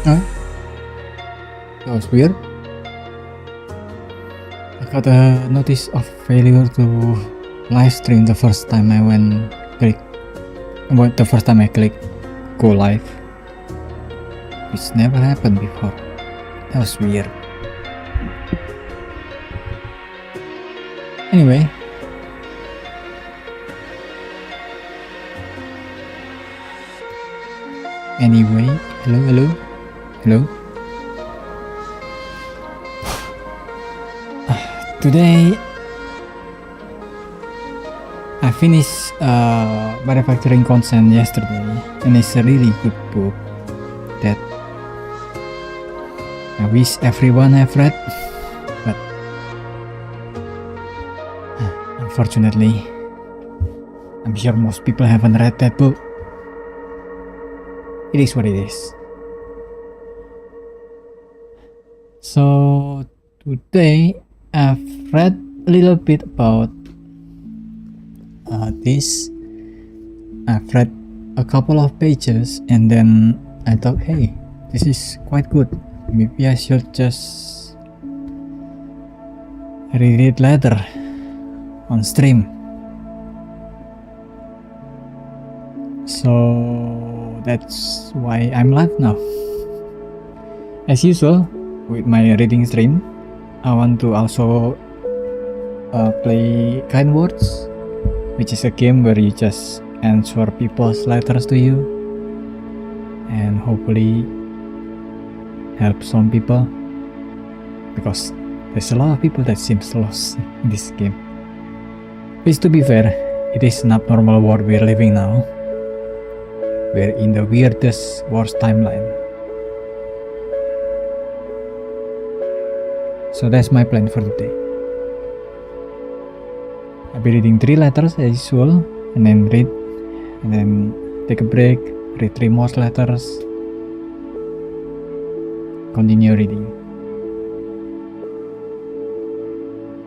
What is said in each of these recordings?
Huh? That was weird. I got a notice of failure to live stream the first time I click go live, which never happened before. That was weird. Anyway, hello. Today I finished Manufacturing Consent yesterday, and it's a really good book that I wish everyone have read, but unfortunately I'm sure most people haven't read that book. It is what it is. So today I've read a little bit about this. I've read a couple of pages and then I thought, hey, this is quite good. Maybe I should just read it later on stream. So that's why I'm live now. As usual, with my reading stream, I want to also play Kind Words, which is a game where you just answer people's letters to you and hopefully help some people, because there's a lot of people that seems lost in this game. Which, to be fair, it is not normal world we're living now. We're in the weirdest worst timeline. So that's my plan for today. I'll be reading 3 letters as usual, and then read, and then take a break, read 3 more letters, continue reading.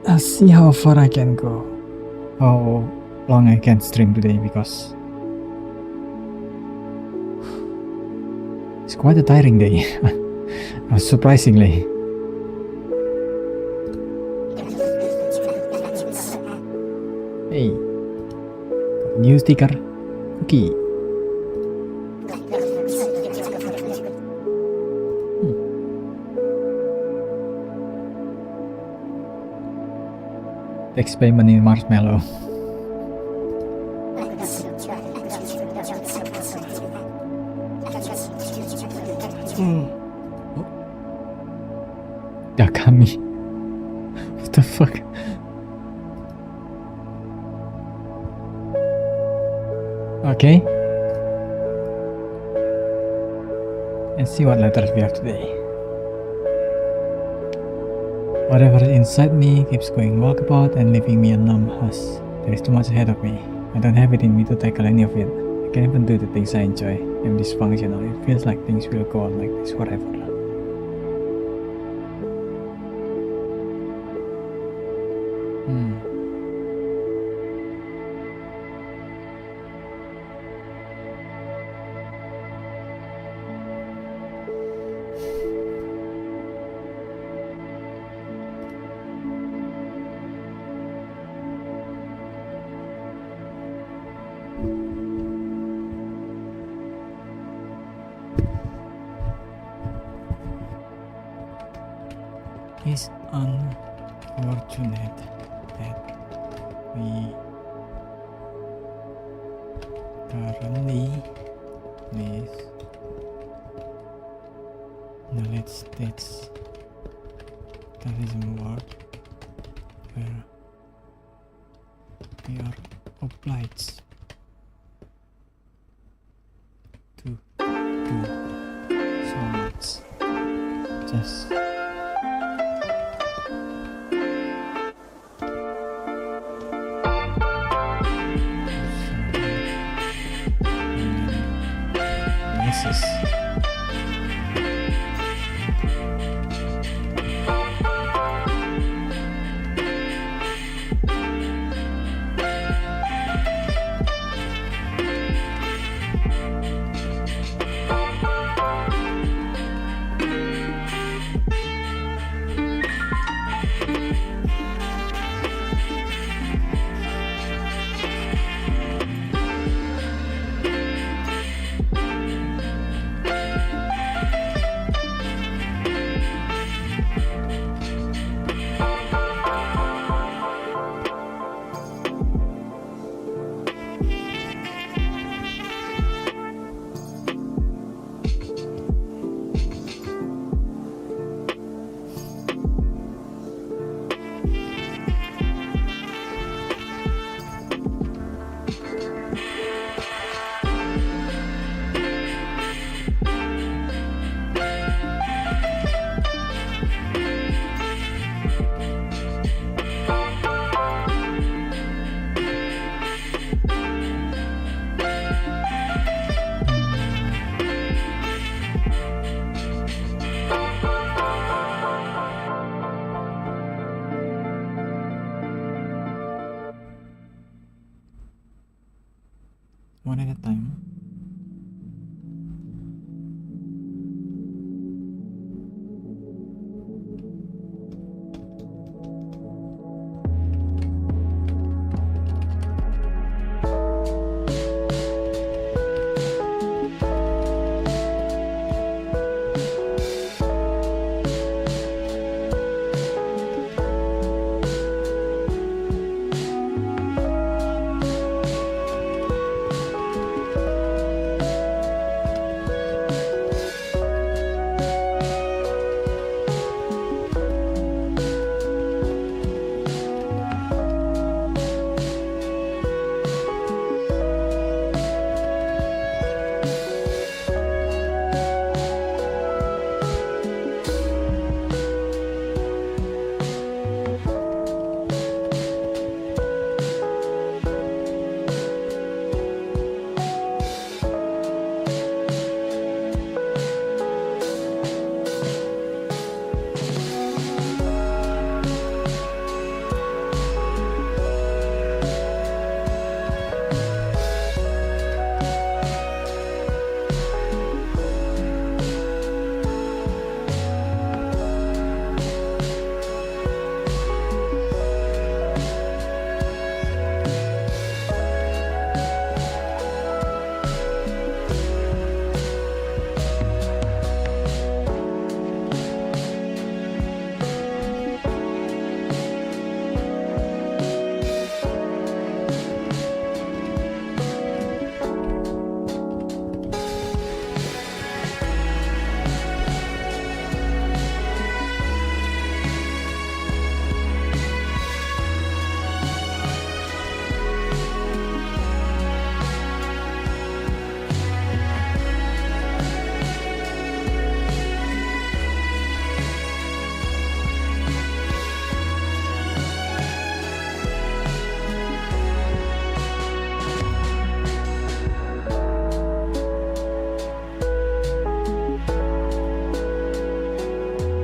I'll see how far I can go, how long I can stream today, because it's quite a tiring day, surprisingly. Hey, new sticker, cookie. Text payment in marshmallow. Yakami. What the fuck? Okay. Let's see what letters we have today. Whatever is inside me keeps going walkabout and leaving me a numb husk. There is too much ahead of me. I don't have it in me to tackle any of it. I can't even do the things I enjoy. I'm dysfunctional. It feels like things will go on like this forever. It's unfortunate that we currently live in the late states capitalism world where we are obliged to do so much just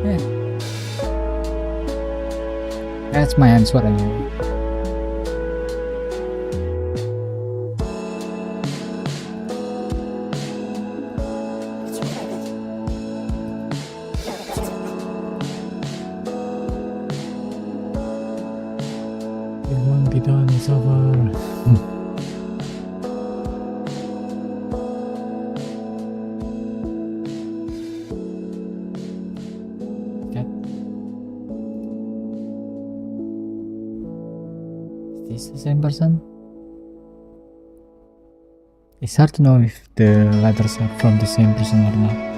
Yeah. That's my answer anyway. It won't be done, it's over. Is this the same person? It's hard to know if the letters are from the same person or not.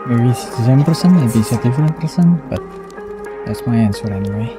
Maybe it's the same person, maybe it's a different person, but that's my answer anyway.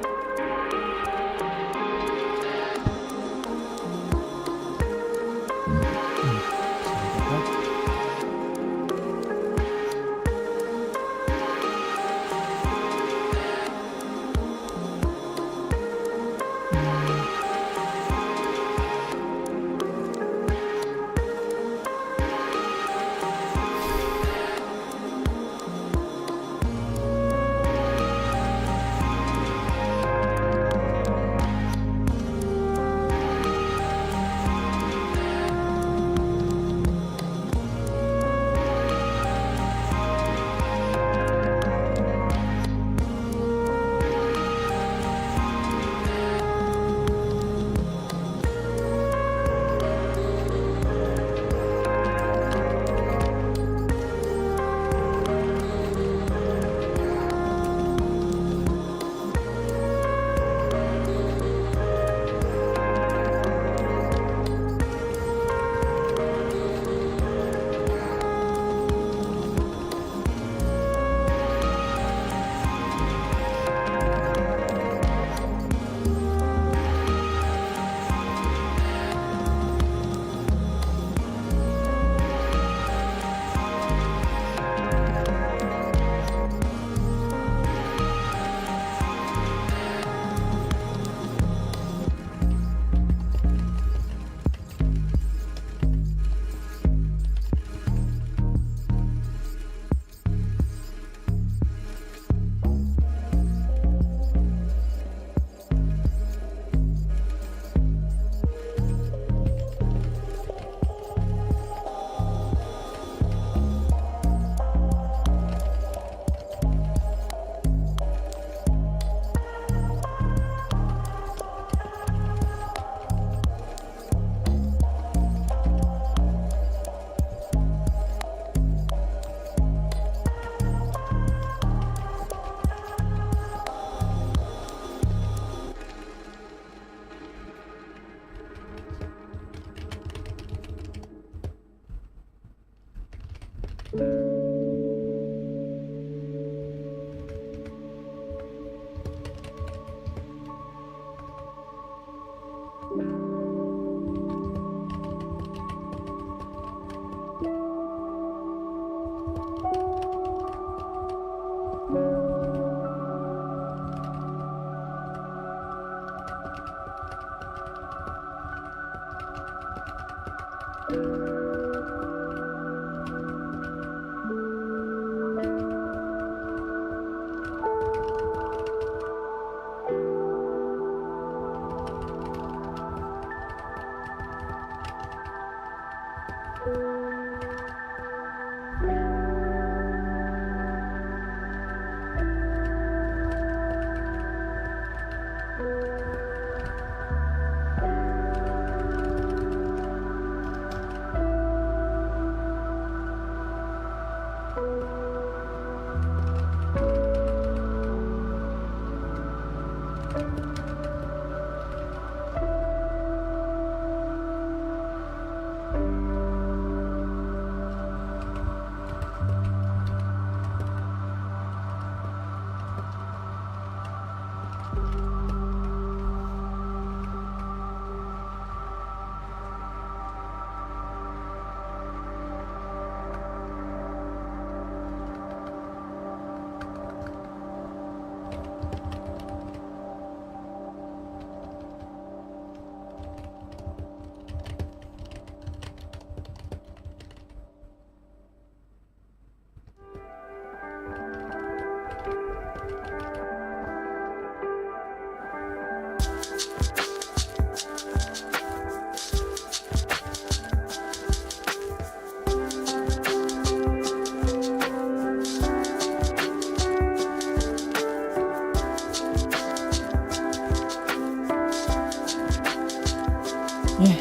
Yeah.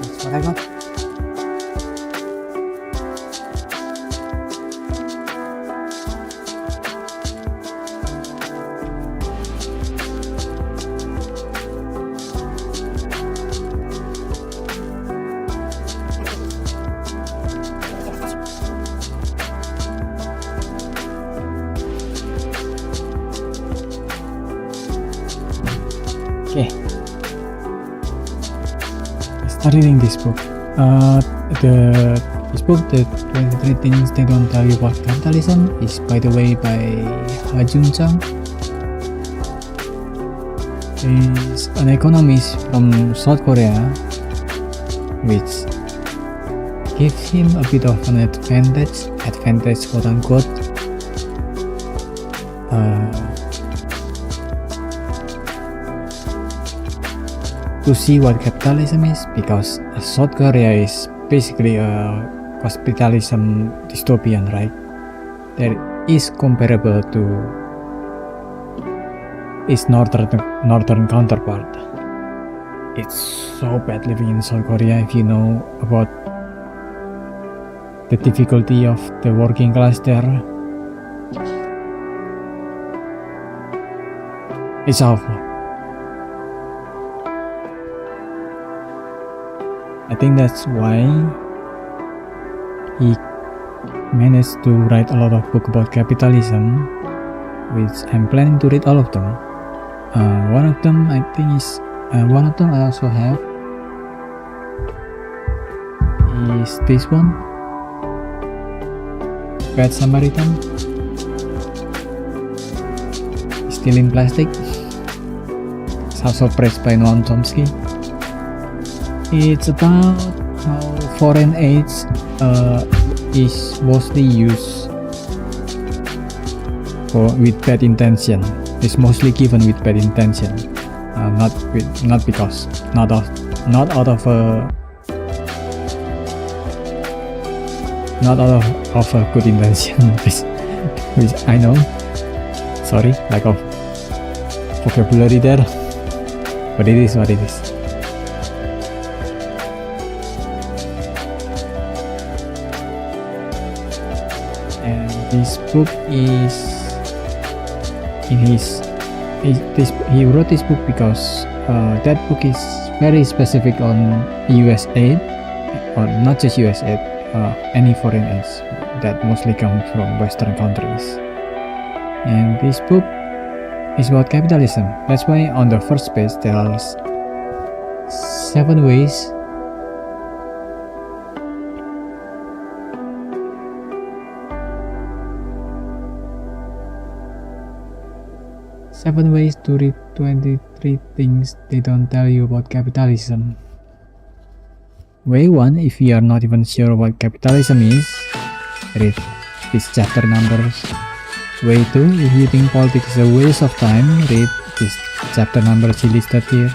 That's what I got. Okay. I started reading this book. This book, the 23 Things They Don't Tell You About Capitalism, is by the way by Ha-Jun Chang. He's an economist from South Korea, which gives him a bit of an advantage quote unquote, to see what capitalism is, because South Korea is basically a capitalism dystopian, right? That is comparable to its northern counterpart. It's so bad living in South Korea if you know about the difficulty of the working class there. It's awful. I think that's why he managed to write a lot of books about capitalism, which I'm planning to read all of them. One of them I think is one of them I also have is this one, Bad Samaritan. It's still in plastic. It's also praised by Noam Chomsky. It's about how foreign aid is mostly used with bad intention. It's mostly given with bad intention, not out of a good intention, which I know. Sorry, lack of vocabulary there, but it is what it is. And this book is he wrote this book because that book is very specific on US aid, or not just US aid, any foreign aid that mostly comes from Western countries. And this book is about capitalism. That's why on the first page there are 7 ways 7 ways to read 23 things they don't tell you about capitalism. Way 1, if you are not even sure what capitalism is, read these chapter numbers. Way 2, if you think politics is a waste of time, read these chapter numbers listed here.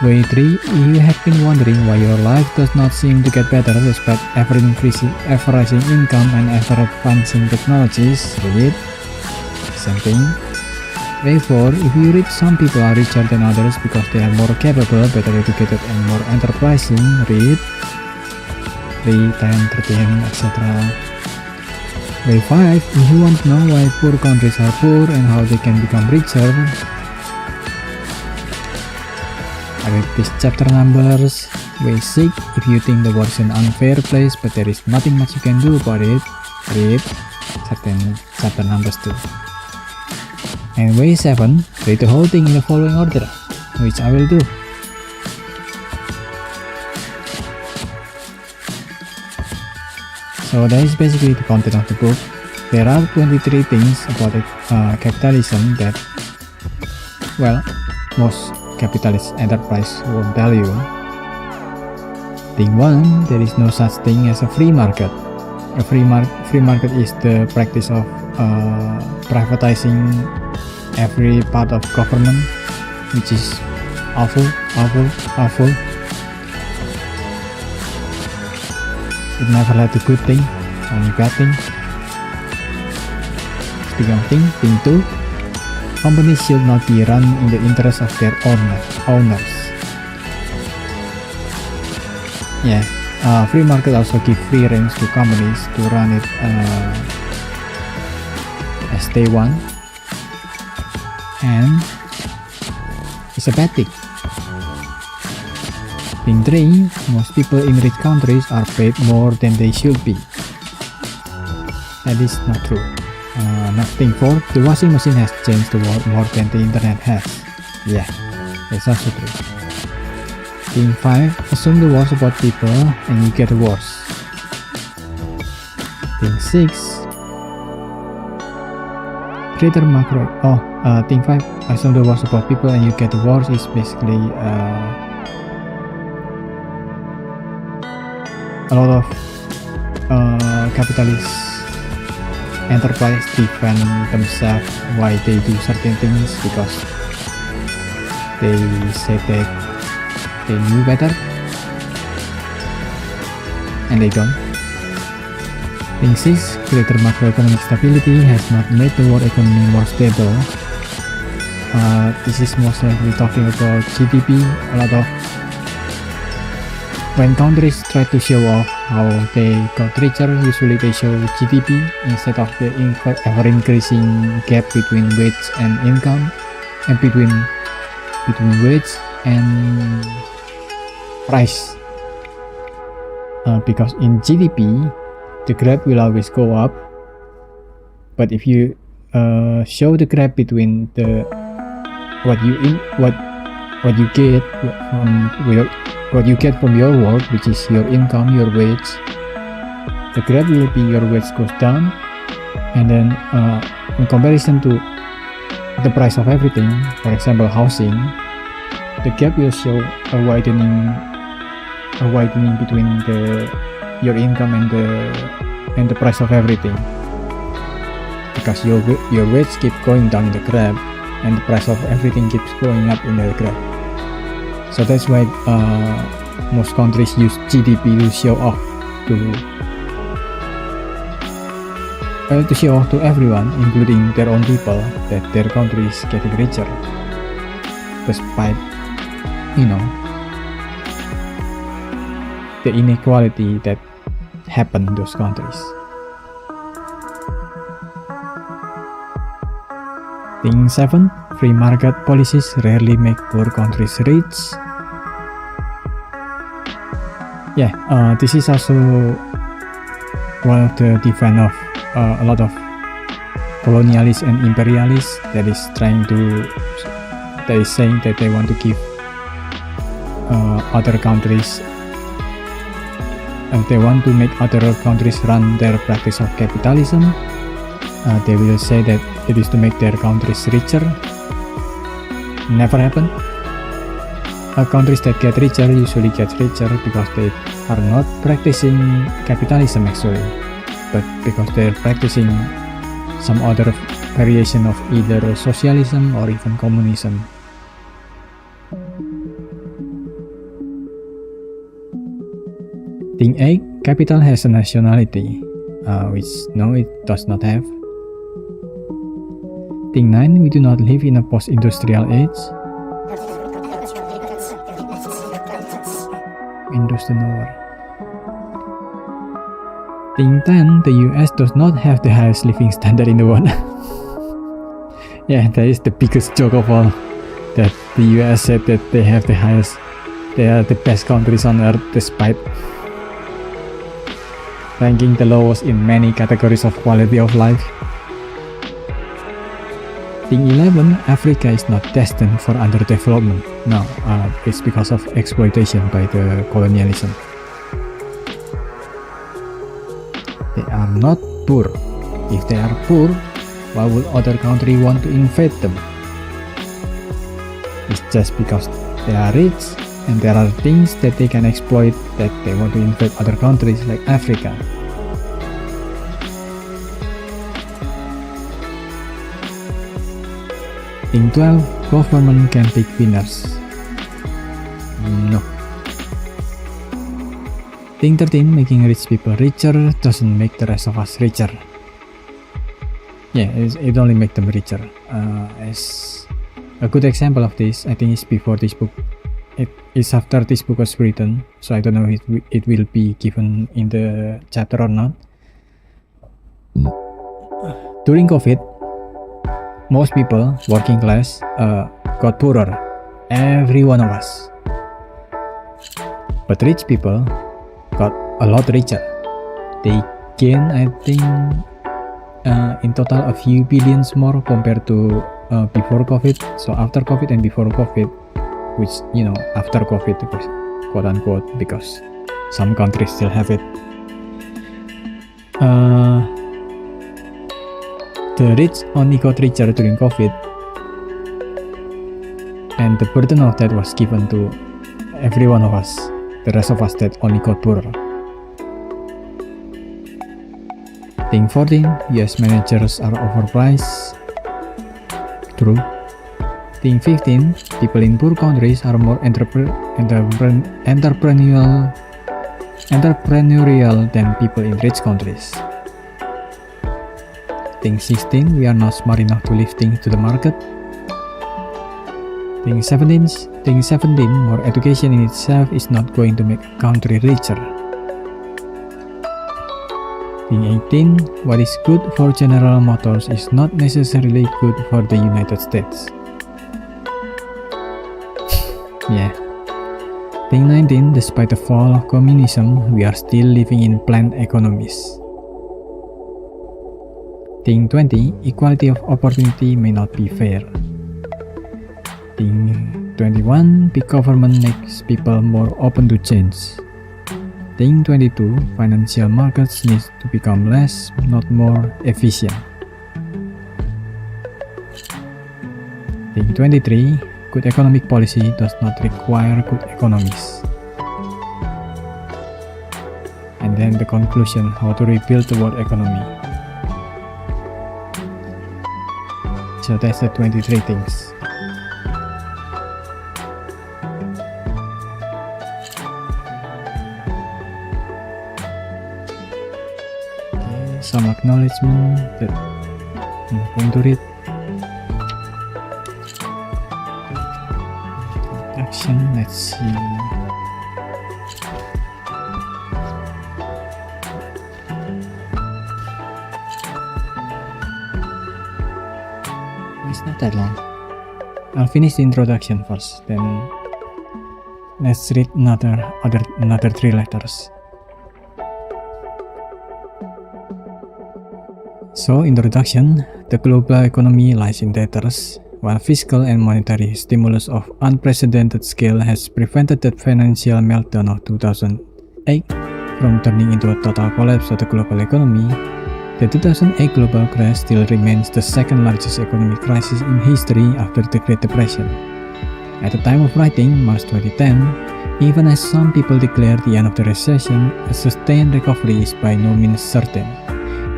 Way 3, if you have been wondering why your life does not seem to get better despite ever-rising income and ever-advancing technologies, read same thing. Way 4, if you read some people are richer than others because they are more capable, better educated, and more enterprising, read 3, 10, 13, etc. Way 5, if you want to know why poor countries are poor and how they can become richer, read these chapter numbers. Way 6, if you think the world is an unfair place but there is nothing much you can do about it, read certain chapter numbers too. And way 7, read the whole thing in the following order, which I will do. So that is basically the content of the book. There are 23 things about capitalism that, well, most capitalist enterprise won't tell you. Thing 1, there is no such thing as a free market. A free market is the practice of privatizing every part of government, which is awful. It never led to good thing, only bad thing. Speaking of thing 2, companies should not be run in the interest of their owners. Yeah, free market also give free reins to companies to run it as they want, and it's a bad thing. Thing 3, most people in rich countries are paid more than they should be. That is not true. Thing 4, the washing machine has changed the world more than the internet has. Yeah, that's also true. Thing 5, assume the worst about people and you get the worst. Thing 6, greater macro. Thing 5, assume the worst about people and you get the worst is basically a lot of capitalist enterprise defend themselves why they do certain things because they say that they knew better and they don't. Thing 6, greater macroeconomic stability has not made the world economy more stable. This is most likely talking about GDP. A lot of when countries try to show off how they got richer, usually they show GDP instead of the ever-increasing gap between wage and income, and between wage and price. Because in GDP, the gap will always go up, but if you show the gap between what you get from your work, which is your income, your wage, the gap will be your wage goes down, and then in comparison to the price of everything, for example housing, the gap will show a widening between your income and the price of everything, because your wage keeps going down in the graph and the price of everything keeps going up in the graph. So that's why most countries use GDP to show off to everyone, including their own people, that their country is getting richer, despite the inequality that happened in those countries. Thing 7, free market policies rarely make poor countries rich. Yeah, this is also one of the defense of a lot of colonialists and imperialists that is saying that they want to give other countries, and they want to make other countries run their practice of capitalism. They will say that it is to make their countries richer. Never happen. Countries that get richer usually get richer because they are not practicing capitalism actually, but because they're practicing some other variation of either socialism or even communism. Thing 8. Capital has a nationality, which no, it does not have. Thing 9. We do not live in a post-industrial age. Windows to nowhere. Thing 10. The US does not have the highest living standard in the world. Yeah, that is the biggest joke of all. That the US said that they have the highest, they are the best countries on earth despite ranking the lowest in many categories of quality of life. Thing 11. Africa is not destined for underdevelopment. No, it's because of exploitation by the colonialism. They are not poor. If they are poor, why would other country want to invade them? It's just because they are rich and there are things that they can exploit that they want to invade other countries like Africa. Thing 12. Government can pick winners. No. Thing 13. Making rich people richer doesn't make the rest of us richer. Yeah, it only makes them richer. As a good example of this, I think it's before this book. It is after this book was written, so I don't know if it will be given in the chapter or not. During COVID, most people, working class, got poorer. Every one of us. But rich people got a lot richer. They gained, I think, in total a few billions more compared to before COVID. So after COVID and before COVID, which, you know, after COVID, quote unquote, because some countries still have it. The rich only got richer during COVID, and the burden of that was given to every one of us, the rest of us that only got poorer. Thing 14. US managers are overpriced. True. Thing 15. People in poor countries are more entrepreneurial than people in rich countries. Thing 16. We are not smart enough to leave things to the market. Thing 17. More education in itself is not going to make a country richer. Thing 18. What is good for General Motors is not necessarily good for the United States. Yeah. Thing 19. Despite the fall of communism, we are still living in planned economies. Thing 20. Equality of opportunity may not be fair. Thing 21. Big government makes people more open to change. Thing 22. Financial markets need to become less, not more, efficient. Thing 23. Good economic policy does not require good economists. And then the conclusion, how to rebuild the world economy. So that's the 23 things. Okay, some acknowledgement that I'm going to read. Introduction, let's see. It's not that long. I'll finish the introduction first, then let's read another 3 letters. So, introduction. The global economy lies in tatters, while fiscal and monetary stimulus of unprecedented scale has prevented the financial meltdown of 2008 from turning into a total collapse of the global economy. The 2008 global crash still remains the second largest economic crisis in history after the Great Depression. At the time of writing, March 2010, even as some people declare the end of the recession, a sustained recovery is by no means certain.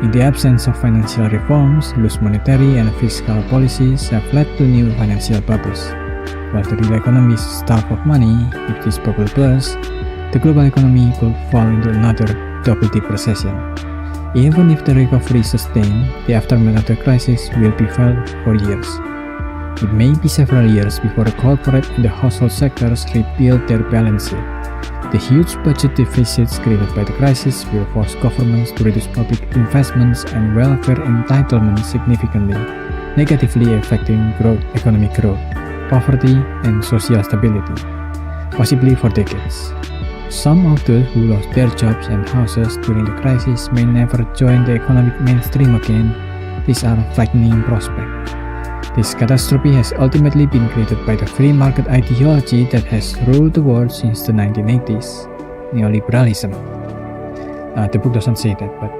In the absence of financial reforms, loose monetary and fiscal policies have led to new financial bubbles. While the real economy is starved of money, if this bubble bursts, the global economy could fall into another double-dip recession. Even if the recovery is sustained, the aftermath of the crisis will be felt for years. It may be several years before the corporate and the household sectors rebuild their balance sheet. The huge budget deficits created by the crisis will force governments to reduce public investments and welfare entitlements significantly, negatively affecting economic growth, poverty, and social stability, possibly for decades. Some of those who lost their jobs and houses during the crisis may never join the economic mainstream again. These are frightening prospects. This catastrophe has ultimately been created by the free market ideology that has ruled the world since the 1980s, neoliberalism. The book doesn't say that, but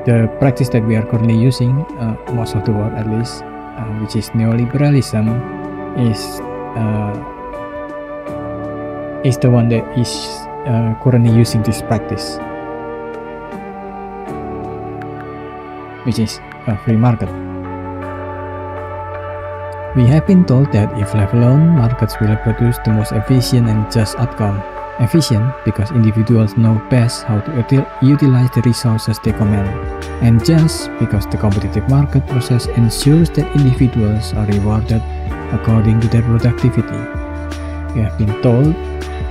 the practice that we are currently using, most of the world at least, which is neoliberalism, is the one that is currently using this practice, which is a free market. We have been told that if left alone, markets will produce the most efficient and just outcome. Efficient because individuals know best how to utilize the resources they command, and just because the competitive market process ensures that individuals are rewarded according to their productivity. We have been told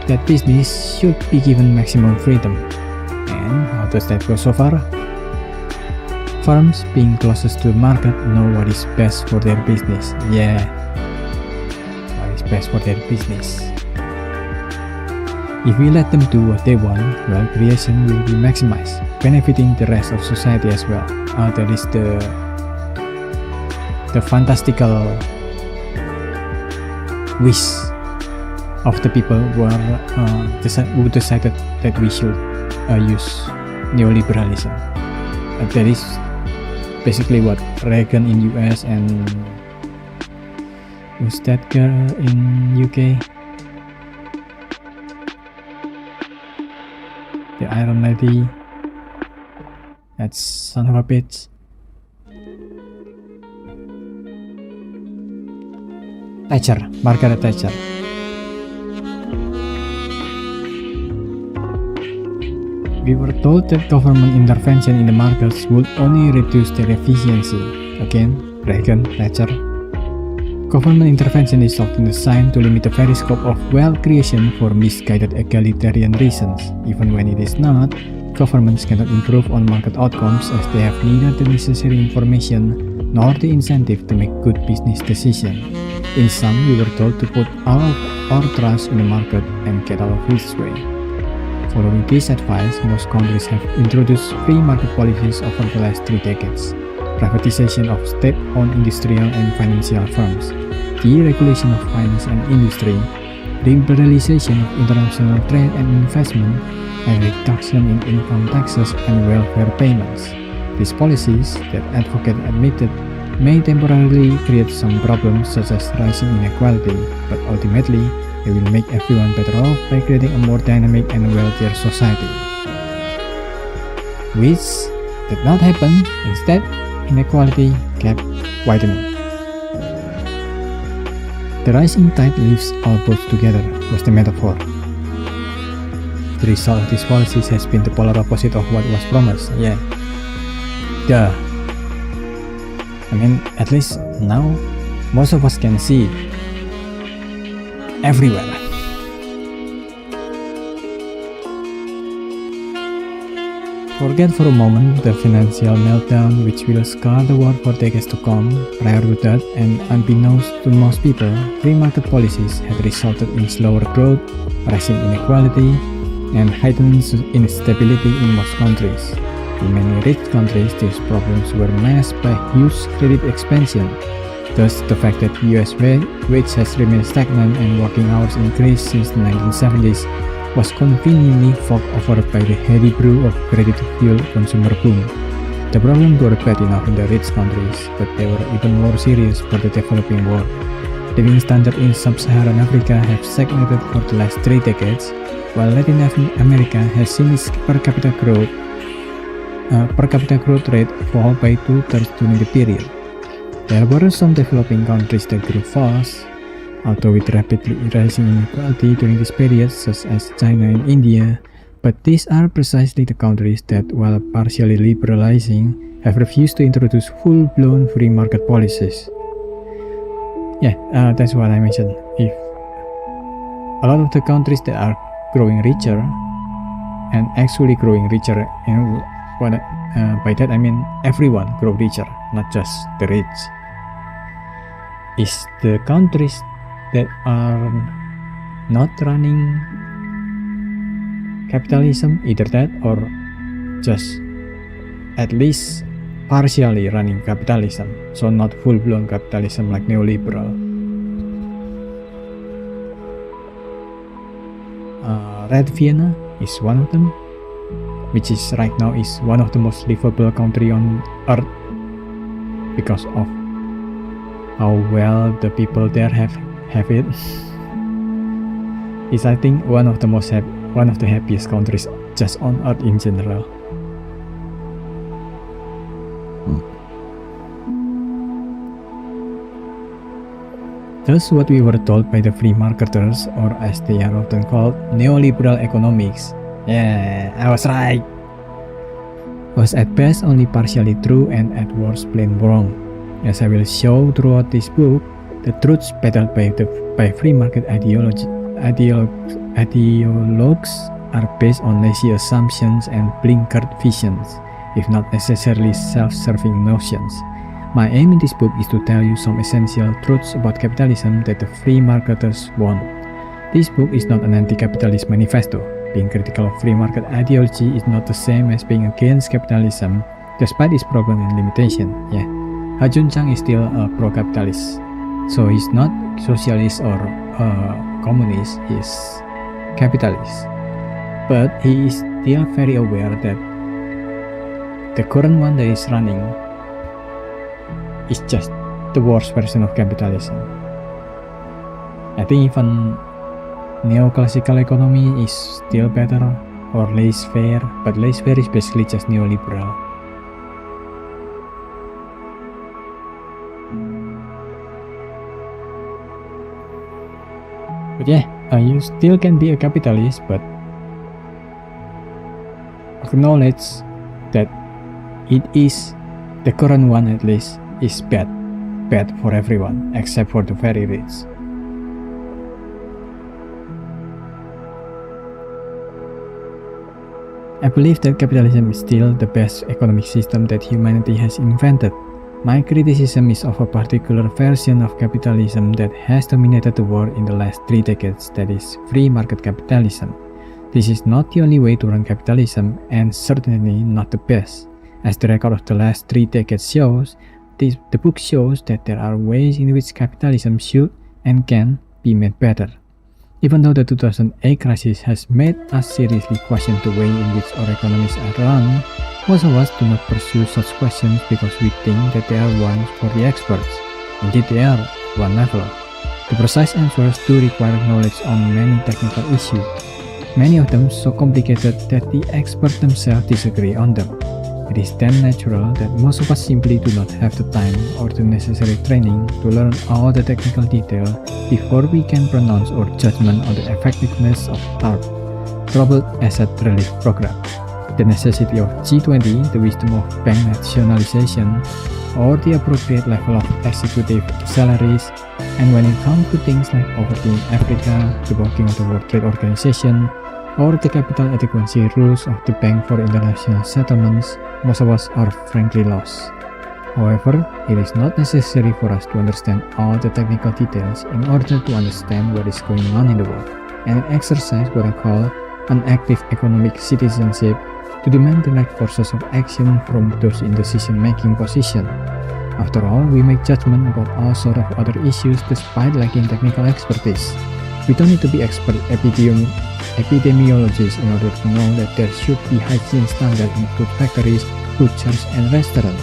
that business should be given maximum freedom. And how does that go so far? Firms being closest to the market know what is best for their business. Yeah, what is best for their business. If we let them do what they want, wealth creation will be maximized, benefiting the rest of society as well. That is the fantastical wish of the people who decided that we should use neoliberalism. That is basically what Reagan in US and who's that girl in UK? The Iron Lady. That son of a bitch. Thatcher, Margaret Thatcher. We were told that government intervention in the markets would only reduce their efficiency. Again, Reagan, Thatcher. Government intervention is often designed to limit the very scope of wealth creation for misguided egalitarian reasons. Even when it is not, governments cannot improve on market outcomes as they have neither the necessary information nor the incentive to make good business decisions. In sum, we were told to put all of our trust in the market and get out of its way. Following this advice, most countries have introduced free market policies over the last 3 decades. Privatization of state-owned industrial and financial firms, deregulation of finance and industry, liberalization of international trade and investment, and reduction in income taxes and welfare payments. These policies that advocate admitted may temporarily create some problems such as rising inequality, but ultimately they will make everyone better off by creating a more dynamic and wealthier society. Which did not happen. Instead, inequality kept widening. The rising tide lifts all boats together was the metaphor. The result of these policies has been the polar opposite of what was promised. Yeah. Duh. I mean, at least now, most of us can see it. Everywhere. Forget for a moment the financial meltdown which will scar the world for decades to come. Prior to that, and unbeknownst to most people, free market policies had resulted in slower growth, rising inequality, and heightened instability in most countries. In many rich countries, these problems were masked by huge credit expansion. Thus, the fact that US wage has remained stagnant and working hours increased since the 1970s was conveniently fogged over by the heady brew of credit-fueled consumer boom. The problems were bad enough in the rich countries, but they were even more serious for the developing world. Living standards in sub-Saharan Africa have stagnated for the last 3 decades, while Latin America has seen its per capita growth rate fall by 2/3 during the period. There were some developing countries that grew fast, although with rapidly rising inequality during this period, such as China and India, but these are precisely the countries that, while partially liberalizing, have refused to introduce full-blown free market policies. That's what I mentioned. If a lot of the countries that are growing richer and actually growing richer, and by that I mean everyone grow richer, not just the rich, is the countries that are not running capitalism, either that or just at least partially running capitalism, so not full-blown capitalism like neoliberal. Red Vienna is one of them, which is right now is one of the most livable country on earth because of how well the people there have it. Is I think one of the happiest countries just on earth in general. Thus, what we were told by the free marketers, or as they are often called, neoliberal economics, yeah, I was right, was at best only partially true and at worst plain wrong. As I will show throughout this book, the truths peddled by free market ideologues are based on lazy assumptions and blinkered visions, if not necessarily self-serving notions. My aim in this book is to tell you some essential truths about capitalism that the free marketers want. This book is not an anti-capitalist manifesto. Being critical of free market ideology is not the same as being against capitalism, despite its problem and limitation. Ha Junchang is still a pro-capitalist, so he's not socialist or communist, he's capitalist. But he is still very aware that the current one that is running is just the worst version of capitalism. I think even neoclassical economy is still better, or laissez-faire, but laissez-faire is basically just neoliberal. But you still can be a capitalist, but acknowledge that it is, the current one at least, is bad for everyone except for the very rich. I believe that capitalism is still the best economic system that humanity has invented. My criticism is of a particular version of capitalism that has dominated the world in the last 3 decades, that is, free market capitalism. This is not the only way to run capitalism, and certainly not the best. As the record of the last 3 decades shows, the book shows that there are ways in which capitalism should and can be made better. Even though the 2008 crisis has made us seriously question the way in which our economies are run, most of us do not pursue such questions because we think that they are ones for the experts. Indeed, they are at one level. The precise answers do require knowledge on many technical issues, many of them so complicated that the experts themselves disagree on them. It is then natural that most of us simply do not have the time or the necessary training to learn all the technical detail before we can pronounce our judgment on the effectiveness of TARP, Troubled Asset Relief Program, the necessity of G20, the wisdom of bank nationalization, or the appropriate level of executive salaries, and when it comes to things like poverty in Africa, the working of the World Trade Organization, or the capital adequacy rules of the Bank for International Settlements, most of us are frankly lost. However, it is not necessary for us to understand all the technical details in order to understand what is going on in the world, and exercise what I call an active economic citizenship to demand the right courses of action from those in decision-making position. After all, we make judgment about all sorts of other issues despite lacking technical expertise. We don't need to be expert epidemiologists in order to know that there should be hygiene standards in food factories butchers and restaurants.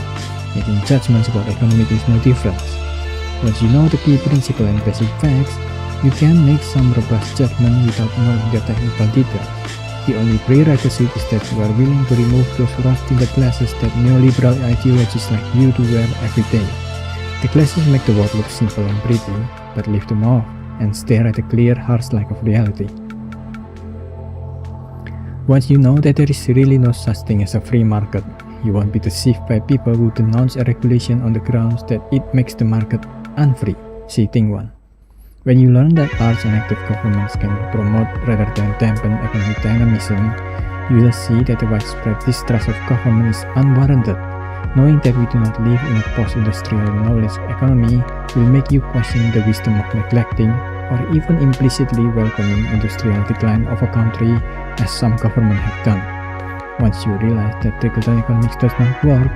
Making judgments about economics is no different. Once you know the key principle and basic facts, you can make some robust judgment without knowing the technical details. The only prerequisite is that you are willing to remove those rose-tinted glasses that neoliberal ideologies like you to wear every day. The glasses make the world look simple and pretty, but lift them off and stare at the clear, harsh light of reality. Once you know that there is really no such thing as a free market, you won't be deceived by people who denounce a regulation on the grounds that it makes the market unfree, citing one. When you learn that large and active governments can promote rather than dampen economic dynamism, you will see that the widespread distrust of government is unwarranted. Knowing that we do not live in a post-industrial knowledge economy will make you question the wisdom of neglecting or even implicitly welcoming industrial decline of a country as some government have done. Once you realize that trickle-down economics does not work,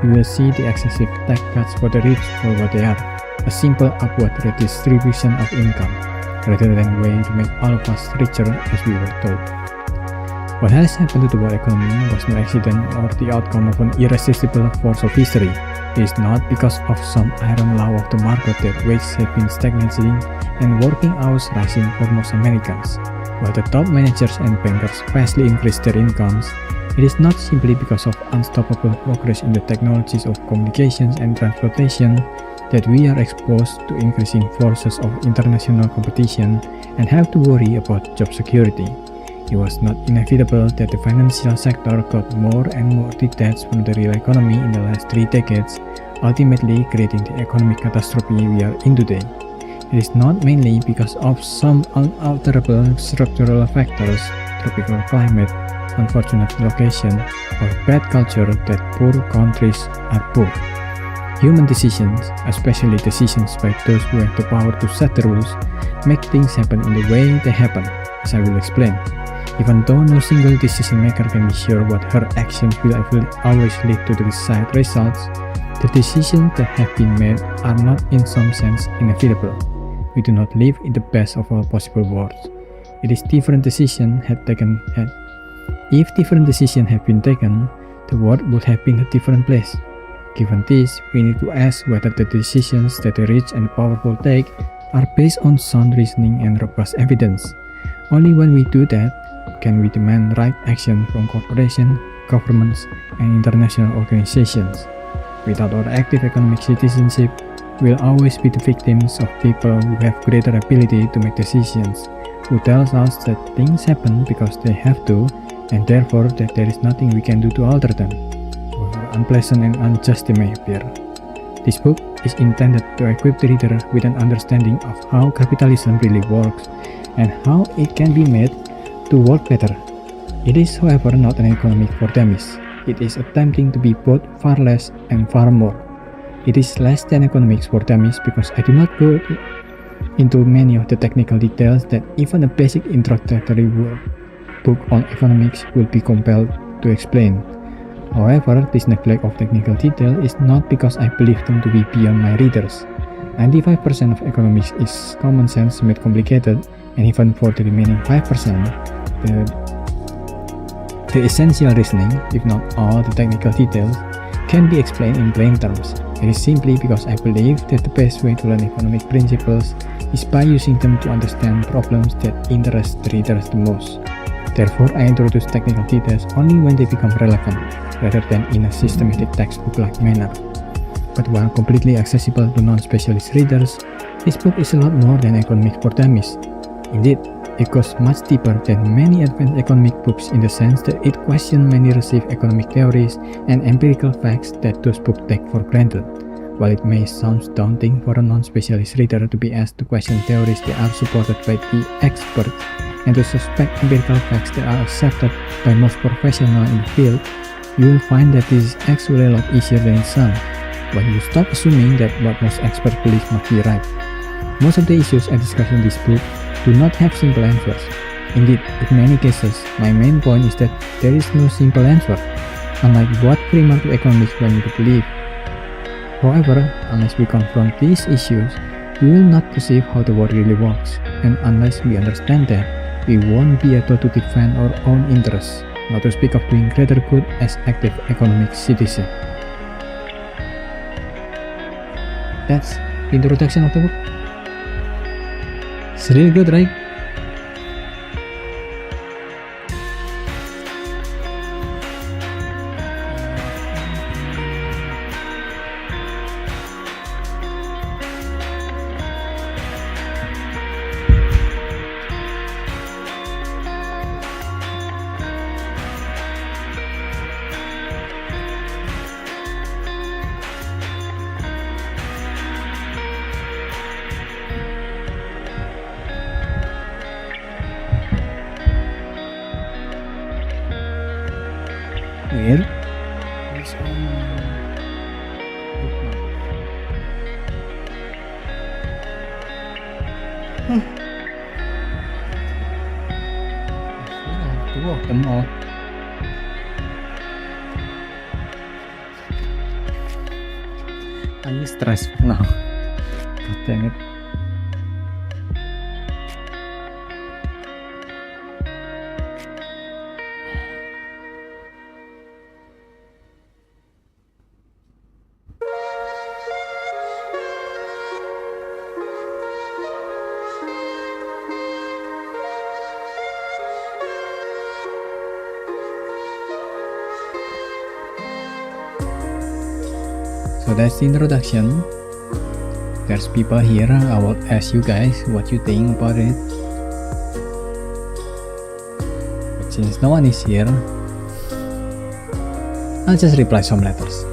you will see the excessive tax cuts for the rich for what they are, a simple upward redistribution of income, rather than a way to make all of us richer as we were told. What has happened to the world economy was no accident or the outcome of an irresistible force of history. It is not because of some iron law of the market that wages have been stagnating and working hours rising for most Americans, while the top managers and bankers vastly increased their incomes. It is not simply because of unstoppable progress in the technologies of communications and transportation that we are exposed to increasing forces of international competition and have to worry about job security. It was not inevitable that the financial sector got more and more detached from the real economy in the last 3 decades, ultimately creating the economic catastrophe we are in today. It is not mainly because of some unalterable structural factors, tropical climate, unfortunate location, or bad culture that poor countries are poor. Human decisions, especially decisions by those who have the power to set the rules, make things happen in the way they happen, as I will explain. Even though no single decision maker can be sure what her actions will always lead to the desired results, the decisions that have been made are not in some sense inevitable. We do not live in the best of all possible worlds. It is different decisions If different decisions had been taken, the world would have been a different place. Given this, we need to ask whether the decisions that the rich and powerful take are based on sound reasoning and robust evidence. Only when we do that can we demand right action from corporations, governments, and international organizations. Without our active economic citizenship, we will always be the victims of people who have greater ability to make decisions, who tells us that things happen because they have to, and therefore that there is nothing we can do to alter them, however unpleasant and unjust they may appear. This book is intended to equip the reader with an understanding of how capitalism really works and how it can be made to work better. It is, however, not an economic for dummies. It is attempting to be both far less and far more. It is less than economics for dummies because I do not go into many of the technical details that even a basic introductory book on economics will be compelled to explain. However, this neglect of technical detail is not because I believe them to be beyond my readers. 95% of economics is common sense made complicated, and even for the remaining 5%, the essential reasoning, if not all the technical details, can be explained in plain terms. It is simply because I believe that the best way to learn economic principles is by using them to understand problems that interest the readers the most. Therefore, I introduce technical details only when they become relevant, rather than in a systematic textbook-like manner. But while completely accessible to non-specialist readers, this book is a lot more than economics for dummies. Indeed, it goes much deeper than many advanced economic books in the sense that it questions many received economic theories and empirical facts that those books take for granted. While it may sound daunting for a non-specialist reader to be asked to question theories that are supported by the experts and to suspect empirical facts that are accepted by most professionals in the field, you will find that this is actually a lot easier than it sounds when you stop assuming that what most experts believe must be right. Most of the issues I discuss in this book do not have simple answers. Indeed, in many cases, my main point is that there is no simple answer, unlike what free market economics want you to believe. However, unless we confront these issues, we will not perceive how the world really works, and unless we understand that, we won't be able to defend our own interests. not to speak of doing greater good as active economic citizen. That's the introduction of the book. It's really good, right? Where? It's on bookmark. I have to walk them all. I'm stressed now. God dang it. So that's the introduction. There's people here. I will ask you guys what you think about it. But since no one is here, I'll just reply some letters.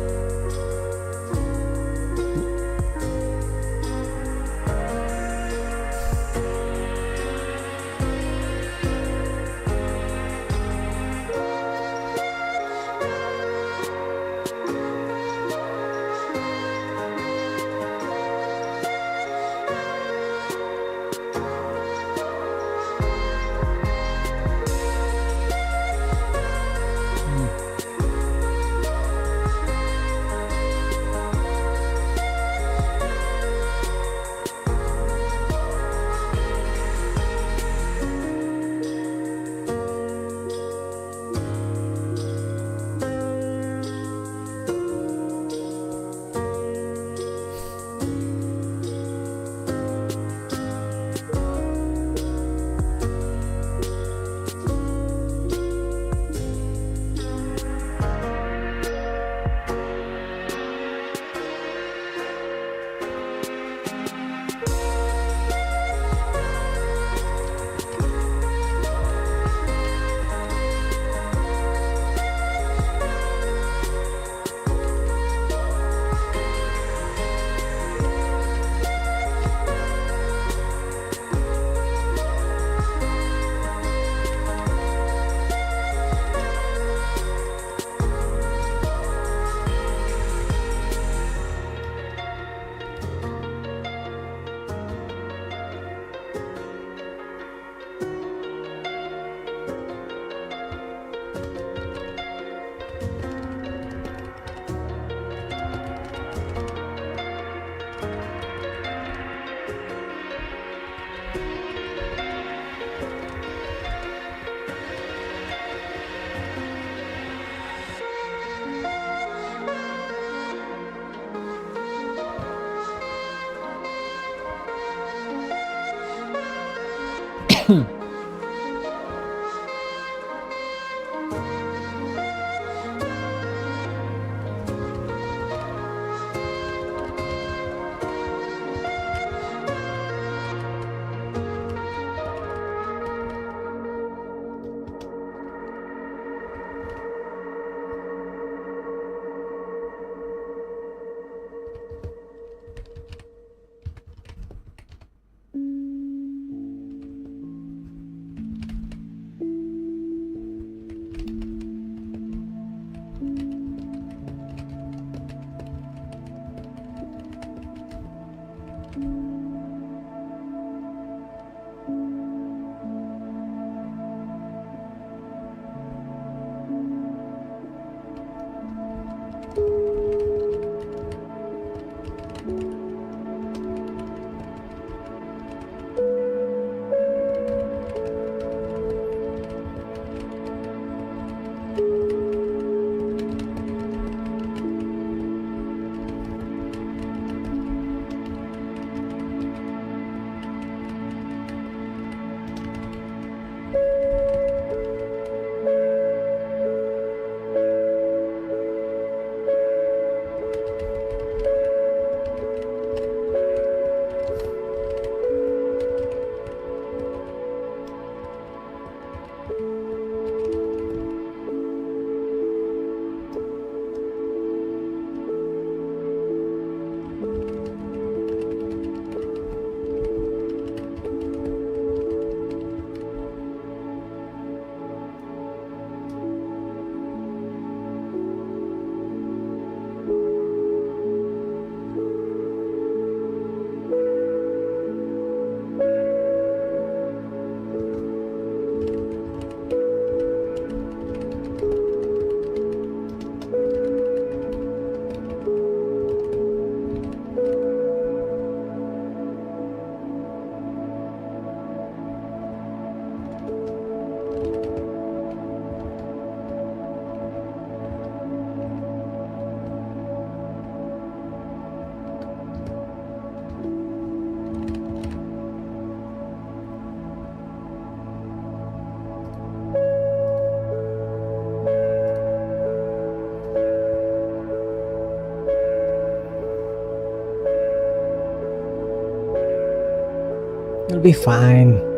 You'll be fine.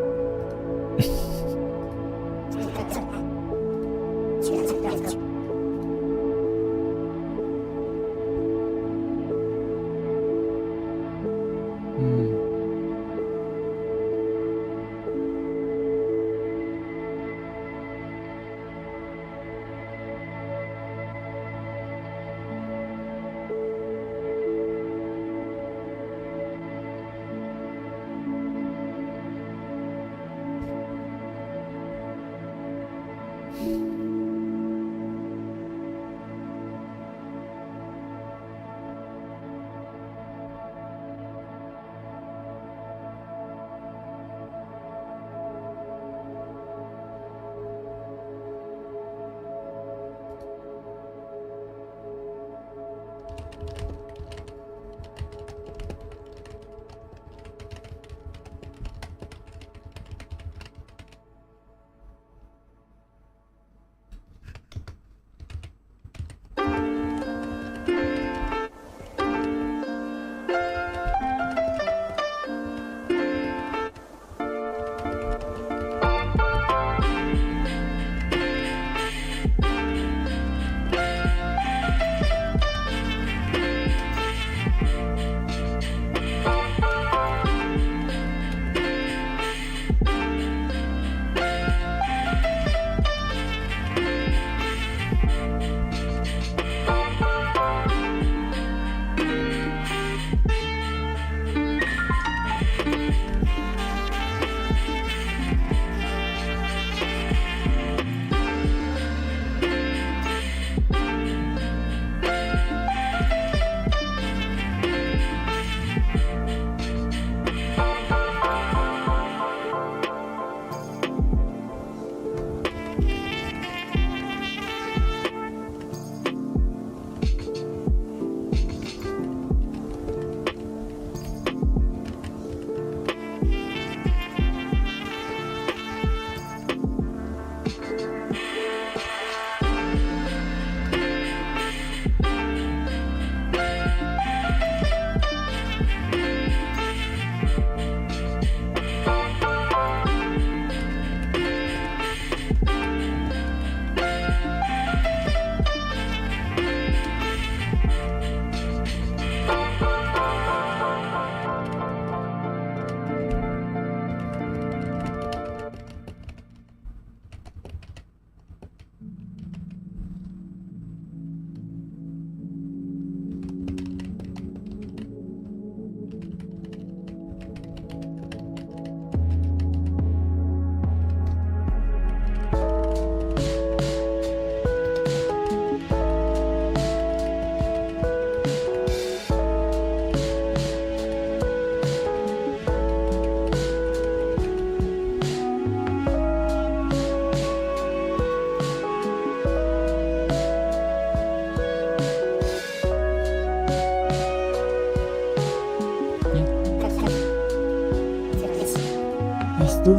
Itu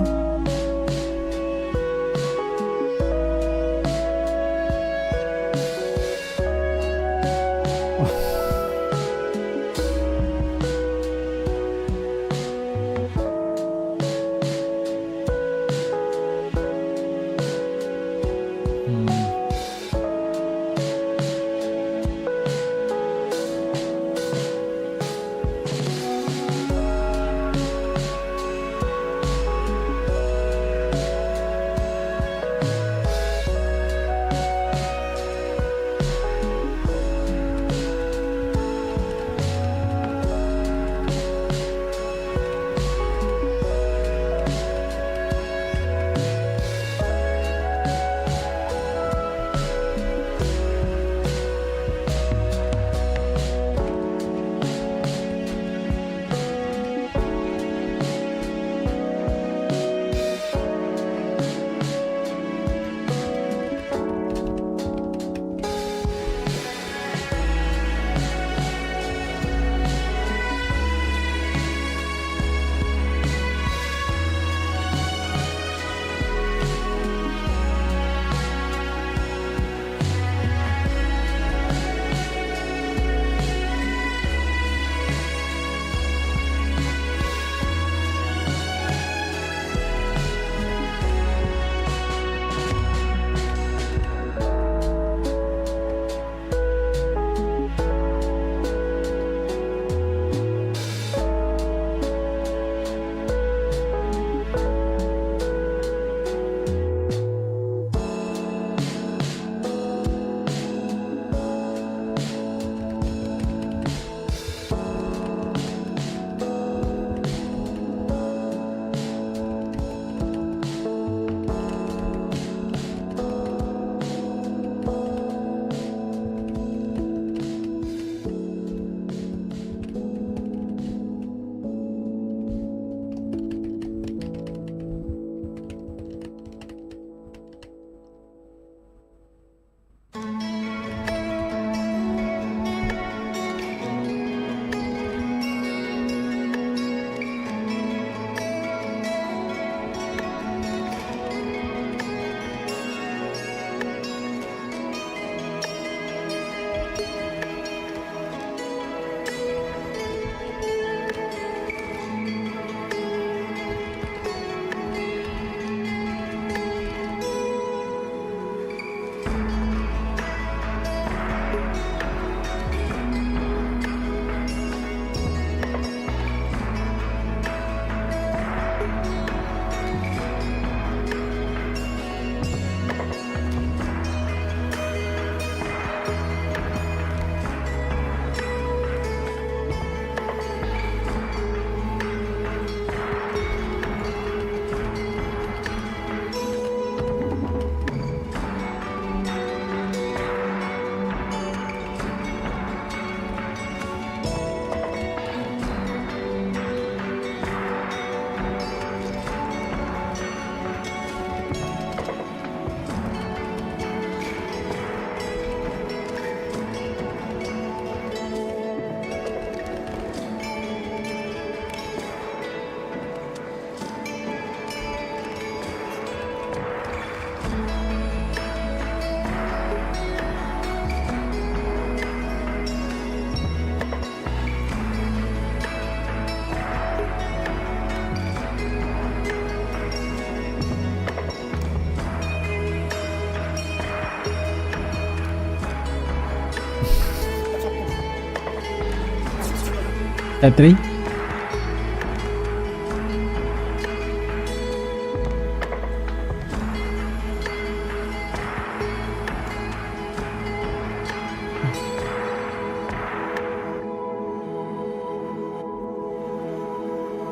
That tree?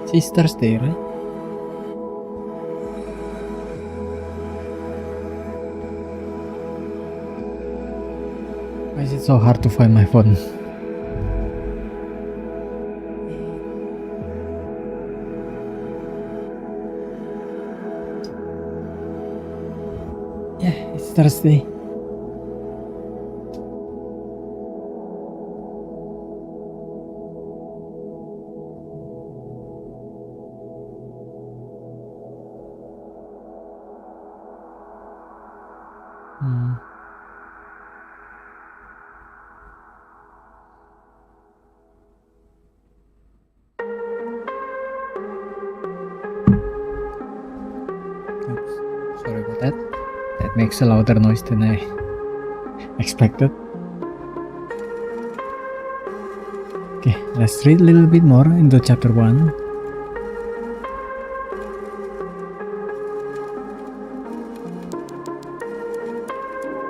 She's thirsty, right? Why is it so hard to find my phone? Yeah, it's thirsty. Oops, sorry about that. That makes a louder noise than I expected. Okay, let's read a little bit more into chapter 1.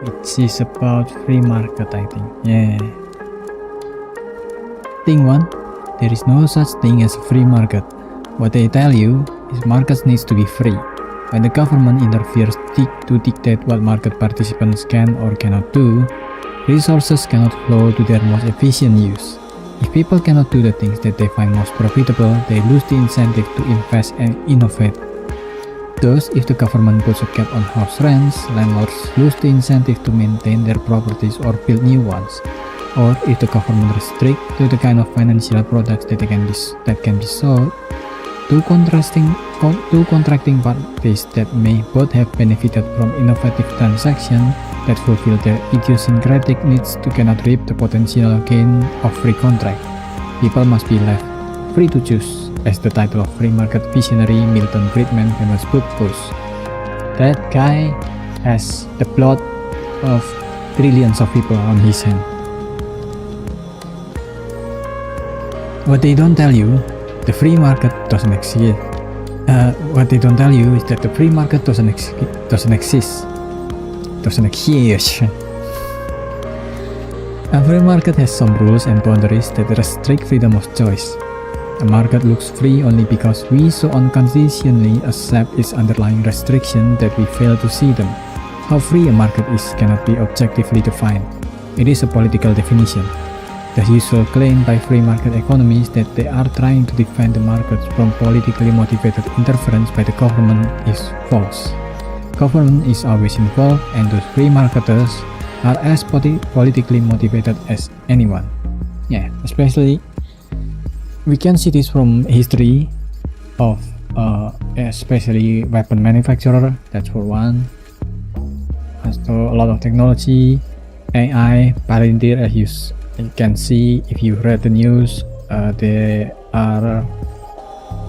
Which is about free market, I think. Yeah. Thing 1. There is no such thing as a free market. What they tell you is markets needs to be free. When the government interferes to dictate what market participants can or cannot do, resources cannot flow to their most efficient use. If people cannot do the things that they find most profitable, they lose the incentive to invest and innovate. Thus, if the government puts a cap on house rents, landlords lose the incentive to maintain their properties or build new ones. Or if the government restricts to the kind of financial products that can be sold, two contracting parties that may both have benefited from innovative transactions that fulfill their idiosyncratic needs cannot reap the potential gain of free contract. People must be left free to choose, as the title of free market visionary Milton Friedman's famous book puts. That guy has the blood of trillions of people on his hand. What they don't tell you, the free market doesn't exist. What they don't tell you is that the free market doesn't exist. A free market has some rules and boundaries that restrict freedom of choice. A market looks free only because we so unconsciously accept its underlying restriction that we fail to see them. How free a market is cannot be objectively defined. It is a political definition. The usual claim by free market economies that they are trying to defend the markets from politically motivated interference by the government is false. Government is always involved, and those free marketers are as politically motivated as anyone. Yeah, especially we can see this from history of especially weapon manufacturer. That's for one. Also a lot of technology, AI, Palantir, as you can see if you read the news. They are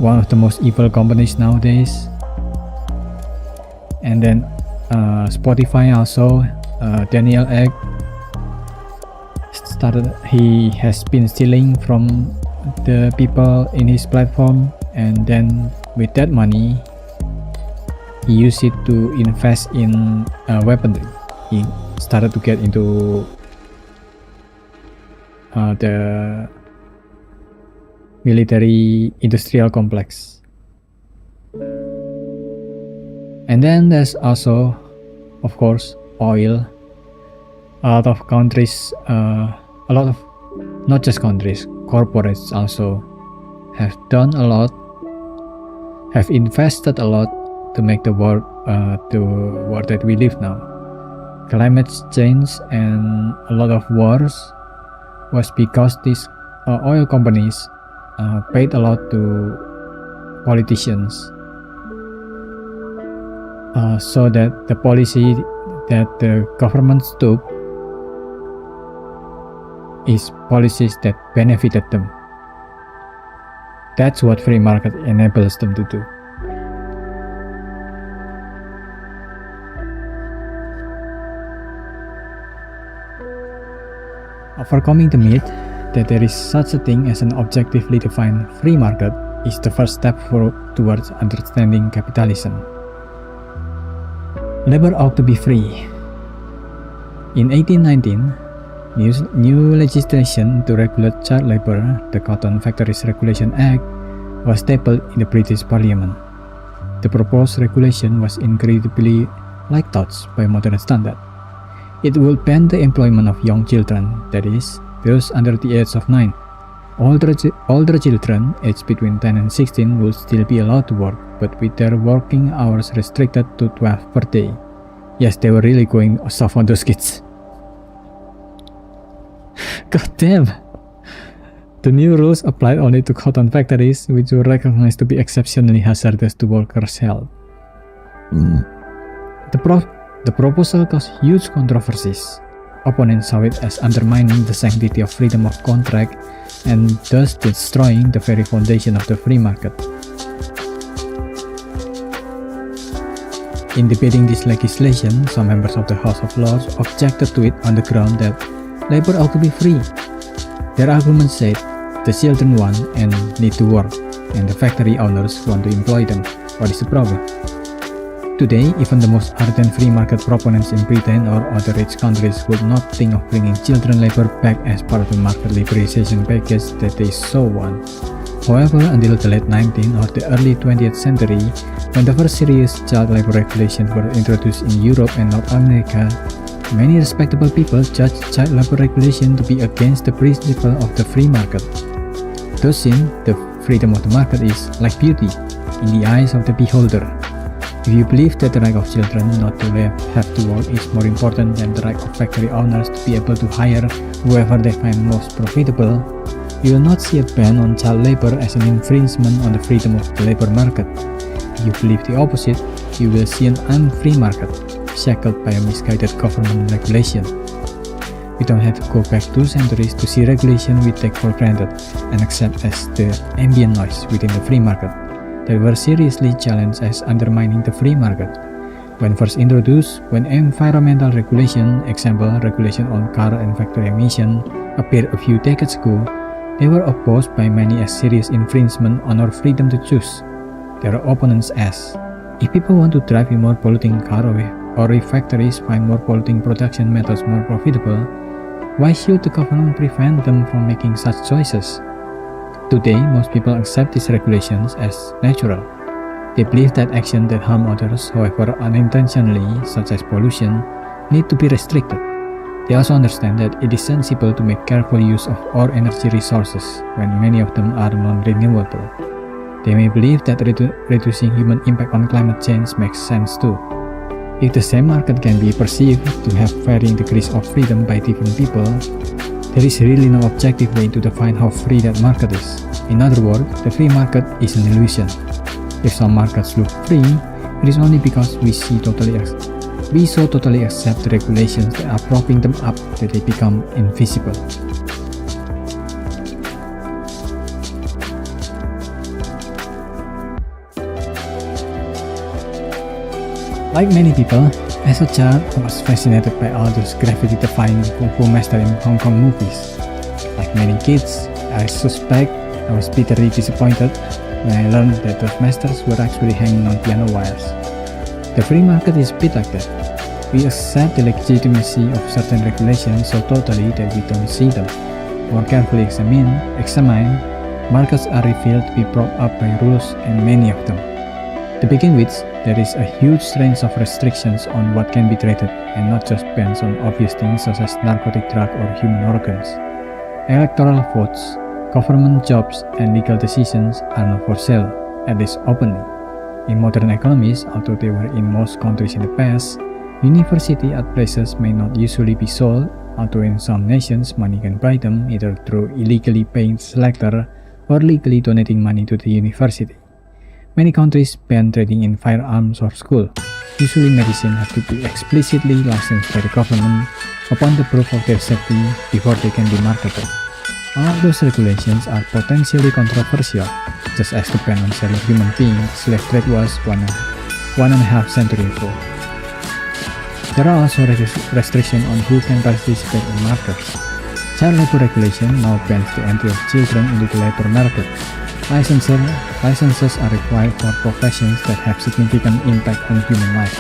one of the most evil companies nowadays. And then Spotify also, Daniel Ek he has been stealing from the people in his platform, and then with that money he used it to invest in weaponry. He started to get into the military industrial complex. And then there's also, of course, oil. A lot of countries, not just countries, corporates also have done a lot, have invested a lot to make the world that we live now. Climate change and a lot of wars was because these oil companies paid a lot to politicians, so that the policy that the governments took is policies that benefited them. That's what free market enables them to do. Overcoming the myth that there is such a thing as an objectively defined free market is the first step towards understanding capitalism. Labor ought to be free. In 1819, new legislation to regulate child labor, the Cotton Factories Regulation Act, was tabled in the British Parliament. The proposed regulation was incredibly light touch by modern standards. It would ban the employment of young children, that is, those under the age of 9. Older children, aged between 10 and 16, would still be allowed to work, but with their working hours restricted to 12 per day. Yes, they were really going soft on those kids. God damn! The new rules applied only to cotton factories, which were recognized to be exceptionally hazardous to workers' health. The proposal caused huge controversies. Opponents saw it as undermining the sanctity of freedom of contract and thus destroying the very foundation of the free market. In debating this legislation, some members of the House of Lords objected to it on the ground that labor ought to be free. Their argument said the children want and need to work, and the factory owners want to employ them. What is the problem? Today, even the most ardent free market proponents in Britain or other rich countries would not think of bringing children labor back as part of the market liberalization package that they so want. However, until the late 19th or the early 20th century, when the first serious child labor regulations were introduced in Europe and North America, many respectable people judged child labor regulation to be against the principle of the free market. Thus, the freedom of the market is like beauty in the eyes of the beholder. If you believe that the right of children not to have to work is more important than the right of factory owners to be able to hire whoever they find most profitable, you will not see a ban on child labor as an infringement on the freedom of the labor market. If you believe the opposite, you will see an unfree market, shackled by a misguided government regulation. We don't have to go back 2 centuries to see regulation we take for granted and accept as the ambient noise within the free market that were seriously challenged as undermining the free market. When first introduced, when environmental regulation, example regulation on car and factory emission, appeared a few decades ago, they were opposed by many as serious infringement on our freedom to choose. Their opponents asked, if people want to drive a more polluting car or if factories find more polluting production methods more profitable, why should the government prevent them from making such choices? Today, most people accept these regulations as natural. They believe that actions that harm others, however unintentionally, such as pollution, need to be restricted. They also understand that it is sensible to make careful use of our energy resources when many of them are non-renewable. They may believe that reducing human impact on climate change makes sense too. If the same market can be perceived to have varying degrees of freedom by different people, there is really no objective way to define how free that market is. In other words, the free market is an illusion. If some markets look free, it is only because we so totally accept the regulations that are propping them up that they become invisible. Like many people, as a child, I was fascinated by all those gravity-defying Kung Fu masters in Hong Kong movies. Like many kids, I suspect I was bitterly disappointed when I learned that those masters were actually hanging on piano wires. The free market is a bit like that. We accept the legitimacy of certain regulations so totally that we don't see them. More carefully examined, markets are revealed to be propped up by rules, and many of them. To begin with, there is a huge range of restrictions on what can be traded, and not just bans on obvious things such as narcotic drug or human organs. Electoral votes, government jobs, and legal decisions are not for sale, at least openly. In modern economies, although they were in most countries in the past, university art places may not usually be sold, although in some nations money can buy them either through illegally paying selector or legally donating money to the university. Many countries ban trading in firearms or school. Usually medicine have to be explicitly licensed by the government upon the proof of their safety before they can be marketed. All those regulations are potentially controversial, just as the ban on selling human beings, slave trade was one and a half century ago. There are also restrictions on who can participate in markets. Child labor regulation now bans the entry of children into the labor market. Licenses are required for professions that have significant impact on human life,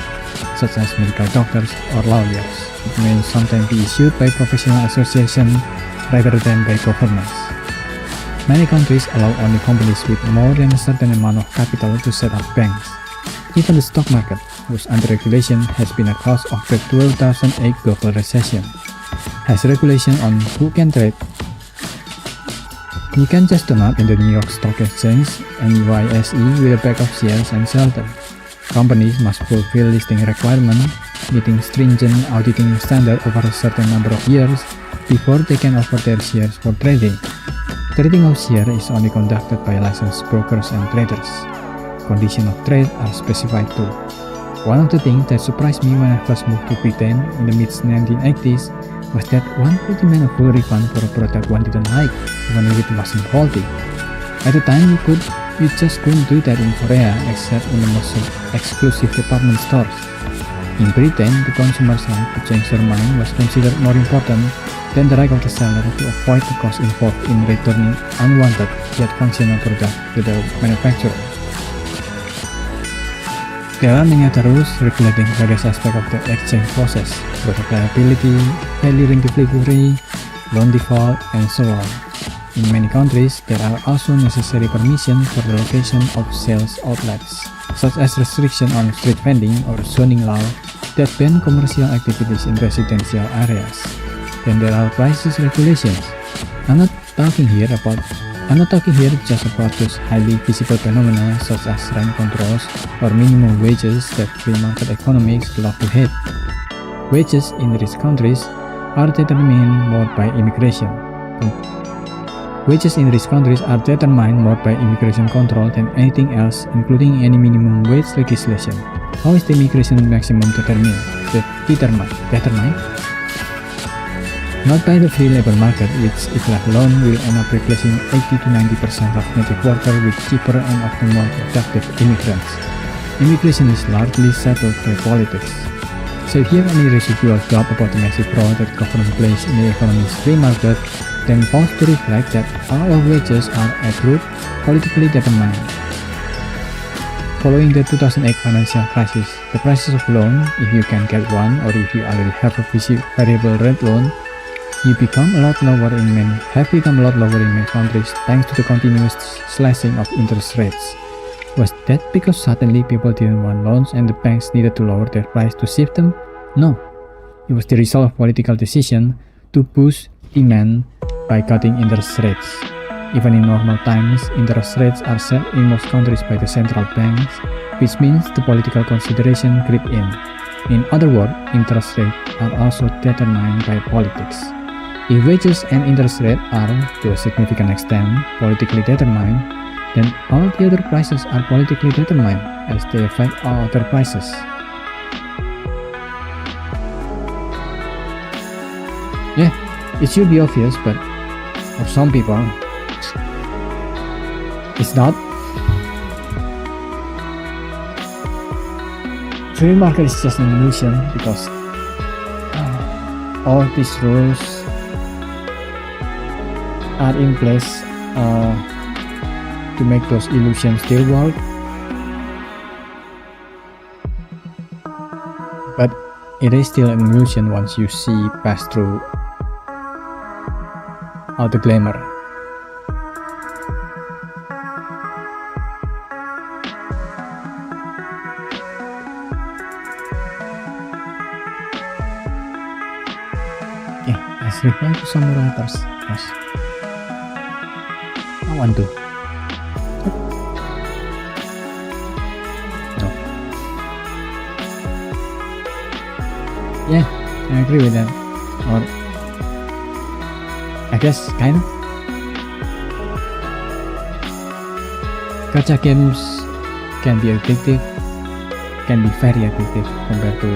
such as medical doctors or lawyers. It may sometimes be issued by professional associations rather than by governments. Many countries allow only companies with more than a certain amount of capital to set up banks. Even the stock market was under regulation has been a cause of the 2008 global recession. Has regulation on who can trade. You can just turn up in the New York Stock Exchange (NYSE) with a bag of shares and sell them. Companies must fulfill listing requirements, meeting stringent auditing standards over a certain number of years before they can offer their shares for trading. Trading of shares is only conducted by licensed brokers and traders. Conditions of trade are specified too. One of the things that surprised me when I first moved to Britain in the mid-1980s was that one could demand a full refund for a product one didn't like, even if it wasn't faulty. At the time, you just couldn't do that in Korea, except in the most exclusive department stores. In Britain, the consumer's right to change their mind was considered more important than the right of the seller to avoid the cost involved in returning unwanted yet functional products to the manufacturer. There are many other rules regulating various aspects of the exchange process, product liability, failure in delivery, loan default, and so on. In many countries, there are also necessary permissions for the location of sales outlets, such as restriction on street vending or zoning law that ban commercial activities in residential areas. Then there are prices regulations. I'm not talking here just about those highly visible phenomena such as rent controls or minimum wages that free market economics love to hate. Wages in rich countries are determined more by immigration. Wages in rich countries are determined more by immigration control than anything else, including any minimum wage legislation. How is the immigration maximum determined? Not by the free labor market, which if left alone will end up replacing 80 to 90% of native workers with cheaper and often more productive immigrants. Immigration is largely settled by politics. So if you have any residual doubt about the massive role that government plays in the economy's free market, then pause to reflect that all of wages are at root politically determined. Following the 2008 financial crisis, the prices of loan, if you can get one or if you already have a variable rate loan, have become a lot lower in many countries thanks to the continuous slashing of interest rates. Was that because suddenly people didn't want loans and the banks needed to lower their price to shift them? No. It was the result of political decision to boost demand by cutting interest rates. Even in normal times, interest rates are set in most countries by the central banks, which means the political consideration creep in. In other words, interest rates are also determined by politics. If wages and interest rates are, to a significant extent, politically determined, then all the other prices are politically determined as they affect all other prices. Yeah, it should be obvious, but for some people, it's not. Free market is just an illusion because all these rules are in place to make those illusions still work. But it is still an illusion once you see past through all the glamour. Okay, let's reply to some writers. Yes. I want to. No. Yeah, I agree with that. Or I guess kind of. Gacha games can be addictive, can be very addictive compared to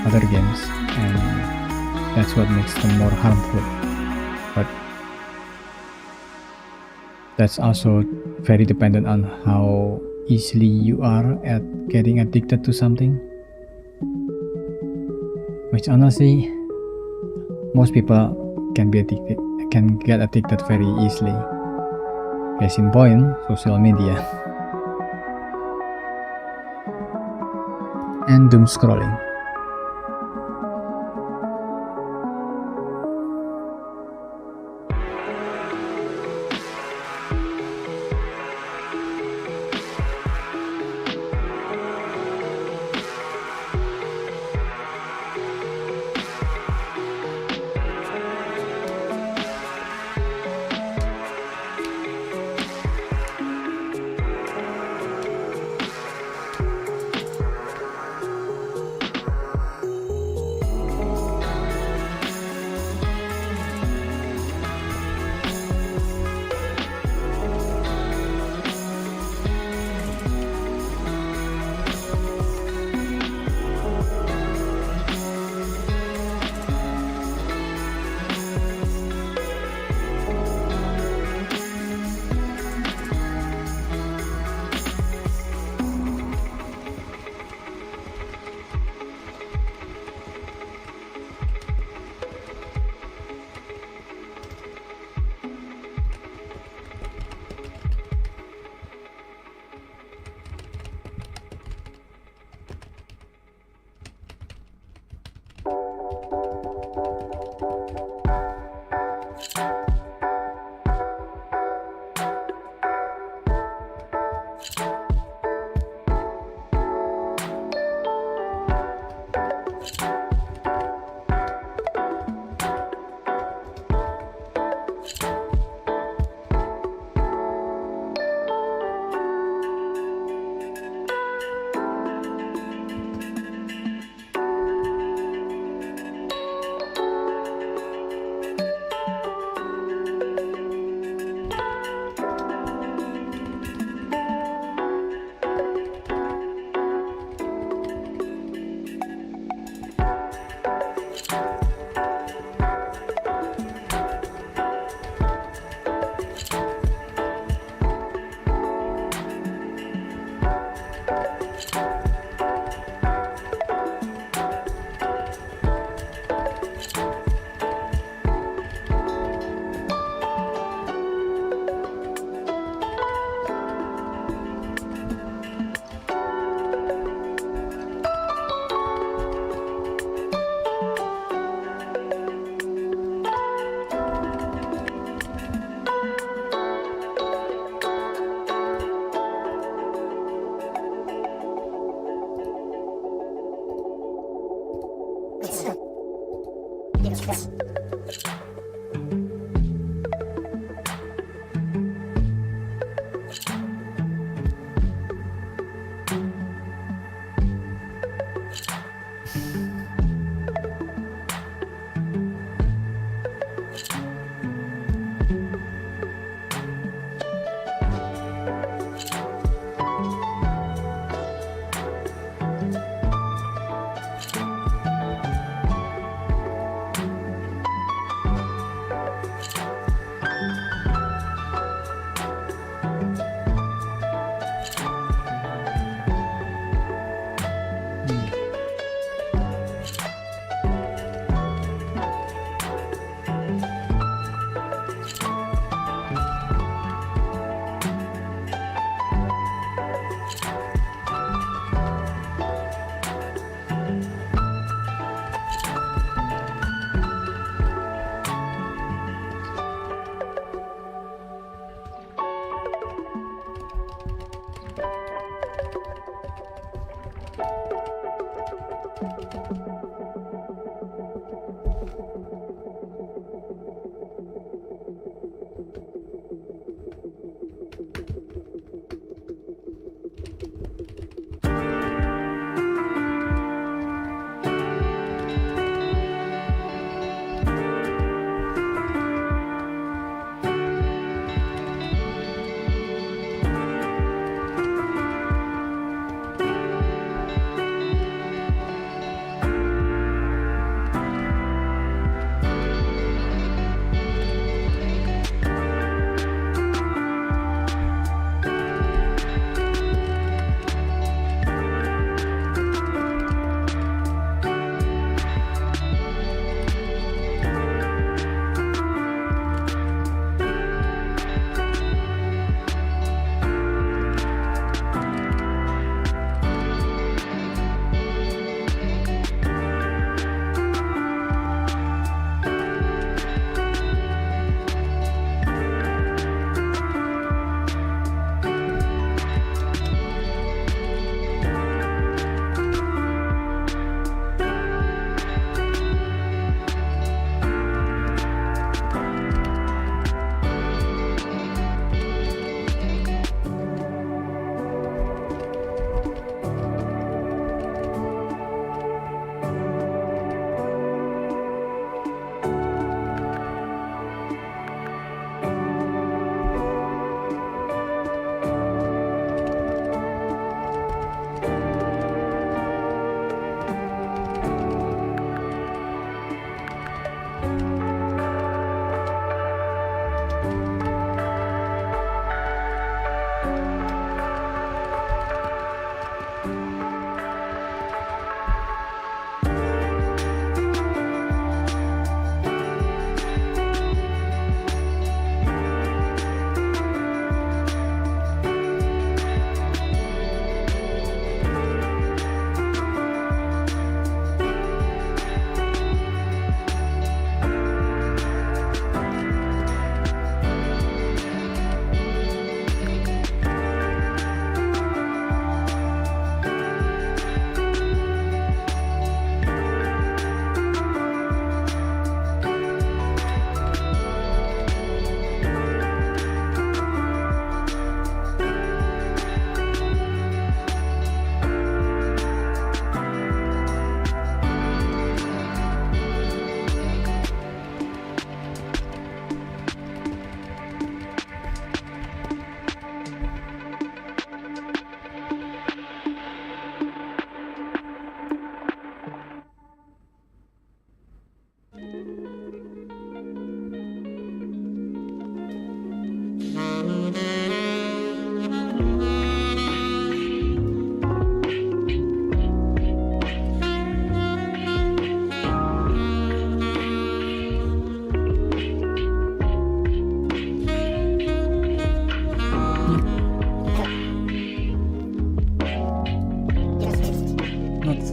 other games, and that's what makes them more harmful. But that's also very dependent on how easily you are at getting addicted to something, which honestly most people can get addicted very easily. Case in point, social media and doom scrolling.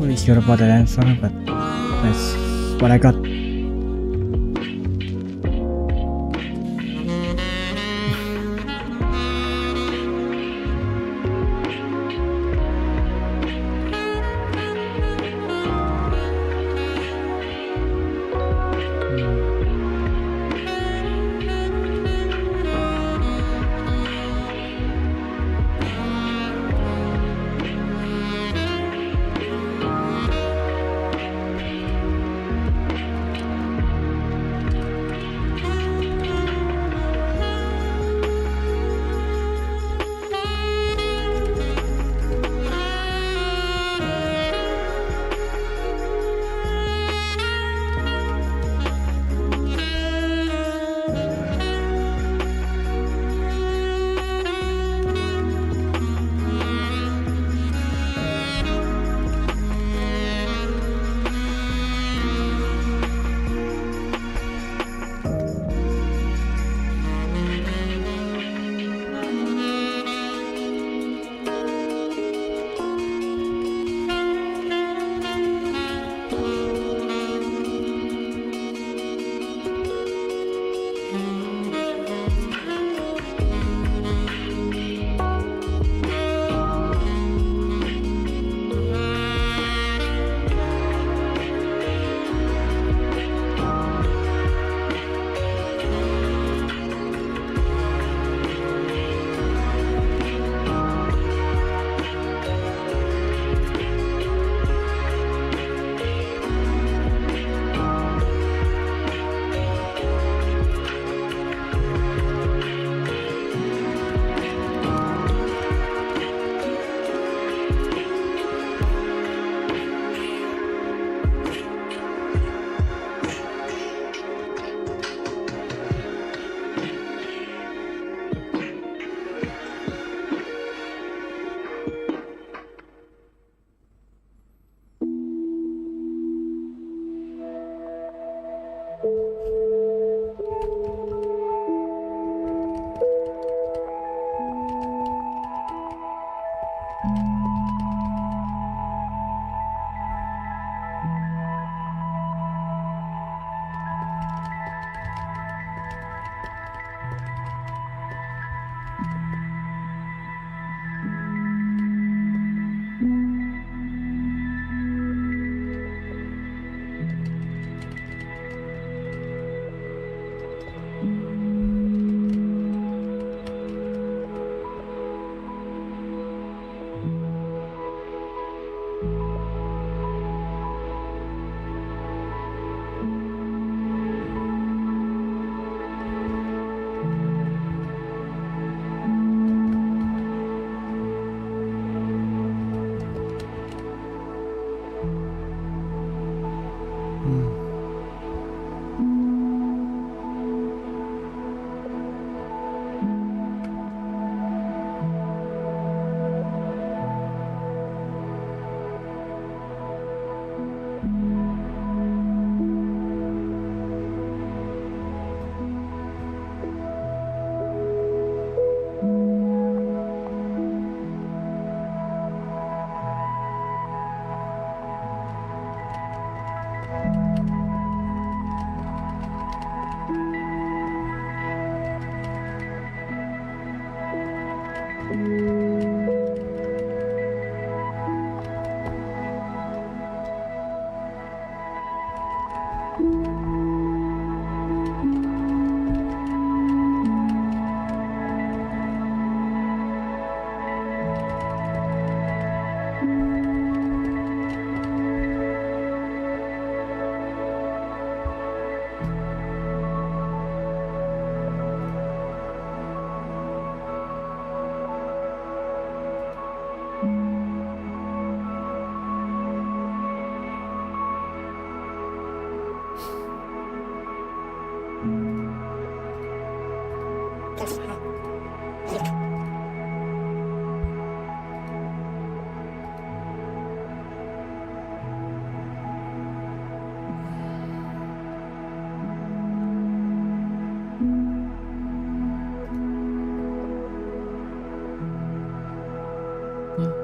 fully sure about that answer, but that's what I got.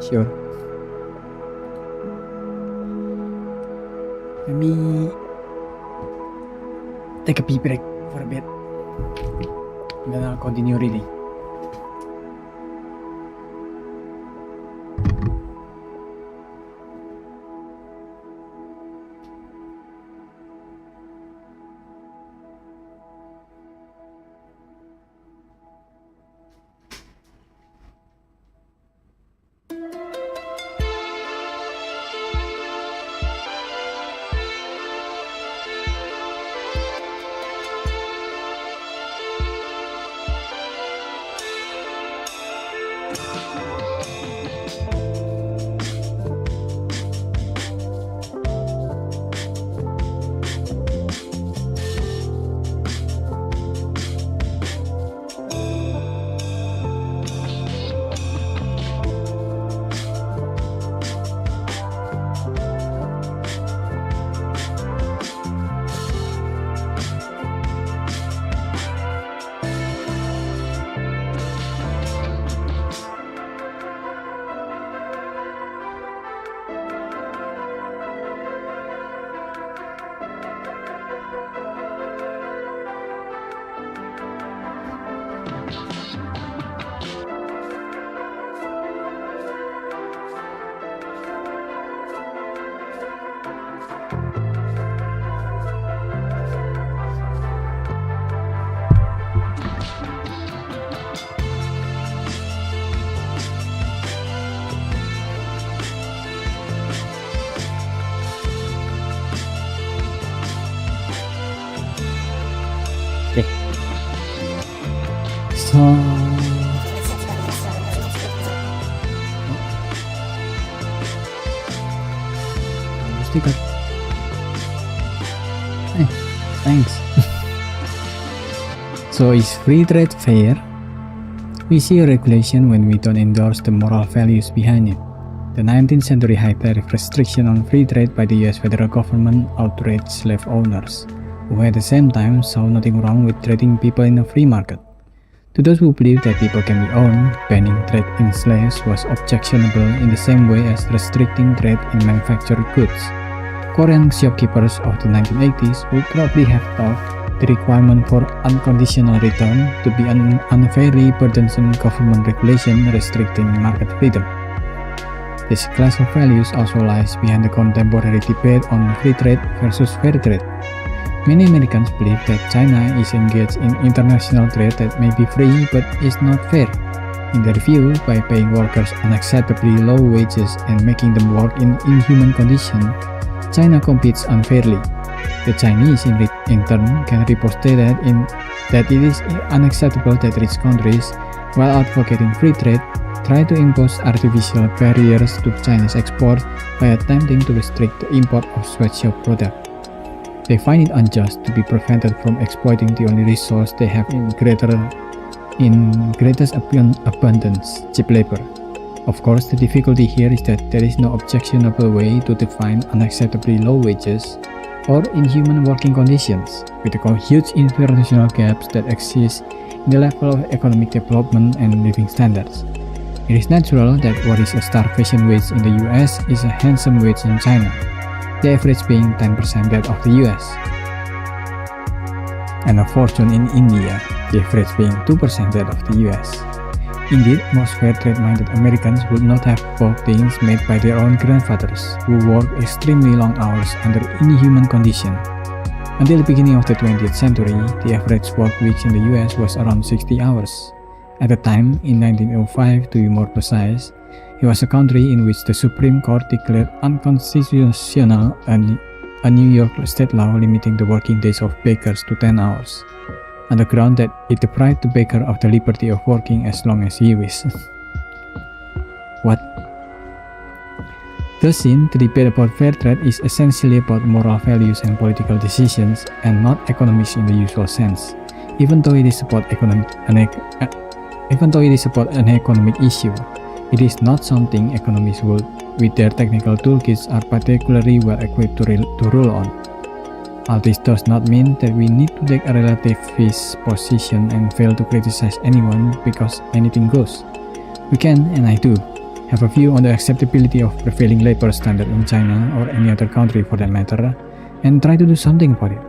Sure. Let me take a pee break for a bit. Then I'll continue reading. So sticker. Hey, thanks. So is free trade fair? We see a regulation when we don't endorse the moral values behind it. The 19th century high tariff restriction on free trade by the US federal government outraged slave owners, who at the same time saw nothing wrong with trading people in a free market. To those who believe that people can be owned, banning trade in slaves was objectionable in the same way as restricting trade in manufactured goods. Korean shopkeepers of the 1980s would probably have thought the requirement for unconditional return to be an unfairly burdensome government regulation restricting market freedom. This clash of values also lies behind the contemporary debate on free trade versus fair trade. Many Americans believe that China is engaged in international trade that may be free but is not fair. In their view, by paying workers unacceptably low wages and making them work in inhuman conditions, China competes unfairly. The Chinese, in turn, can riposte that it is unacceptable that rich countries, while advocating free trade, try to impose artificial barriers to Chinese export by attempting to restrict the import of sweatshop products. They find it unjust to be prevented from exploiting the only resource they have in greatest abundance, cheap labor. Of course, the difficulty here is that there is no objectionable way to define unacceptably low wages or inhuman working conditions, with the huge international gaps that exist in the level of economic development and living standards. It is natural that what is a starvation wage in the US is a handsome wage in China, the average being 10% that of the US, and a fortune in India, the average being 2% that of the US. Indeed, most fair trade-minded Americans would not have bought things made by their own grandfathers, who worked extremely long hours under inhuman conditions. Until the beginning of the 20th century, the average work week in the US was around 60 hours. At the time, in 1905 to be more precise, it was a country in which the Supreme Court declared unconstitutional a New York state law limiting the working days of bakers to 10 hours, on the ground that it deprived the baker of the liberty of working as long as he wished. What? Thus, the debate about fair trade is essentially about moral values and political decisions, and not economics in the usual sense, even though it is about an economic issue. It is not something economists would, with their technical toolkits, are particularly well equipped to rule on. All this does not mean that we need to take a relativist position and fail to criticize anyone because anything goes. We can, and I do, have a view on the acceptability of prevailing labor standard in China or any other country for that matter, and try to do something about it,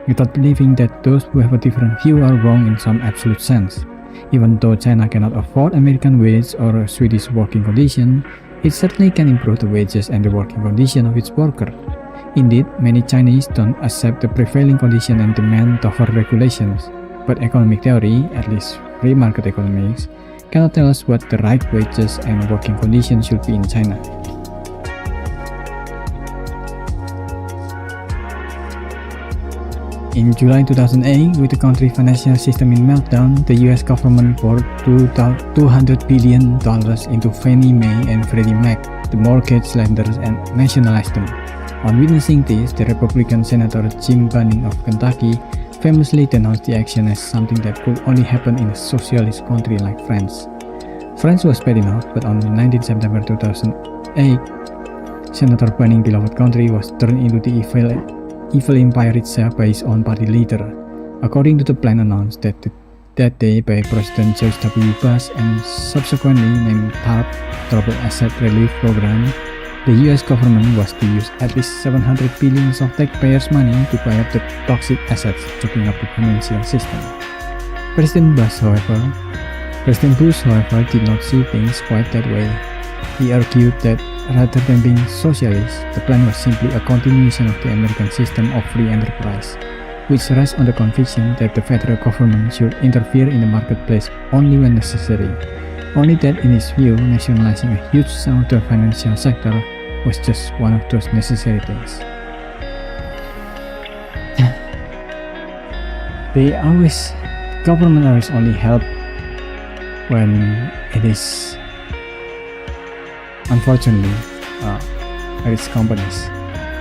without believing that those who have a different view are wrong in some absolute sense. Even though China cannot afford American wage or a Swedish working condition, it certainly can improve the wages and the working condition of its worker. Indeed, many Chinese don't accept the prevailing condition and demand tougher regulations. But economic theory, at least free market economics, cannot tell us what the right wages and working conditions should be in China. In July 2008, with the country financial system in meltdown, the US government poured $200 billion into Fannie Mae and Freddie Mac, the mortgage lenders, and nationalized them. On witnessing this, the Republican Senator Jim Bunning of Kentucky famously denounced the action as something that could only happen in a socialist country like France. France was bad enough, but on 19 September 2008, Senator Bunning's beloved country was turned into the evil empire itself by his own party leader, according to the plan announced that day by President George W. Bush and subsequently named TARP, Troubled Asset Relief Program. The US government was to use at least $700 billion of taxpayers' money to buy up the toxic assets choking up the financial system. President Bush, however, did not see things quite that way. He argued that rather than being socialist, the plan was simply a continuation of the American system of free enterprise, which rests on the conviction that the federal government should interfere in the marketplace only when necessary. Only that, in his view, nationalizing a huge sum of the financial sector was just one of those necessary things. Government always only help when it is, unfortunately, rich companies,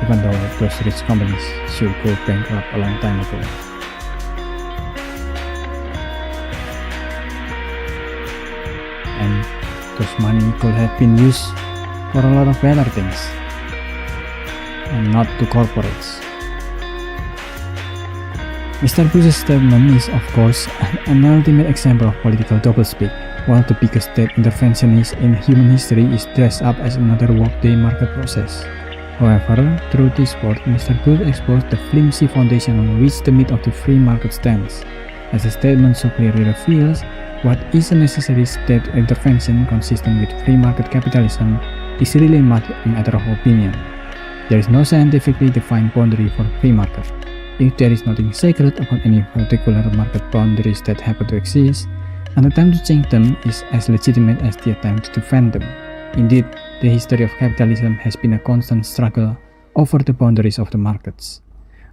even though those rich companies should go bankrupt a long time ago. And those money could have been used for a lot of better things, and not to corporates. Mr. Bush's statement is, of course, an ultimate example of political doublespeak. One of the biggest state interventions in human history is dressed up as another workday market process. However, through this work, Mr. Bush exposed the flimsy foundation on which the myth of the free market stands. As the statement so clearly reveals, what is a necessary state intervention consistent with free market capitalism is really a matter of opinion. There is no scientifically defined boundary for free market. If there is nothing sacred about any particular market boundaries that happen to exist, an attempt to change them is as legitimate as the attempt to defend them. Indeed, the history of capitalism has been a constant struggle over the boundaries of the markets.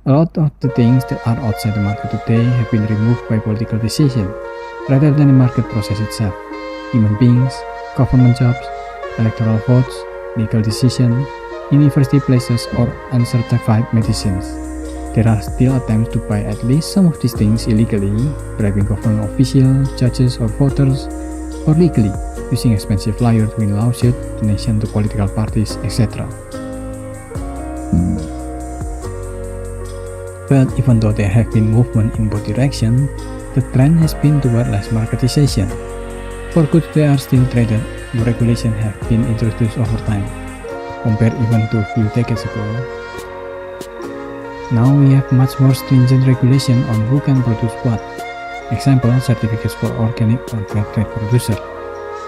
A lot of the things that are outside the market today have been removed by political decision, rather than the market process itself. Human beings, government jobs, electoral votes, legal decisions, university places, or uncertified medicines. There are still attempts to buy at least some of these things illegally, bribing government officials, judges, or voters, or legally, using expensive lawyers to win lawsuits, donation to political parties, etc. But even though there have been movement in both directions, the trend has been toward less marketization. For goods that are still traded, more regulations have been introduced over time, compared even to a few decades ago. Now we have much more stringent regulation on who can produce what. Example, certificates for organic or fair trade producer.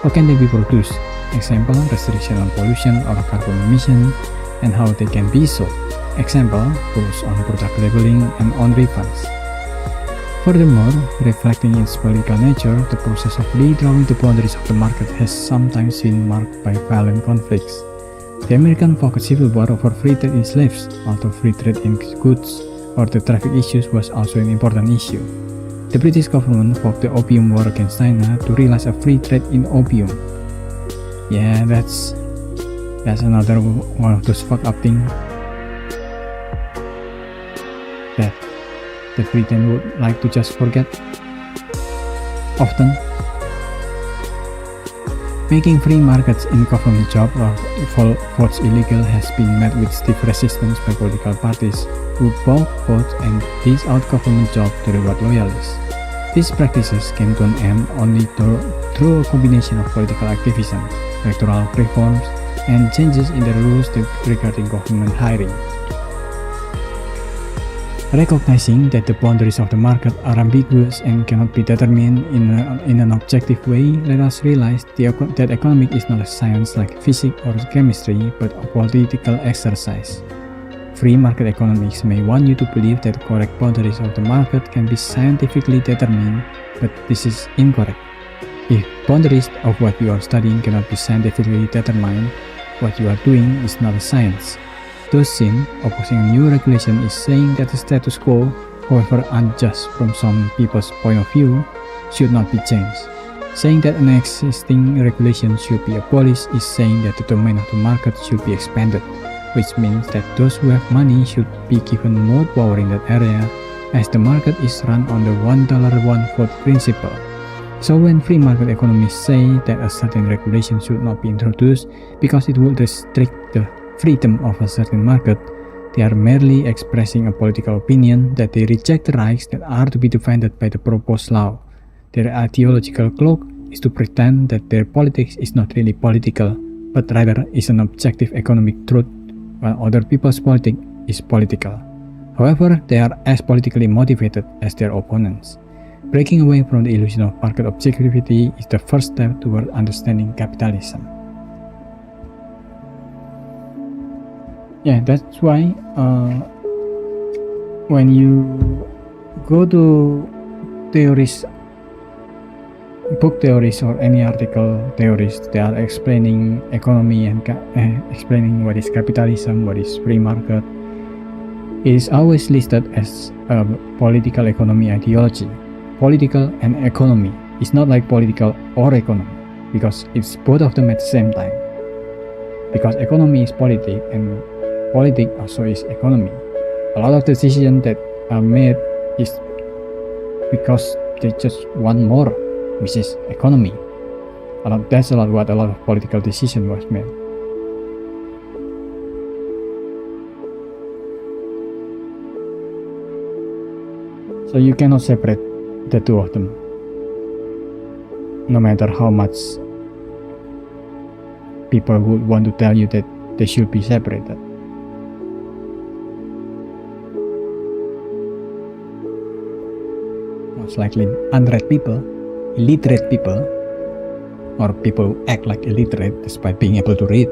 How can they be produced? Example, restriction on pollution or carbon emission, and how they can be sold. Example, rules on product labeling and on refunds. Furthermore, reflecting its political nature, the process of redrawing the boundaries of the market has sometimes been marked by violent conflicts. The American fought a civil war over free trade in slaves, although free trade in goods or the traffic issues was also an important issue. The British government fought the Opium War against China to realize a free trade in opium. Yeah, that's another one of those fucked up things that the Britain would like to just forget often. Making free markets in government jobs or votes illegal has been met with stiff resistance by political parties who both vote and lease out government jobs to reward loyalists. These practices came to an end only through a combination of political activism, electoral reforms, and changes in the rules regarding government hiring. Recognizing that the boundaries of the market are ambiguous and cannot be determined in an objective way, let us realize that economics is not a science like physics or chemistry, but a political exercise. Free market economics may want you to believe that the correct boundaries of the market can be scientifically determined, but this is incorrect. If boundaries of what you are studying cannot be scientifically determined, what you are doing is not a science. Thus, opposing a new regulation is saying that the status quo, however unjust from some people's point of view, should not be changed. Saying that an existing regulation should be abolished is saying that the domain of the market should be expanded, which means that those who have money should be given more power in that area, as the market is run on the $1 one vote principle. So when free market economists say that a certain regulation should not be introduced because it would restrict the freedom of a certain market, they are merely expressing a political opinion that they reject the rights that are to be defended by the proposed law. Their ideological cloak is to pretend that their politics is not really political, but rather is an objective economic truth, while other people's politics is political. However, they are as politically motivated as their opponents. Breaking away from the illusion of market objectivity is the first step toward understanding capitalism. Yeah, that's why when you go to book theories or any article theories, they are explaining economy and explaining what is capitalism, what is free market. It is always listed as a political economy ideology. Political and economy is not like political or economy, because it's both of them at the same time. Because economy is politics and politics also is economy. A lot of decisions that are made is because they just want more, which is economy. That's what a lot of political decision was made. So you cannot separate the two of them, no matter how much people would want to tell you that they should be separated. Most likely unread people, illiterate people, or people who act like illiterate despite being able to read,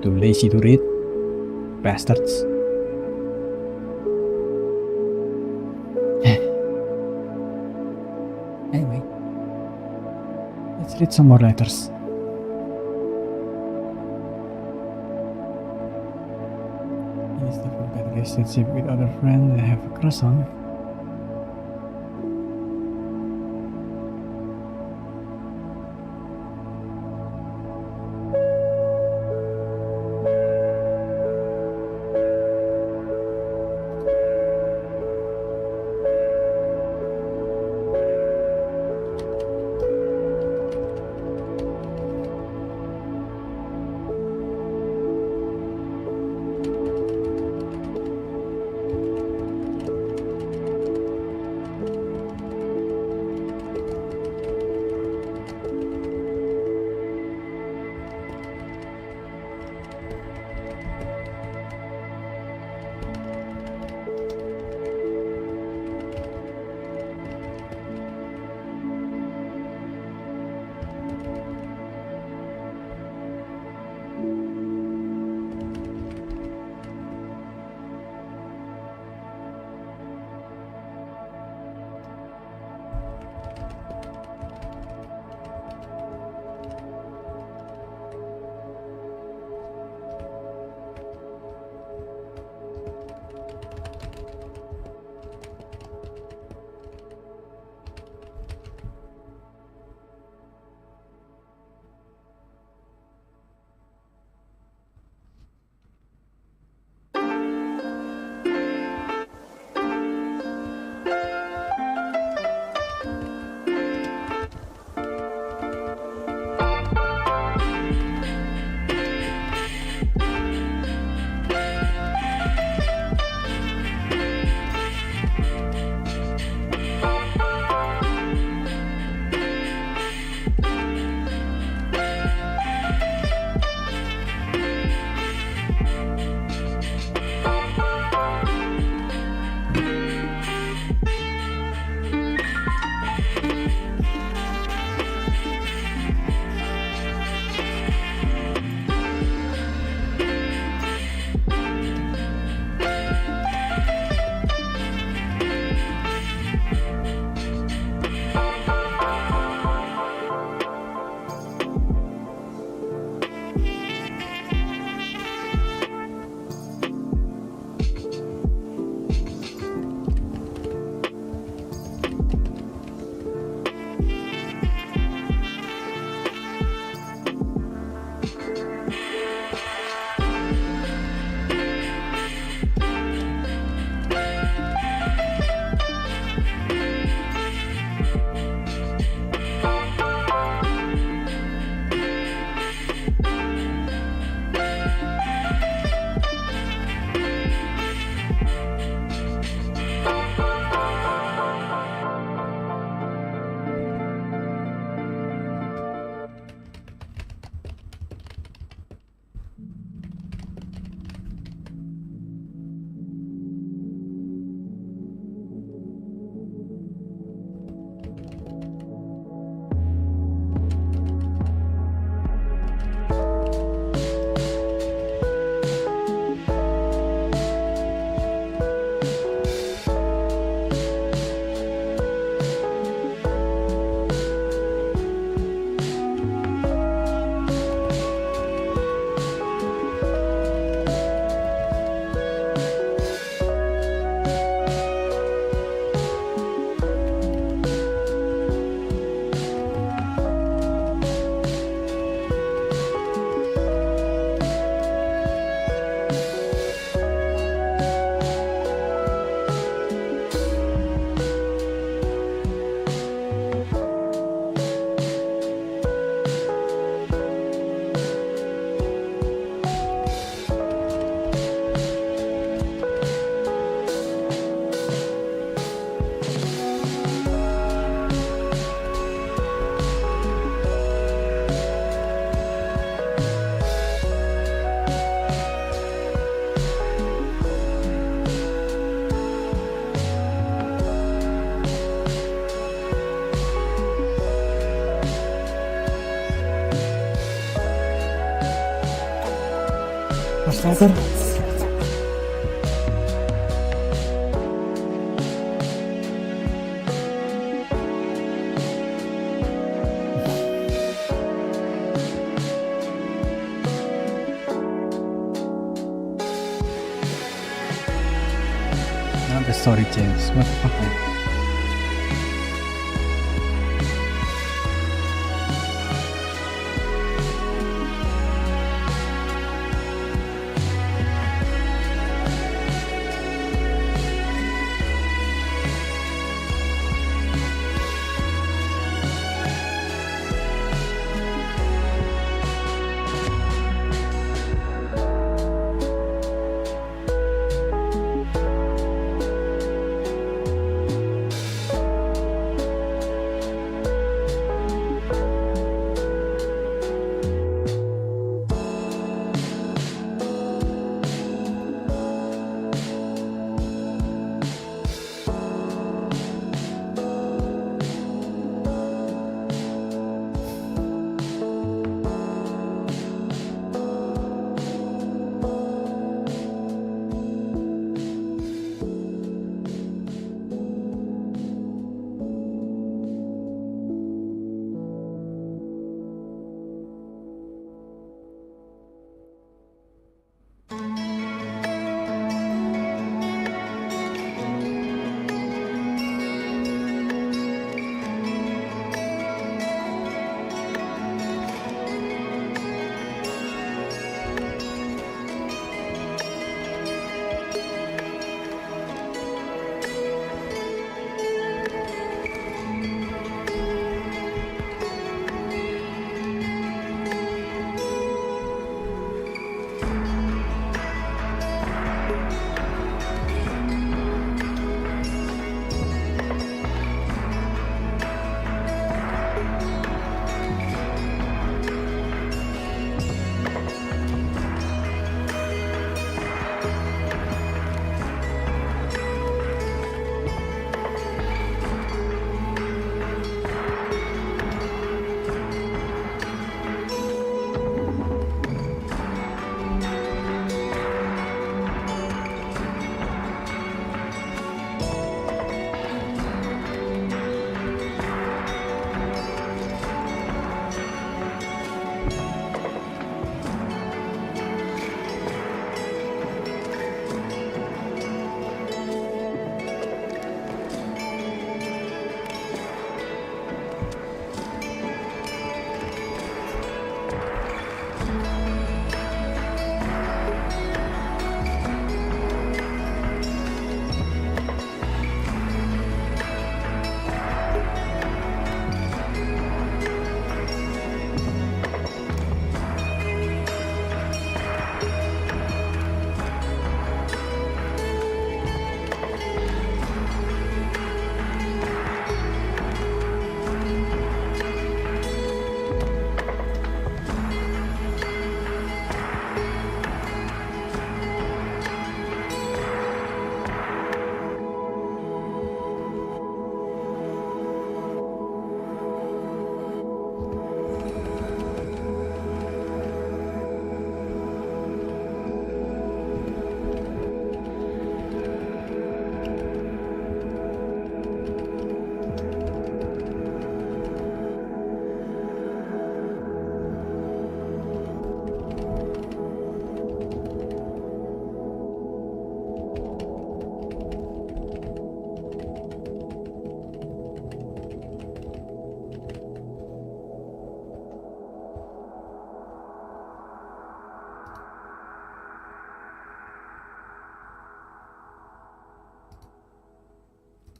too lazy to read, bastards. Anyway, let's read some more letters. Instead of a bad relationship with other friends I have a crush on. First letter. Now the story changes. What the fuck, man?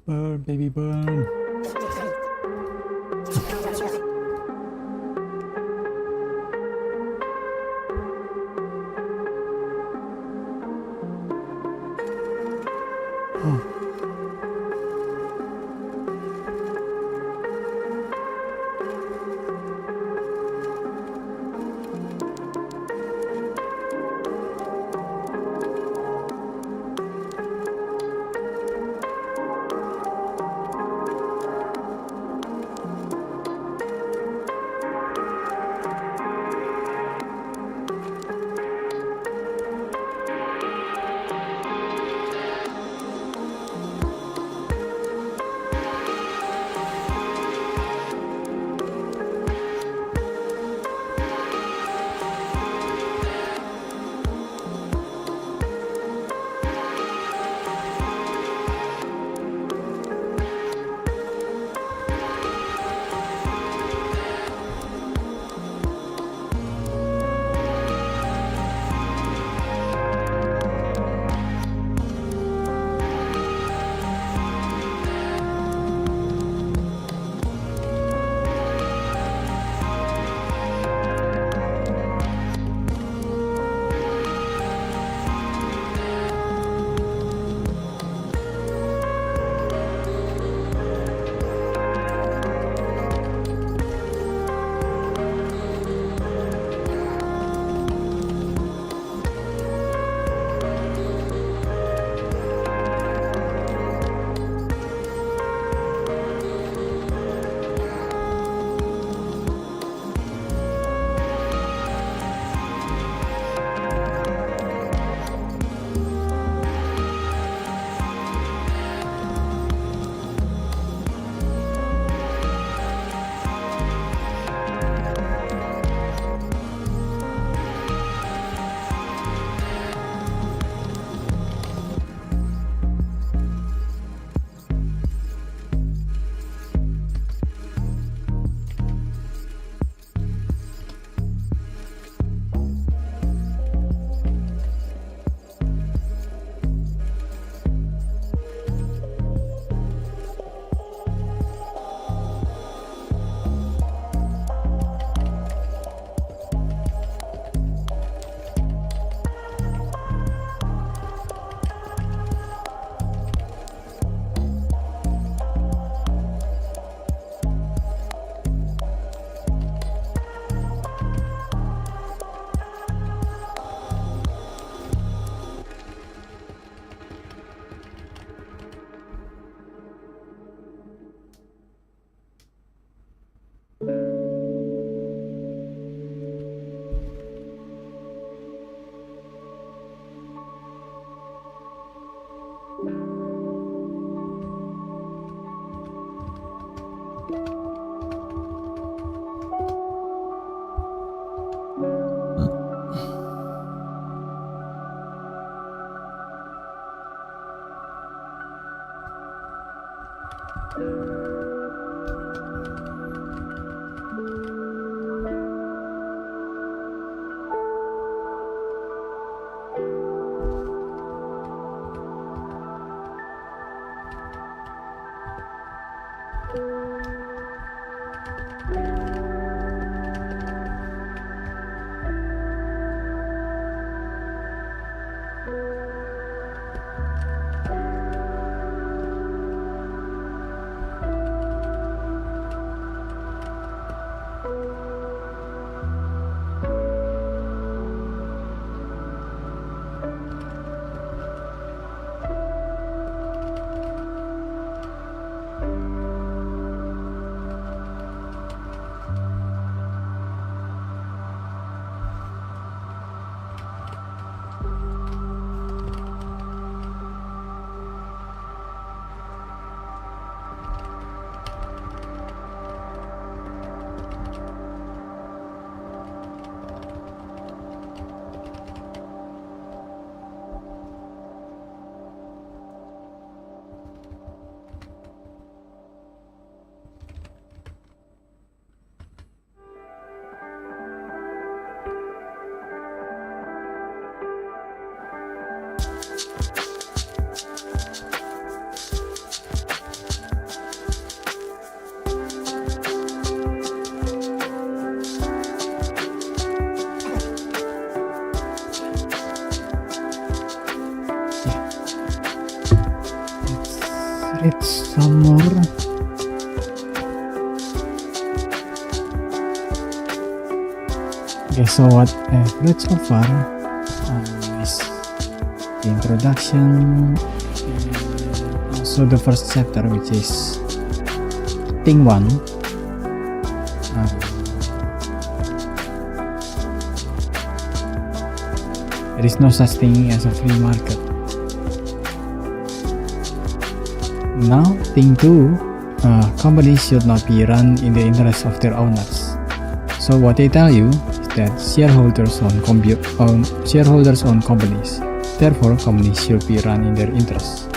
Burn, baby, burn. Read some more. Okay, so what I've read so far is the introduction and also the first chapter, which is thing 1. There is no such thing as a free market. Now, thing 2, companies should not be run in the interest of their owners. So what they tell you is that shareholders own companies. Therefore, companies should be run in their interest.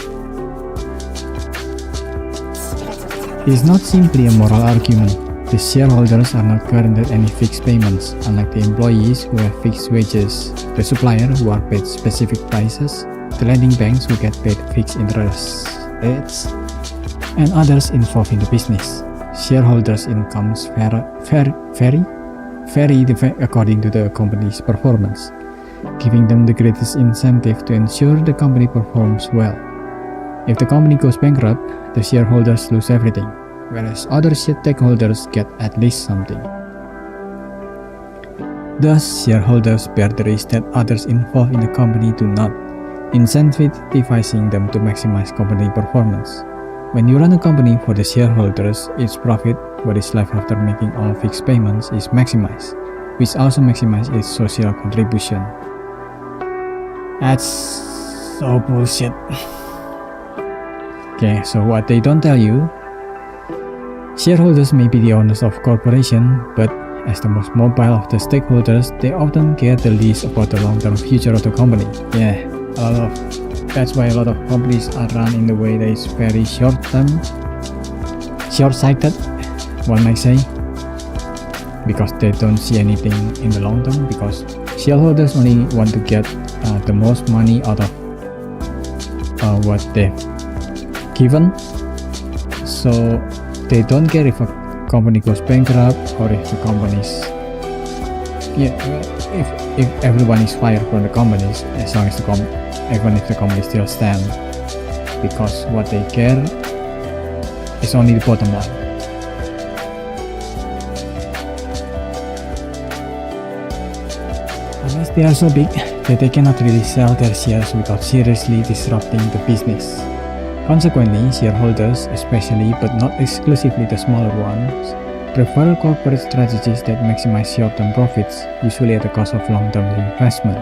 It is not simply a moral argument. The shareholders are not guaranteed any fixed payments, unlike the employees who have fixed wages, the supplier who are paid specific prices, the lending banks who get paid fixed interest rates, and others involved in the business. Shareholders' incomes vary according to the company's performance, giving them the greatest incentive to ensure the company performs well. If the company goes bankrupt, the shareholders lose everything, whereas other stakeholders get at least something. Thus, shareholders bear the risk that others involved in the company do not, incentivizing them to maximize company performance. When you run a company for the shareholders, its profit, what is left after making all fixed payments, is maximized, which also maximizes its social contribution. That's so bullshit. Okay, so what they don't tell you, shareholders may be the owners of corporation, but as the most mobile of the stakeholders, they often care the least about the long-term future of the company. Yeah, that's why a lot of companies are run in the way that is very short-sighted, one might say, because they don't see anything in the long term, because shareholders only want to get the most money out of what they've given. So they don't care if a company goes bankrupt or if the companies, if everyone is fired from the companies, as long as even if the company still stand, because what they care is only the bottom line. Unless they are so big that they cannot really sell their shares without seriously disrupting the business. Consequently, shareholders, especially but not exclusively the smaller ones, prefer corporate strategies that maximize short-term profits, usually at the cost of long-term investment,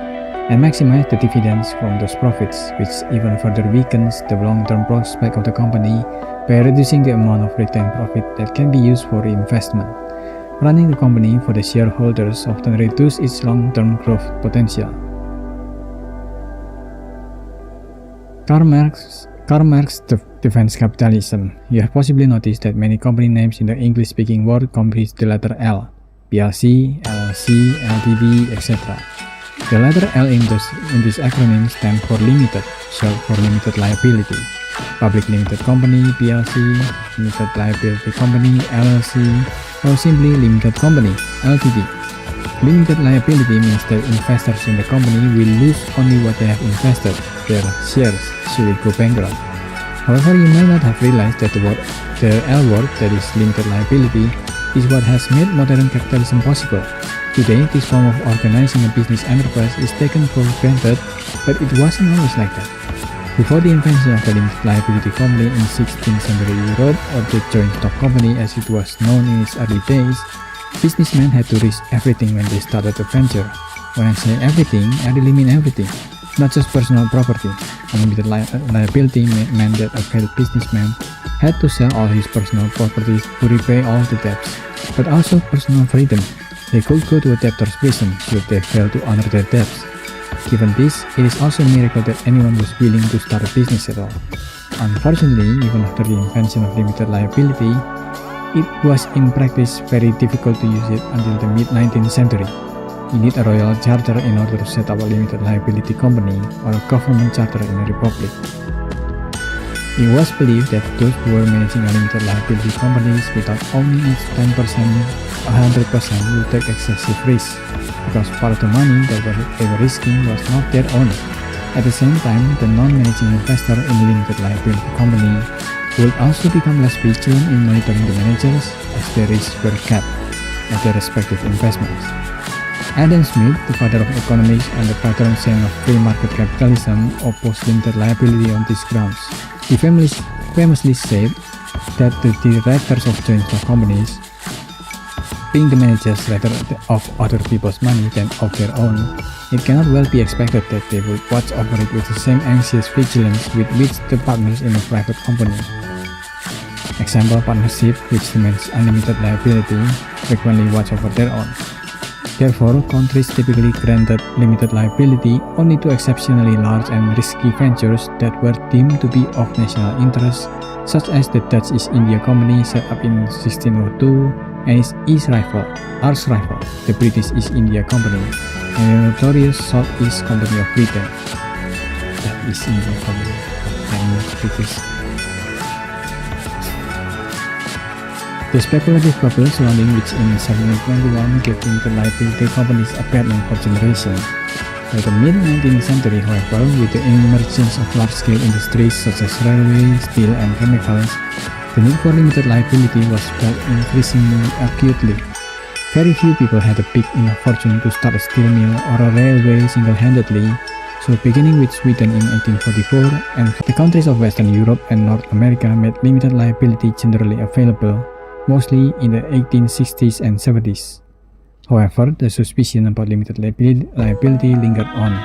and maximize the dividends from those profits, which even further weakens the long-term prospect of the company by reducing the amount of retained profit that can be used for investment. Running the company for the shareholders often reduces its long-term growth potential. Karl Marx, Defends capitalism. You have possibly noticed that many company names in the English-speaking world comprise the letter L. PLC, LLC, Ltd, etc. The letter L in this acronym stands for limited, short for limited liability. Public limited company, PLC, limited liability company, LLC, or simply limited company, Ltd. Limited liability means that investors in the company will lose only what they have invested, their shares, should it go bankrupt. However, you might not have realized that the L word, that is limited liability, is what has made modern capitalism possible. Today, this form of organizing a business enterprise is taken for granted, but it wasn't always like that. Before the invention of the limited liability company in 16th century Europe, or the joint stock company as it was known in its early days, businessmen had to risk everything when they started a venture. When I say everything, I really mean everything, not just personal property. Unlimited liability meant that a failed businessman had to sell all his personal properties to repay all the debts, but also personal freedom. They could go to a debtor's prison should they fail to honor their debts. Given this, it is also a miracle that anyone was willing to start a business at all. Unfortunately, even after the invention of limited liability, it was in practice very difficult to use it until the mid-19th century. You need a royal charter in order to set up a limited liability company or a government charter in a republic. It was believed that those who were managing a limited liability companies without owning its 10%, 100% would take excessive risk, because part of the money that they were risking was not their own. At the same time, the non-managing investor in a limited liability company would also become less vigilant in monitoring the managers as their risks were capped at their respective investments. Adam Smith, the father of economics and the patron saint of free market capitalism, opposed limited liability on these grounds. He famously said that the directors of joint stock companies, being the managers rather of other people's money than of their own, it cannot well be expected that they would watch over it with the same anxious vigilance with which the partners in a private company. Example, partnership which demands unlimited liability frequently watch over their own. Therefore, countries typically granted limited liability only to exceptionally large and risky ventures that were deemed to be of national interest, such as the Dutch East India Company set up in 1602 and its arch rival, the British East India Company, and the notorious South East Company of Britain. That East India Company and British. The speculative bubble surrounding which in 1721 gave limited liability companies a bad name for generations. By the mid-19th century, however, with the emergence of large-scale industries such as railway, steel, and chemicals, the need for limited liability was felt increasingly acutely. Very few people had a big enough fortune to start a steel mill or a railway single-handedly, so beginning with Sweden in 1844, and the countries of Western Europe and North America made limited liability generally available, mostly in the 1860s and 70s. However, the suspicion about limited liability lingered on,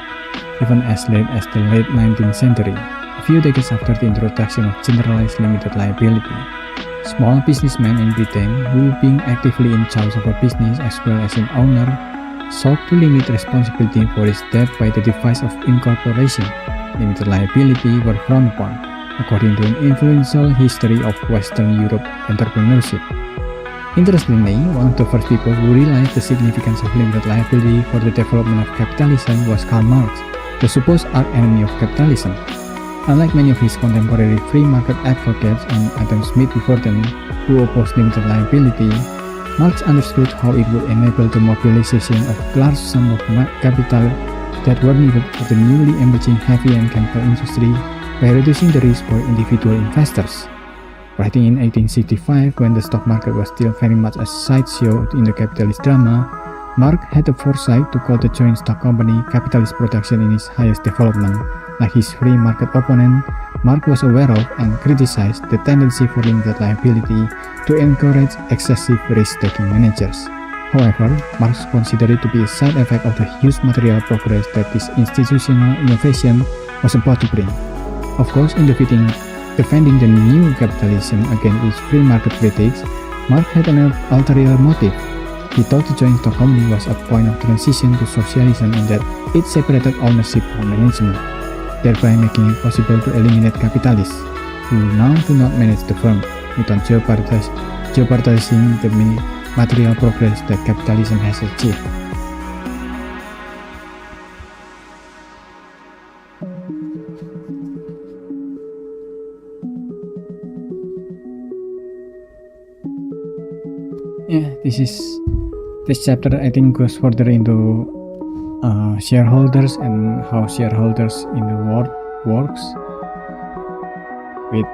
even as late as the late 19th century, a few decades after the introduction of generalized limited liability. Small businessmen in Britain, who being actively in charge of a business as well as an owner, sought to limit responsibility for his debt by the device of incorporation. Limited liability were frowned upon, according to an influential history of Western Europe entrepreneurship. Interestingly, one of the first people who realized the significance of limited liability for the development of capitalism was Karl Marx, the supposed arch-enemy of capitalism. Unlike many of his contemporary free market advocates and Adam Smith before them, who opposed limited liability, Marx understood how it would enable the mobilization of large sums of capital that were needed for the newly emerging heavy and chemical industry by reducing the risk for individual investors. Writing in 1865, when the stock market was still very much a sideshow in the capitalist drama, Marx had the foresight to call the joint stock company capitalist production in its highest development. Like his free market opponent, Marx was aware of and criticized the tendency for limited liability to encourage excessive risk-taking managers. However, Marx considered it to be a side effect of the huge material progress that this institutional innovation was about to bring. Of course, in defending the new capitalism against its free market critics, Marx had an ulterior motive. He thought the joint stock company was a point of transition to socialism in that it separated ownership from management, thereby making it possible to eliminate capitalists. who now do not manage the firm without jeopardizing the material progress that capitalism has achieved. Yeah, this chapter I think goes further into shareholders and how shareholders in the world works with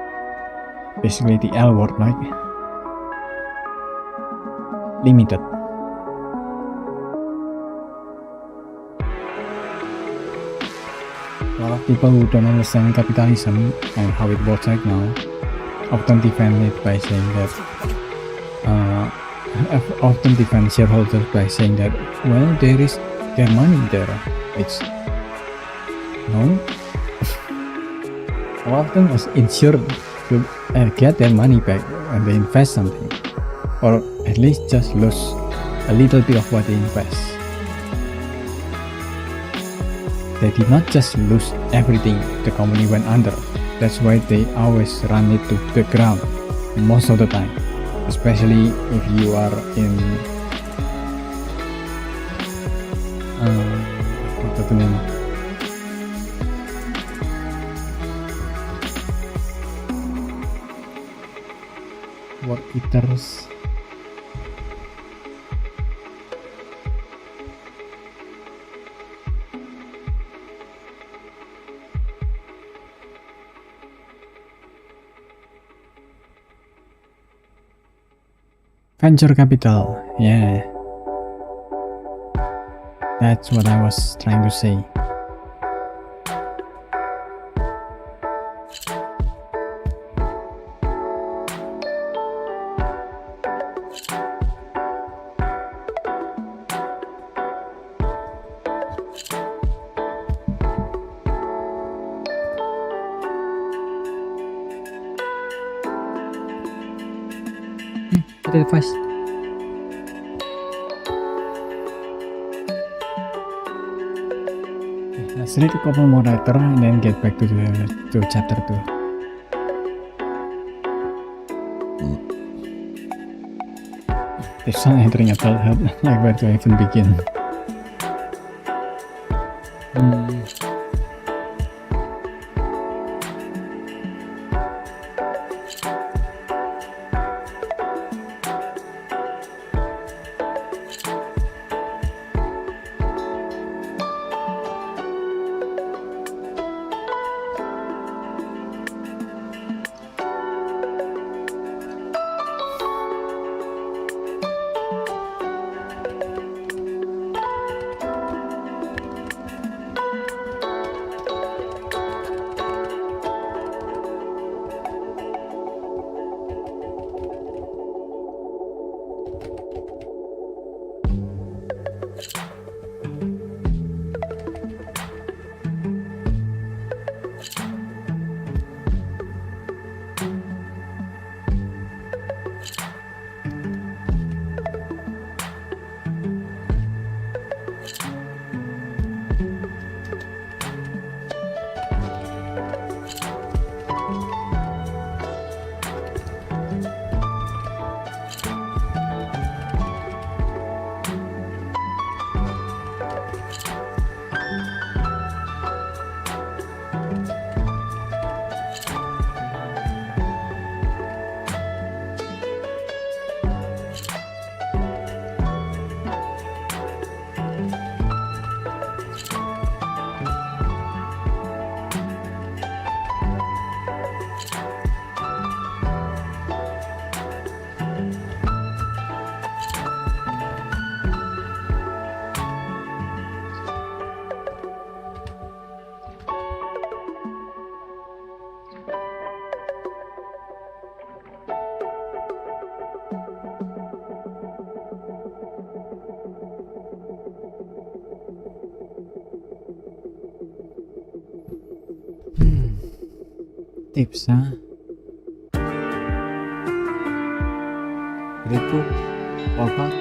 basically the L word, like limited. A lot of people who don't understand capitalism and how it works right now often defend it by saying that often defend shareholders by saying that, well, there is their money there. It's no. A lot of them was insured to get their money back when they invest something, or at least just lose a little bit of what they invest. They did not just lose everything, the company went under. That's why they always run it to the ground most of the time, especially if you are in what's the name? Work eaters. Venture capital, yeah. That's what I was trying to say. Ada device. Let's read a couple more letter and then get back to chapter 2. If some entering adulthood, like where to even begin? Tips, huh? Read book, workout.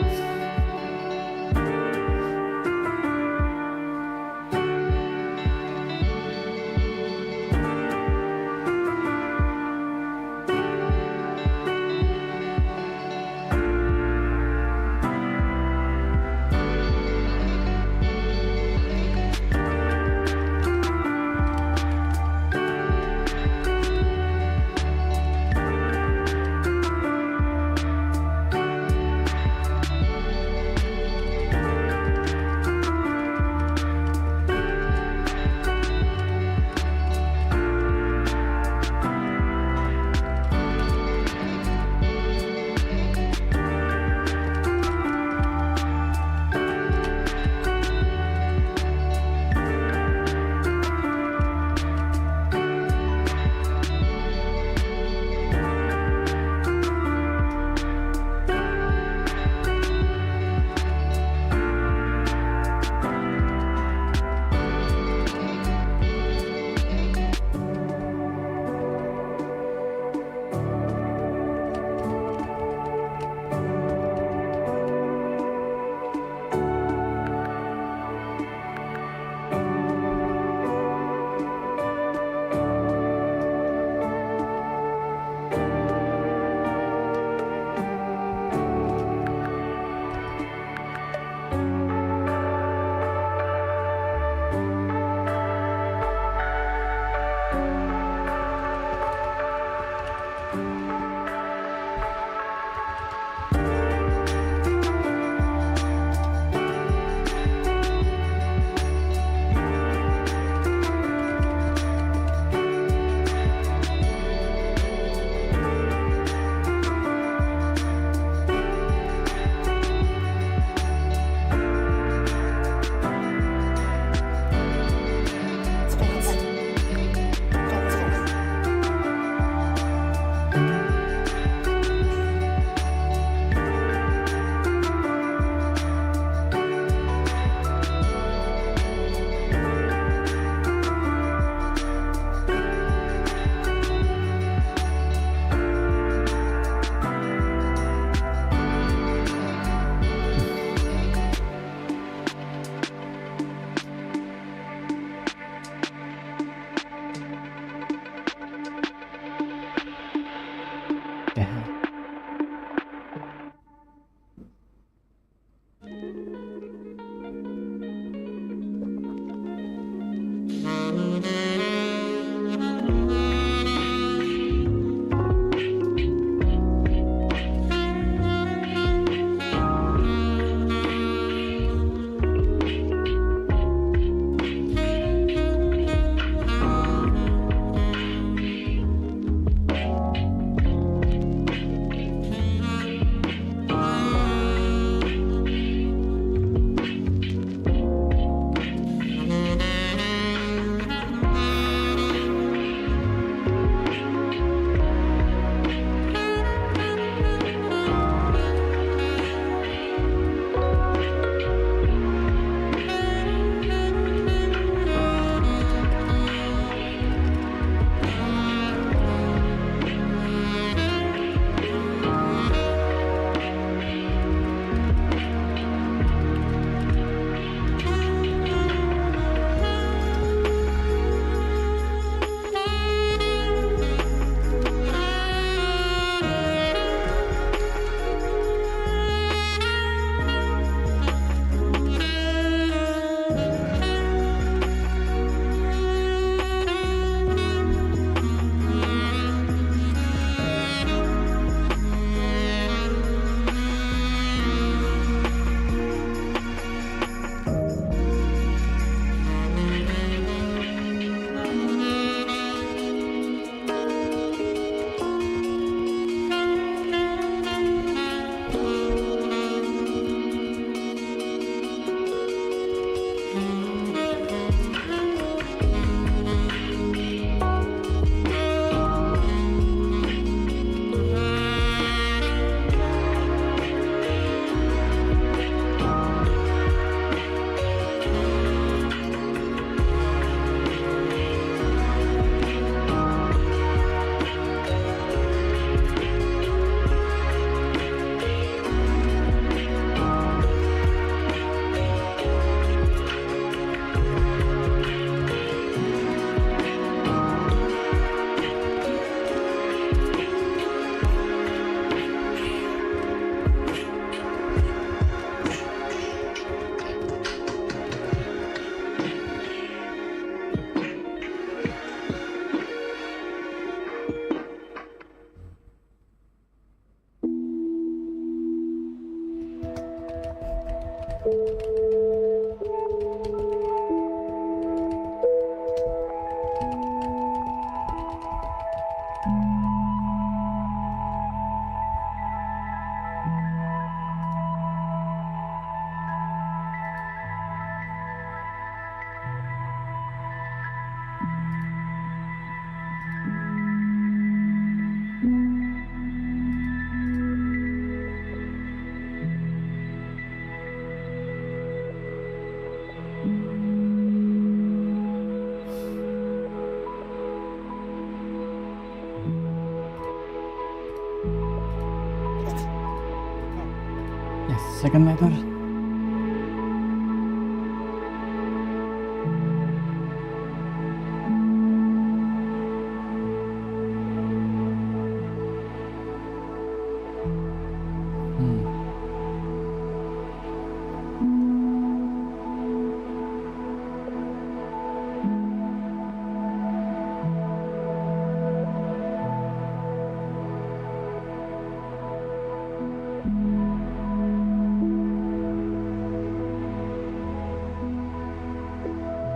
second letter.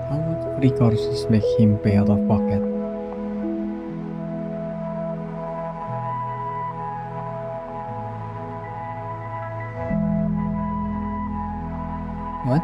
How would free courses make him pay out of pocket? What?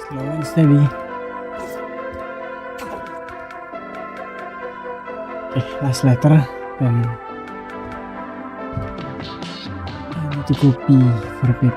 Slow and steady. Okay, last letter. Then I need to copy for a bit.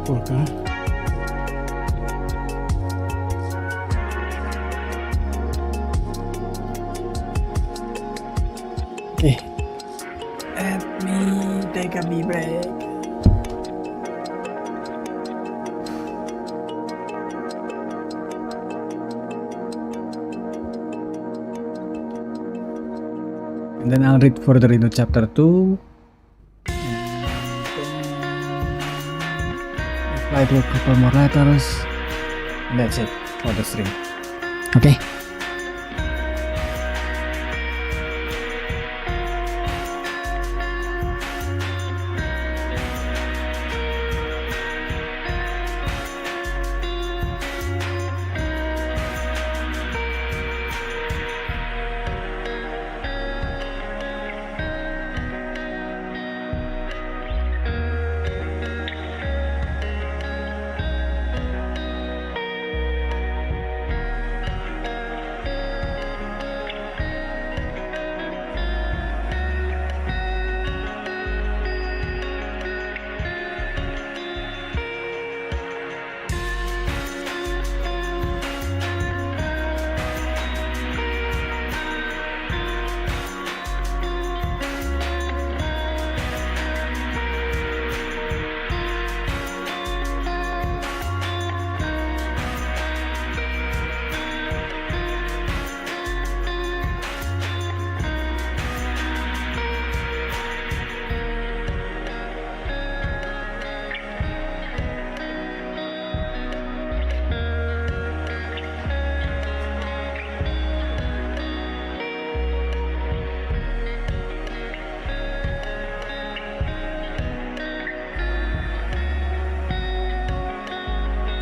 Polka. Okay, let me take a wee break. And then I'll read further into chapter 2. Reply to a couple more letters. And that's it for the stream. Okay.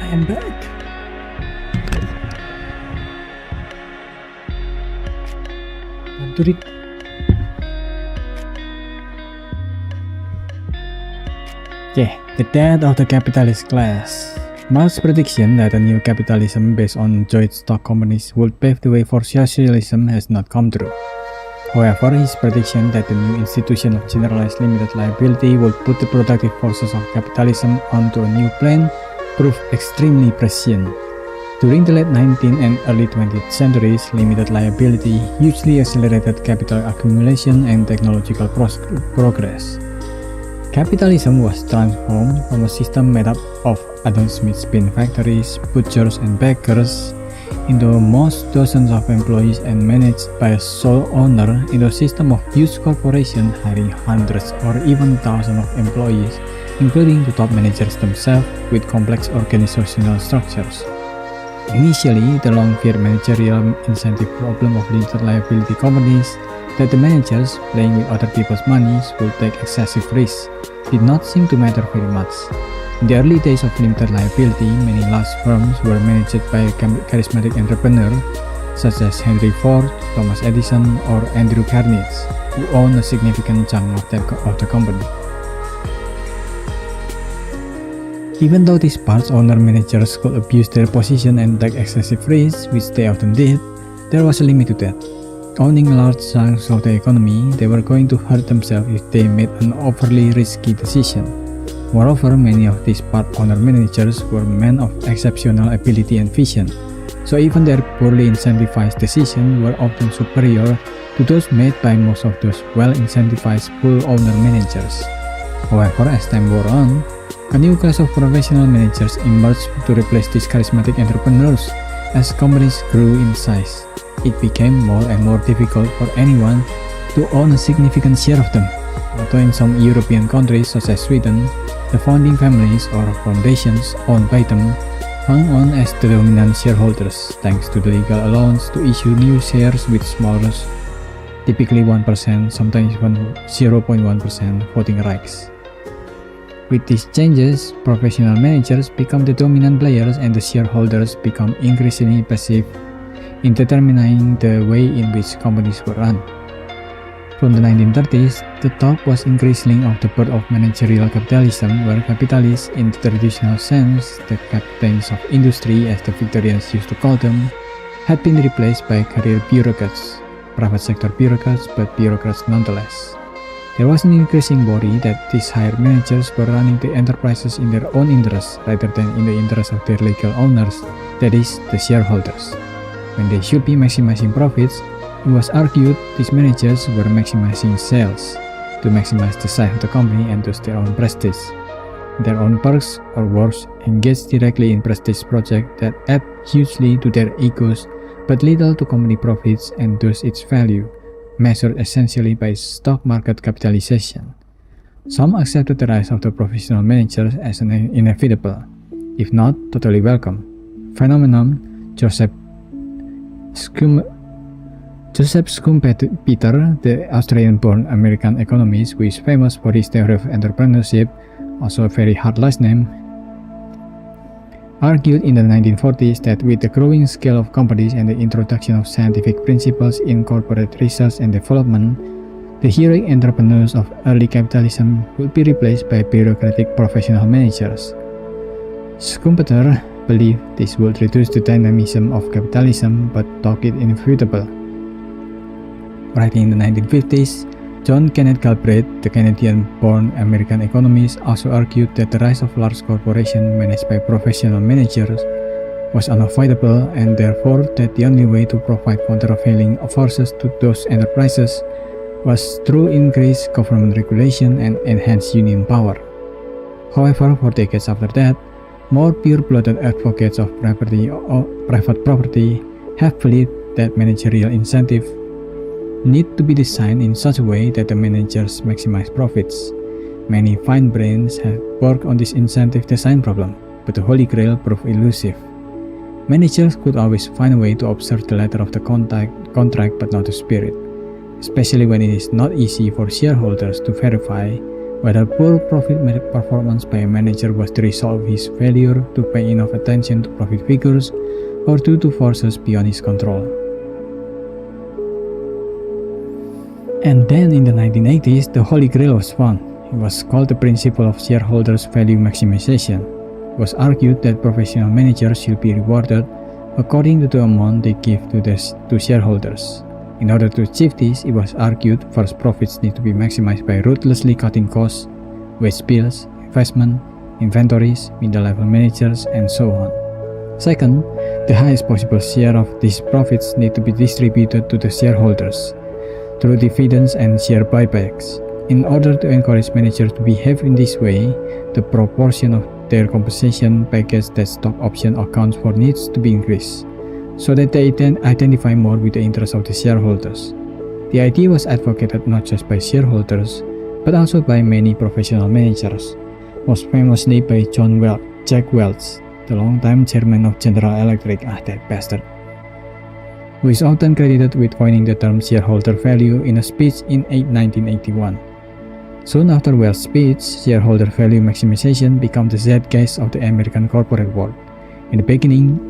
I am back. Time to read. Okay, the death of the capitalist class. Marx's prediction that a new capitalism based on joint stock companies would pave the way for socialism has not come true. However, his prediction that the new institution of generalized limited liability would put the productive forces of capitalism onto a new plane proved extremely prescient. During the late 19th and early 20th centuries, limited liability hugely accelerated capital accumulation and technological progress. Capitalism was transformed from a system made up of Adam Smith's bin factories, butchers, and bakers into most dozens of employees and managed by a sole owner into a system of huge corporations hiring hundreds or even thousands of employees, including the top managers themselves, with complex organizational structures. Initially, the long-feared managerial incentive problem of limited liability companies, that the managers, playing with other people's money, would take excessive risks, did not seem to matter very much. In the early days of limited liability, many large firms were managed by a charismatic entrepreneur, such as Henry Ford, Thomas Edison, or Andrew Carnegie, who owned a significant chunk of the company. Even though these part owner managers could abuse their position and take excessive risks, which they often did, there was a limit to that. Owning large chunks of the economy, they were going to hurt themselves if they made an overly risky decision. Moreover, many of these part owner managers were men of exceptional ability and vision, so even their poorly incentivized decisions were often superior to those made by most of those well-incentivized full owner managers. However, as time wore on, a new class of professional managers emerged to replace these charismatic entrepreneurs. As companies grew in size, it became more and more difficult for anyone to own a significant share of them. Although in some European countries such as Sweden, the founding families or foundations owned by them hung on as the dominant shareholders thanks to the legal allowance to issue new shares with smaller, typically 1%, sometimes even 0.1% voting rights. With these changes, professional managers become the dominant players and the shareholders become increasingly passive in determining the way in which companies were run. From the 1930s, the talk was increasingly of the birth of managerial capitalism, where capitalists, in the traditional sense, the captains of industry as the Victorians used to call them, had been replaced by career bureaucrats, private sector bureaucrats, but bureaucrats nonetheless. There was an increasing worry that these hired managers were running the enterprises in their own interests rather than in the interests of their legal owners, that is, the shareholders. When they should be maximizing profits, it was argued these managers were maximizing sales to maximize the size of the company and thus their own prestige. Their own perks, or worse, engaged directly in prestige projects that add hugely to their egos but little to company profits and thus its value, measured essentially by stock market capitalization. Some accepted the rise of the professional managers as an inevitable, if not totally welcome, phenomenon. Joseph Schumpeter, the Australian-born American economist who is famous for his theory of entrepreneurship, also a very hard last name, argued in the 1940s that with the growing scale of companies and the introduction of scientific principles in corporate research and development, the heroic entrepreneurs of early capitalism would be replaced by bureaucratic professional managers. Schumpeter believed this would reduce the dynamism of capitalism but thought it inevitable. Writing in the 1950s, John Kenneth Galbraith, the Canadian-born American economist, also argued that the rise of large corporations managed by professional managers was unavoidable and therefore that the only way to provide countervailing forces to those enterprises was through increased government regulation and enhanced union power. However, for decades after that, more pure-blooded advocates of private property have believed that managerial incentives need to be designed in such a way that the managers maximize profits. Many fine brains have worked on this incentive design problem, but the Holy Grail proved elusive. Managers could always find a way to observe the letter of the contract but not the spirit, especially when it is not easy for shareholders to verify whether poor profit performance by a manager was the result of his failure to pay enough attention to profit figures or due to forces beyond his control. And then in the 1980s, the Holy Grail was found. It was called the principle of shareholders' value maximization. It was argued that professional managers should be rewarded according to the amount they give to shareholders. In order to achieve this, it was argued first profits need to be maximized by ruthlessly cutting costs, wage bills, investment, inventories, middle-level managers, and so on. Second, the highest possible share of these profits need to be distributed to the shareholders through dividends and share buybacks. In order to encourage managers to behave in this way, the proportion of their compensation package that stock option accounts for needs to be increased, so that they identify more with the interests of the shareholders. The idea was advocated not just by shareholders, but also by many professional managers, most famously by Jack Welch, the longtime chairman of General Electric, that bastard, who is often credited with coining the term shareholder value in a speech in 1981. Soon after Welch's speech, shareholder value maximization became the zeitgeist of the American corporate world. In the beginning,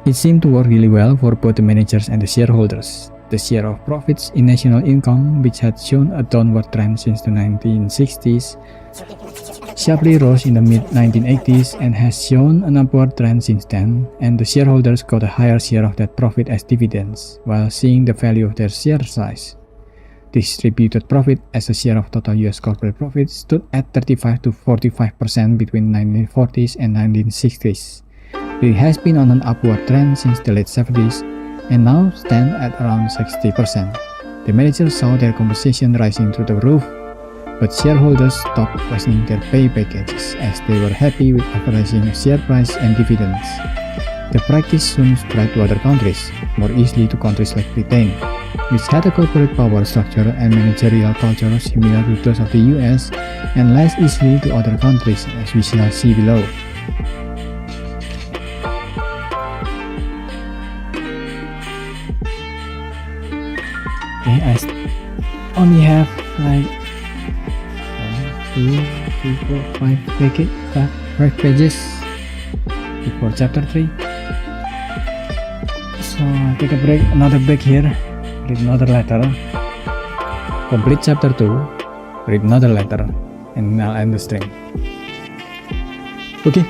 it seemed to work really well for both the managers and the shareholders. The share of profits in national income, which had shown a downward trend since the 1960s, sharply rose in the mid-1980s and has shown an upward trend since then, and the shareholders got a higher share of that profit as dividends, while seeing the value of their share size. Distributed profit as a share of total US corporate profit stood at 35 to 45% between 1940s and 1960s. It has been on an upward trend since the late 70s and now stand at around 60%. The managers saw their compensation rising through the roof, but shareholders stopped questioning their pay packages as they were happy with averaging share price and dividends. The practice soon spread to other countries, more easily to countries like Britain, which had a corporate power structure and managerial culture similar to those of the US, and less easily to other countries, as we shall see below. Okay, I only have like 1, 2, 3, 4, 5 pages before chapter 3. So I'll take a break, another break here, read another letter, complete chapter 2, read another letter, and I'll end the stream. Okay.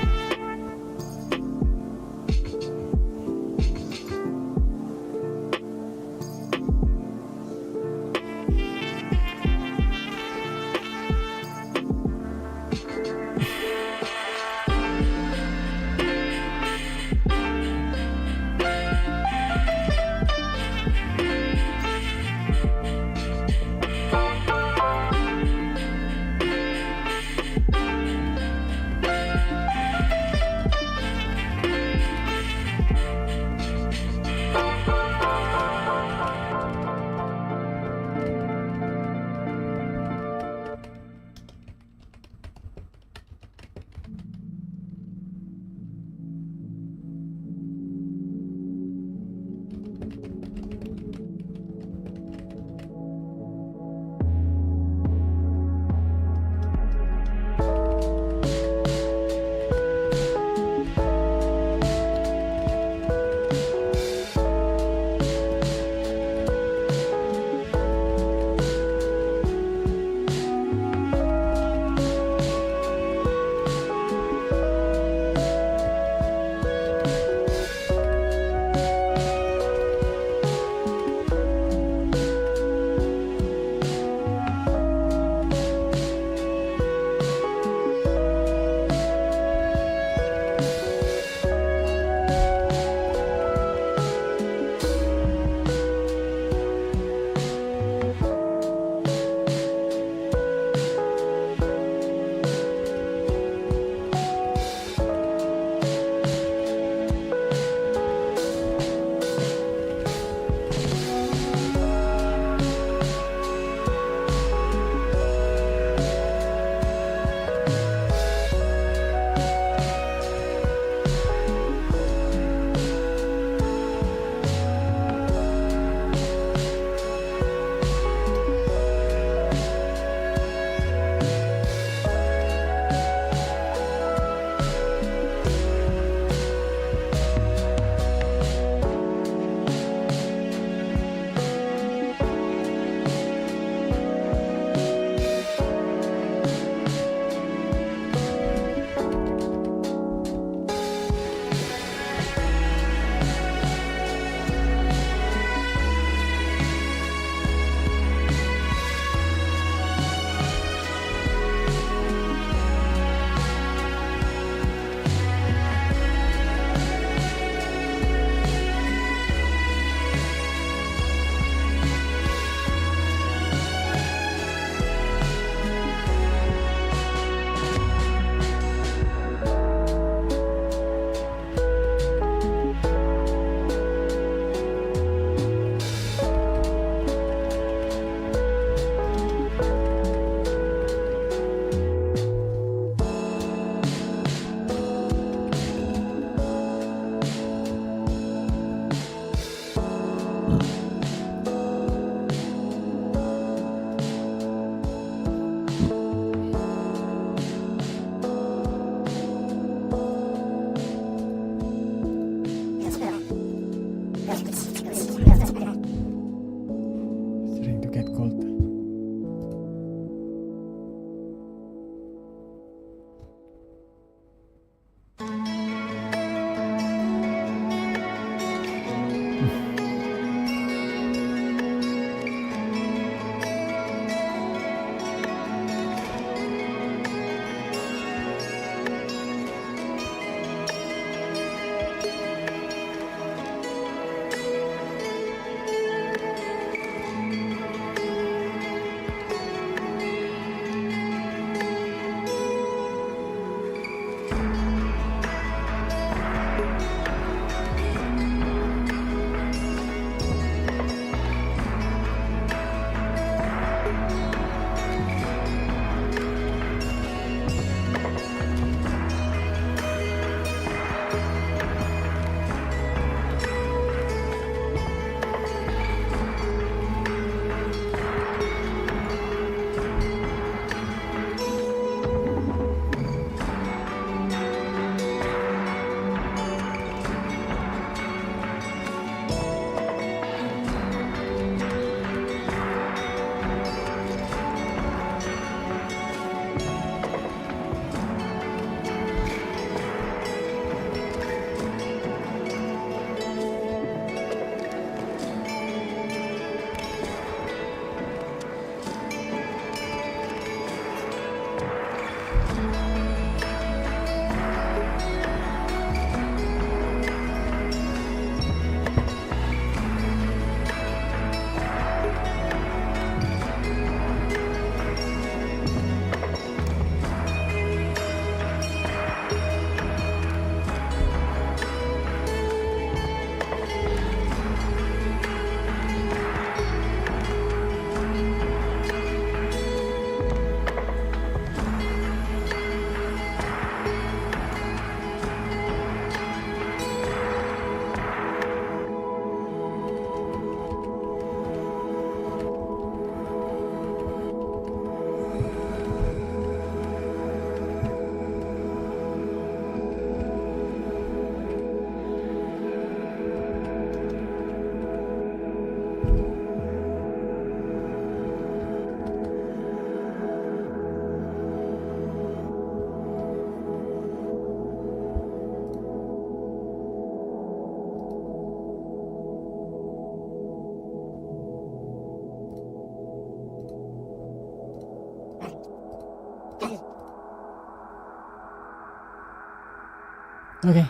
Okay,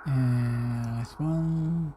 last one.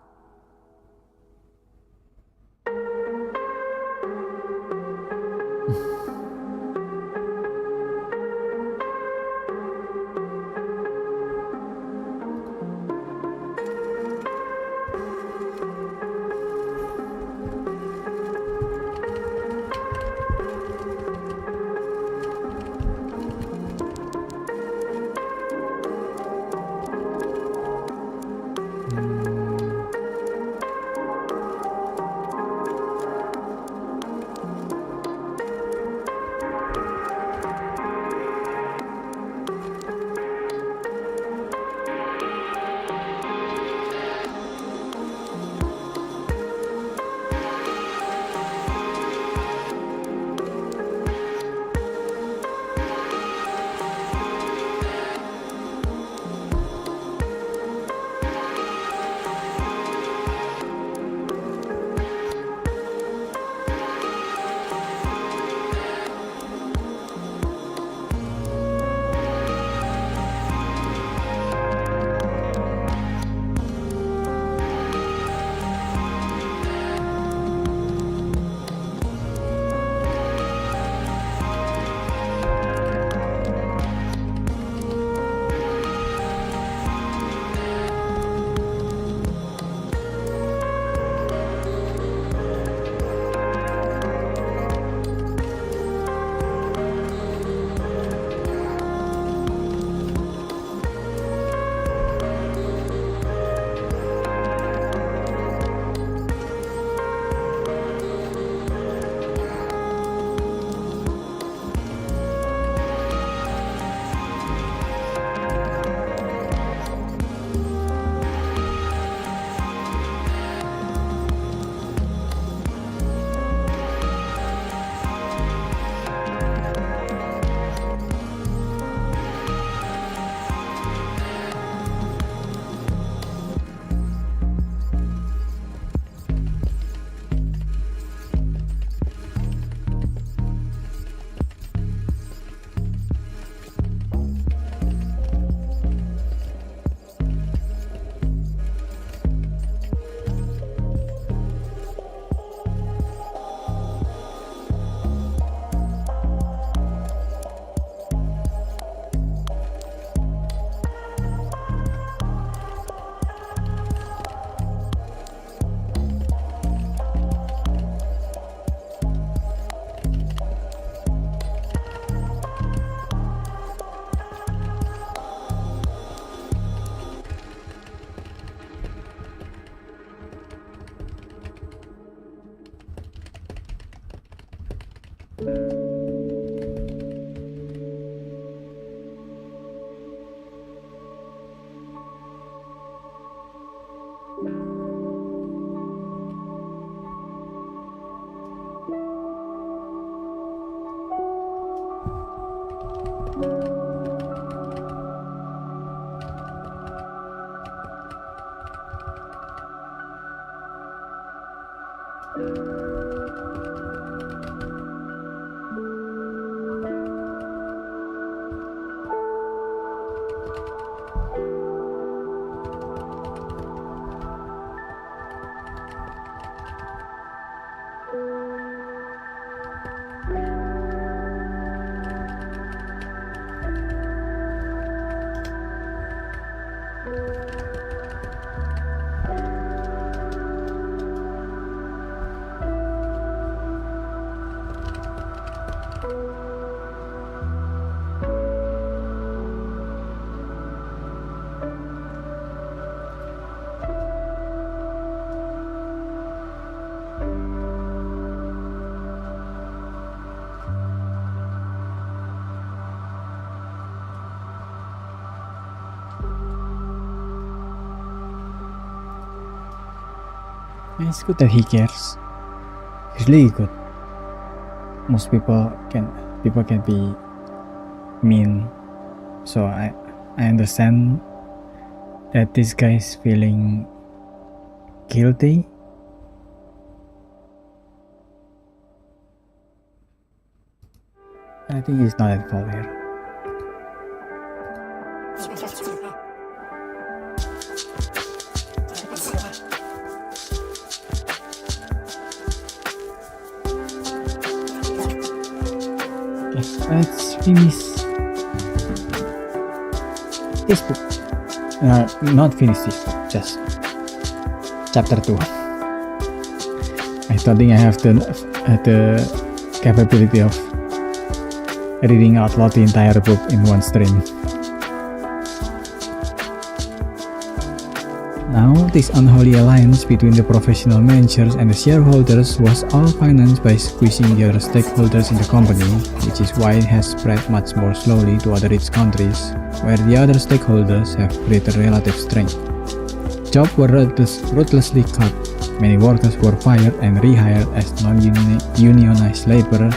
It's good that he cares. It's really good. Most people can be mean, so I understand that this guy is feeling guilty. I think he's not at fault here. just finished this book. Not finished this book, just chapter 2. I don't think I have the capability of reading out loud the entire book in one stream. Now, this unholy alliance between the professional managers and the shareholders was all financed by squeezing the other stakeholders in the company, which is why it has spread much more slowly to other rich countries, where the other stakeholders have greater relative strength. Jobs were ruthlessly cut, many workers were fired and rehired as non-unionized labor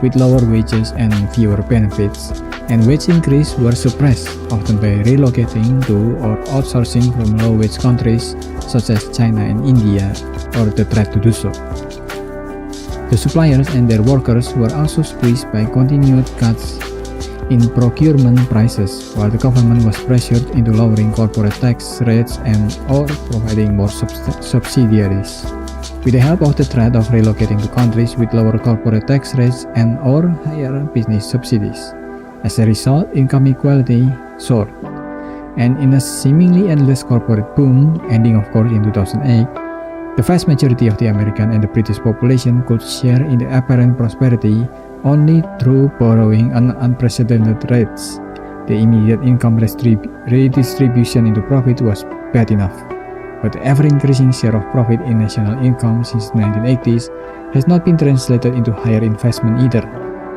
with lower wages and fewer benefits, and wage increases were suppressed, often by relocating to or outsourcing from low-wage countries such as China and India, or the threat to do so. The suppliers and their workers were also squeezed by continued cuts in procurement prices, while the government was pressured into lowering corporate tax rates and or providing more subsidies. With the help of the threat of relocating to countries with lower corporate tax rates and or higher business subsidies. As a result, income equality soared, and in a seemingly endless corporate boom, ending of course in 2008, the vast majority of the American and the British population could share in the apparent prosperity only through borrowing at unprecedented rates. The immediate income redistribution into profit was bad enough, but the ever-increasing share of profit in national income since the 1980s has not been translated into higher investment either.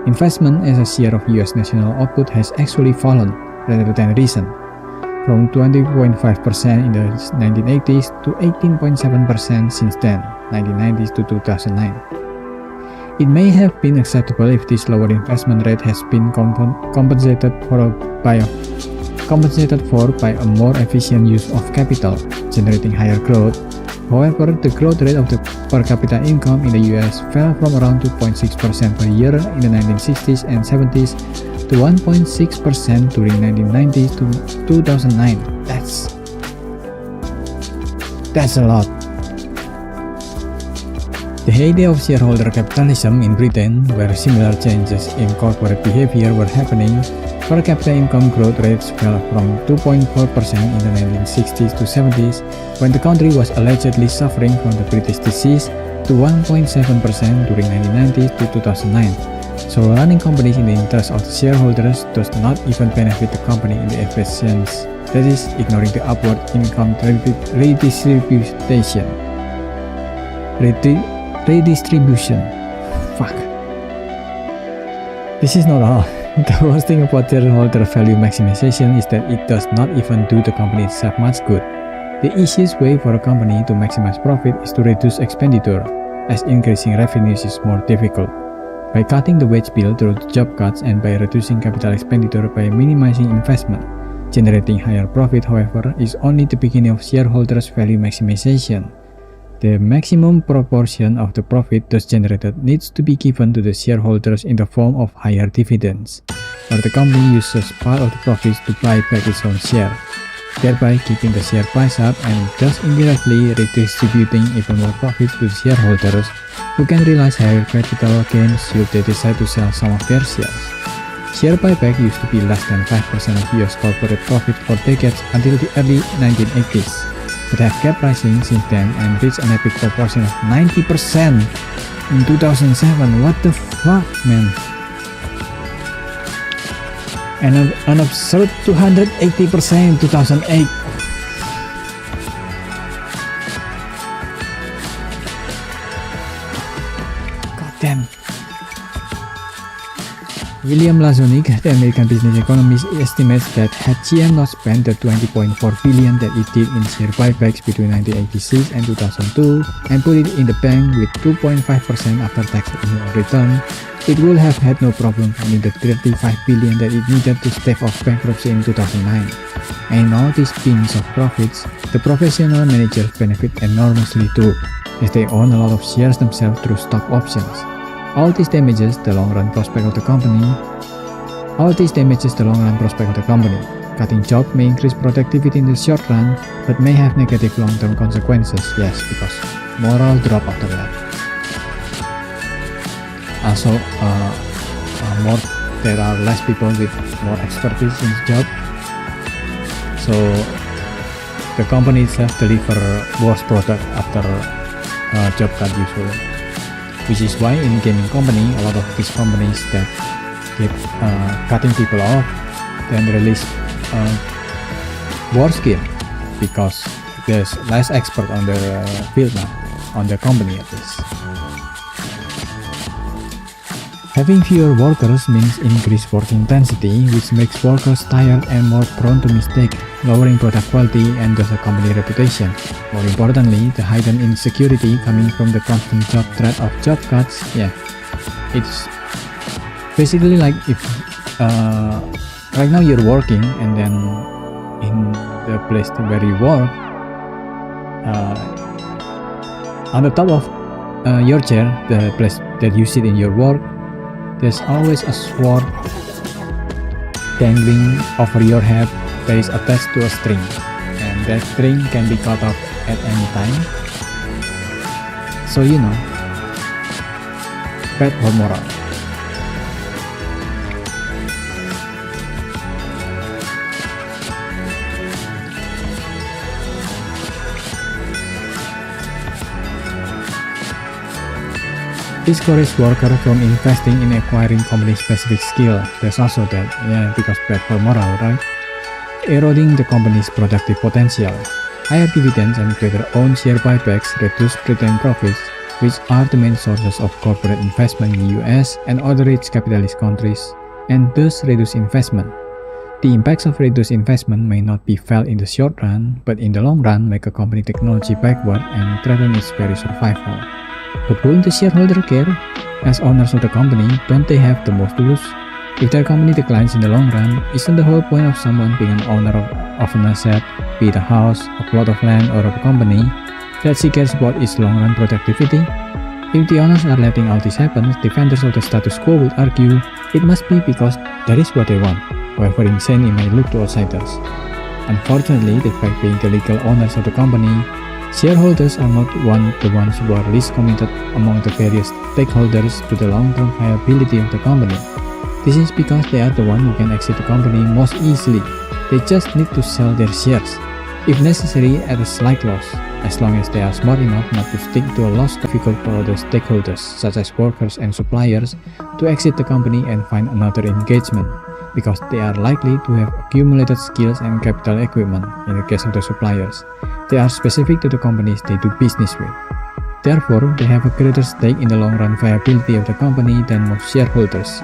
Investment as a share of US national output has actually fallen rather than risen, from 20.5% in the 1980s to 18.7% since then, 1990s to 2009. It may have been acceptable if this lower investment rate has been compensated for by a more efficient use of capital, generating higher growth. However, the growth rate of the per capita income in the US fell from around 2.6% per year in the 1960s and 70s to 1.6% during 1990s to 2009. That's a lot. The heyday of shareholder capitalism in Britain, where similar changes in corporate behavior were happening, per capita income growth rates fell from 2.4% in the 1960s to 70s, when the country was allegedly suffering from the British disease, to 1.7% during 1990s to 2009. So running companies in the interest of the shareholders does not even benefit the company in the efficiency, that is, ignoring the upward income redistribution. Fuck. This is not all. The worst thing about shareholder value maximization is that it does not even do the company itself much good. The easiest way for a company to maximize profit is to reduce expenditure, as increasing revenues is more difficult. By cutting the wage bill through job cuts and by reducing capital expenditure by minimizing investment, generating higher profit, however, is only the beginning of shareholders' value maximization. The maximum proportion of the profit thus generated needs to be given to the shareholders in the form of higher dividends, or the company uses part of the profits to buy back its own share, thereby keeping the share price up and thus indirectly redistributing even more profits to the shareholders, who can realize higher capital gains should they decide to sell some of their shares. Share buyback used to be less than 5% of US corporate profit for decades until the early 1980s. But have kept rising since then and reached an epic proportion of 90% in 2007. What the fuck, man? And an absurd 280% in 2008. God damn. William Lazonick, the American business economist, estimates that had GM not spent the $20.4 billion that it did in share buybacks between 1986 and 2002 and put it in the bank with 2.5% after tax return, it would have had no problem finding the $35 billion that it needed to stave off bankruptcy in 2009. And all these bins of profits, the professional managers benefit enormously too, as they own a lot of shares themselves through stock options. All this damages the long-run prospect of the company. Cutting jobs may increase productivity in the short run, but may have negative long-term consequences. Yes, because moral drop after that. Also, more there are less people with more expertise in the job. So the company itself deliver worse product after job cut usually. Which is why in gaming company, a lot of these companies that keep cutting people off, then release worse game because there's less expert on the field now, on the company at least. Having fewer workers means increased work intensity, which makes workers tired and more prone to mistake, lowering product quality and thus a company reputation. More importantly, the heightened insecurity coming from the constant job threat of job cuts, it's basically like if right now you're working and then in the place where you work, on the top of your chair, the place that you sit in your work, there's always a sword dangling over your head that is attached to a string, and that string can be cut off at any time. So bad for moral. Discourage workers from investing in acquiring company-specific skill. There's also that, because bad for moral, right? Eroding the company's productive potential. Higher dividends and greater own share buybacks reduce retained profits, which are the main sources of corporate investment in the US and other rich capitalist countries, and thus reduce investment. The impacts of reduced investment may not be felt in the short run, but in the long run make a company technology backward and threaten its very survival. But won't the shareholder care? As owners of the company, don't they have the most to lose? If their company declines in the long run, isn't the whole point of someone being an owner of an asset, be it a house, a plot of land, or a company, that she cares about its long-run productivity? If the owners are letting all this happen, defenders of the status quo would argue it must be because that is what they want, however insane it may look to outsiders. Unfortunately, despite being the legal owners of the company, shareholders are not the ones who are least committed among the various stakeholders to the long-term viability of the company. This is because they are the ones who can exit the company most easily. They just need to sell their shares, if necessary at a slight loss, as long as they are smart enough not to stick to a loss difficult for other stakeholders, such as workers and suppliers, to exit the company and find another engagement, because they are likely to have accumulated skills and capital equipment. In the case of the suppliers, they are specific to the companies they do business with. Therefore, they have a greater stake in the long-run viability of the company than most shareholders.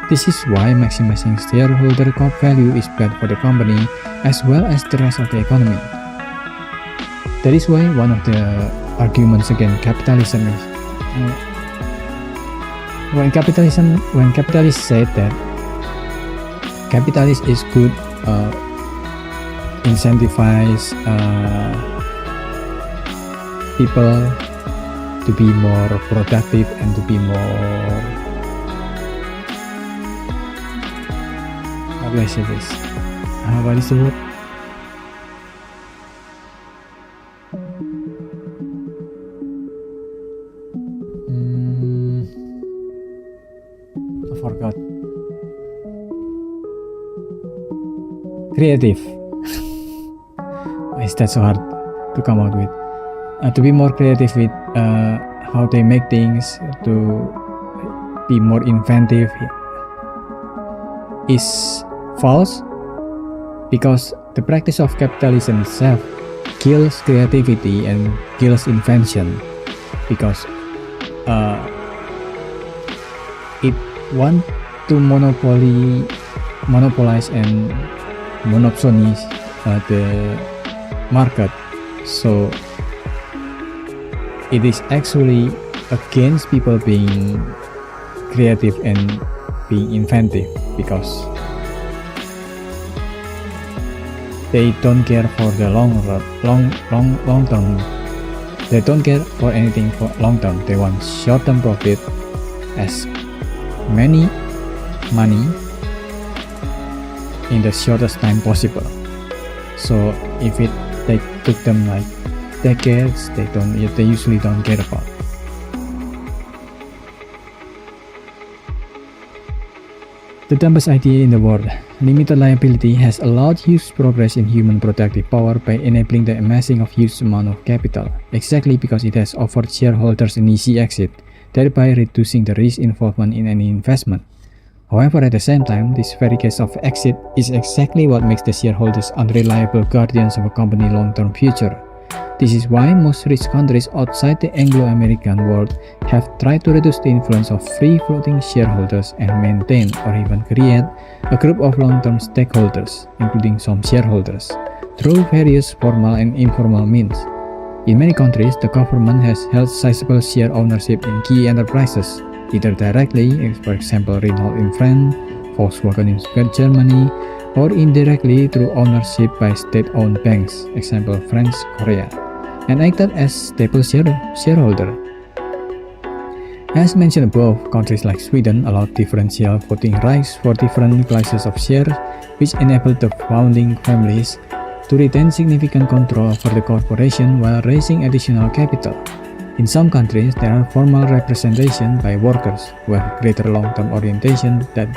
This is why maximizing shareholder value is bad for the company as well as the rest of the economy. That is why one of the arguments against capitalism is when capitalists say that capitalist is good, incentivize people to be more productive and to be more, how do I say this? What is the word? I forgot. Creative. Why is that so hard to come out with? To be more creative with how they make things, to be more inventive, is false, because the practice of capitalism itself kills creativity and kills invention, because it wants to monopolize and monopolize the market. So it is actually against people being creative and being inventive, because they don't care for the long term. They don't care for anything for long term. They want short term profit, as many money in the shortest time possible. So if it took them like decades, they usually don't care about. The dumbest idea in the world. Limited liability has allowed huge progress in human productive power by enabling the amassing of huge amount of capital, exactly because it has offered shareholders an easy exit, thereby reducing the risk involvement in any investment. However, at the same time, this very case of exit is exactly what makes the shareholders unreliable guardians of a company's long-term future. This is why most rich countries outside the Anglo-American world have tried to reduce the influence of free-floating shareholders and maintain or even create a group of long-term stakeholders, including some shareholders, through various formal and informal means. In many countries, the government has held sizable share ownership in key enterprises, either directly, for example Renault in France, Volkswagen in Germany, or indirectly through ownership by state-owned banks, example France, Korea, and acted as staple shareholder. As mentioned above, countries like Sweden allowed differential voting rights for different classes of shares, which enabled the founding families to retain significant control over the corporation while raising additional capital. In some countries, there are formal representation by workers who have greater long-term orientation than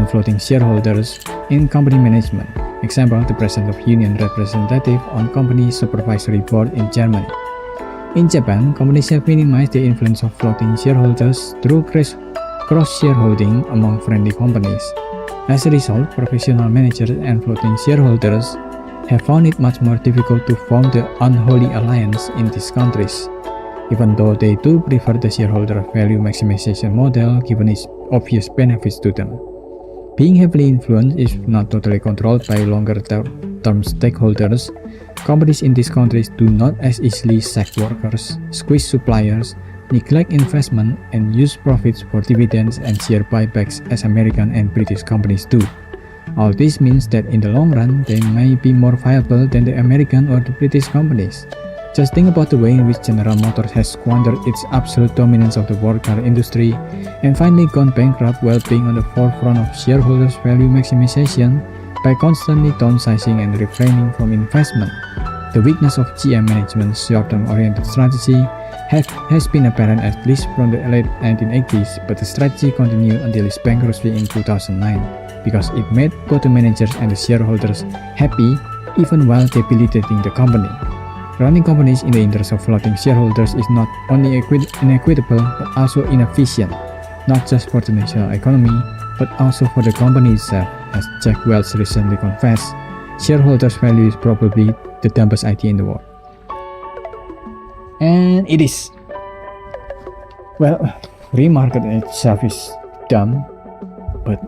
floating shareholders in company management. Example, the presence of union representative on company supervisory board in Germany. In Japan, companies have minimized the influence of floating shareholders through cross-shareholding among friendly companies. As a result, professional managers and floating shareholders have found it much more difficult to form the unholy alliance in these countries, even though they do prefer the shareholder value maximization model given its obvious benefits to them. Being heavily influenced, if not totally controlled by longer-term stakeholders, companies in these countries do not as easily sack workers, squeeze suppliers, neglect investment, and use profits for dividends and share buybacks as American and British companies do. All this means that in the long run, they may be more viable than the American or the British companies. Just think about the way in which General Motors has squandered its absolute dominance of the world car industry and finally gone bankrupt while being on the forefront of shareholders' value maximization by constantly downsizing and refraining from investment. The weakness of GM management's short-term oriented strategy has been apparent at least from the late 1980s, but the strategy continued until its bankruptcy in 2009 because it made both the managers and the shareholders happy even while debilitating the company. Running companies in the interest of floating shareholders is not only inequitable but also inefficient, not just for the national economy, but also for the company itself. As Jack Welch recently confessed, shareholders' value is probably the dumbest idea in the world. And it is. Well, free market itself is dumb, but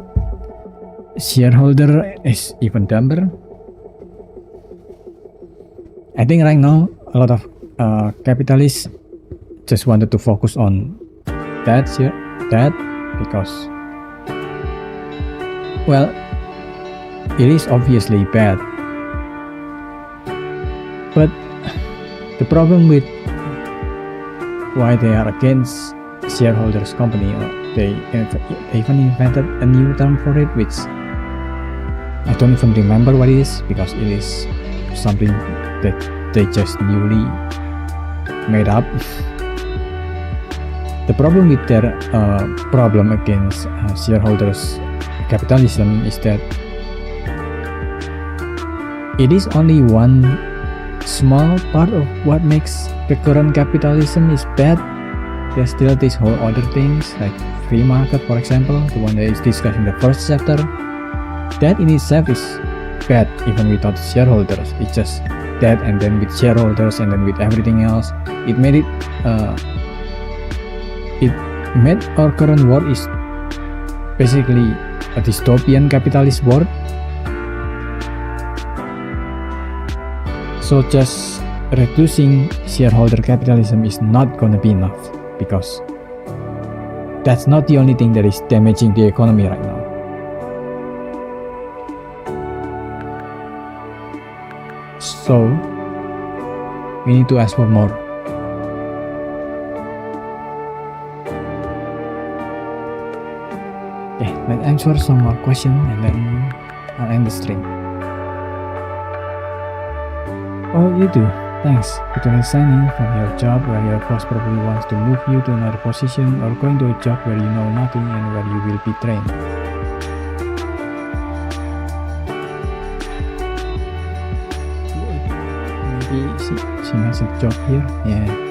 shareholder is even dumber. I think right now a lot of capitalists just wanted to focus on that because, well, it is obviously bad. But the problem with why they are against shareholders company, they even invented a new term for it, which I don't even remember what it is because it is something that they just newly made up. The problem with their problem against shareholders capitalism is that it is only one small part of what makes the current capitalism is bad. There's still these whole other things like free market, for example, the one that is discussed in the first chapter. That in itself is bad even without shareholders. It's just that, and then with shareholders and then with everything else, it made our current world is basically a dystopian capitalist world. So just reducing shareholder capitalism is not gonna be enough, because that's not the only thing that is damaging the economy right now. So we need to ask for more. Okay, let's answer some more questions and then I'll end the stream. Oh, you do. Thanks. If you're resigning from your job where your boss probably wants to move you to another position, or going to a job where you know nothing and where you will be trained. she has a job here. Yeah.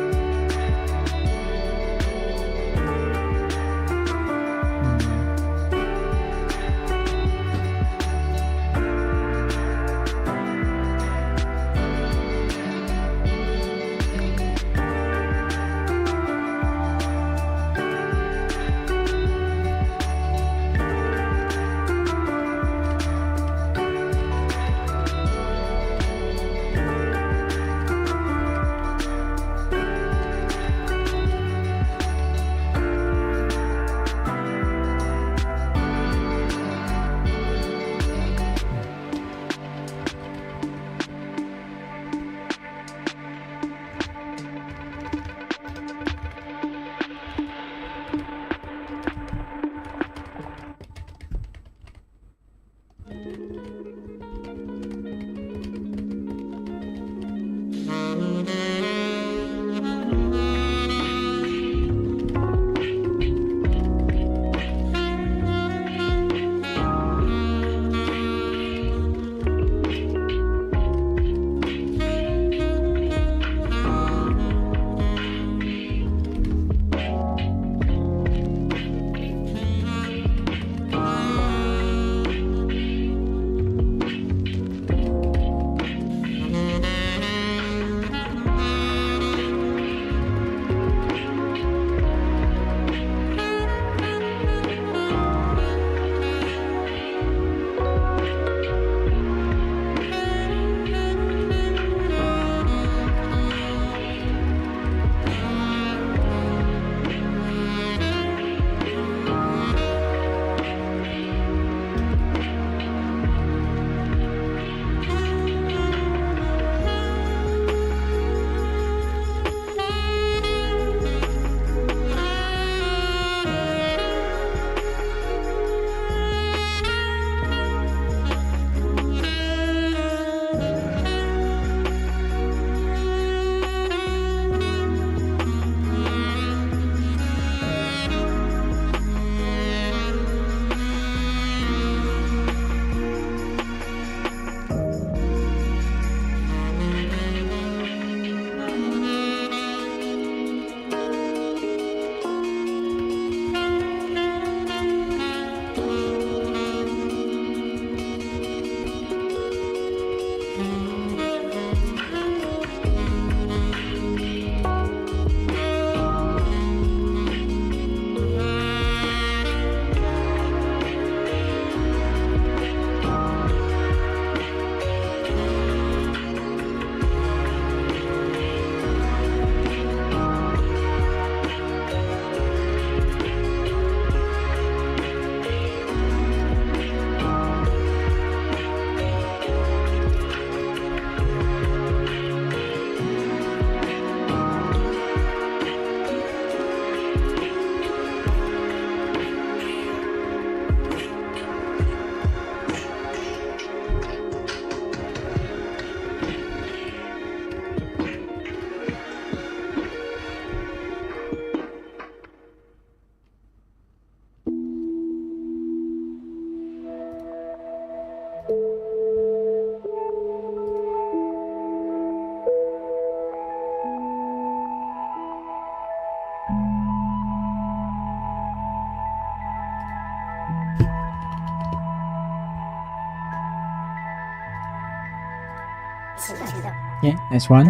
Yeah, that's one.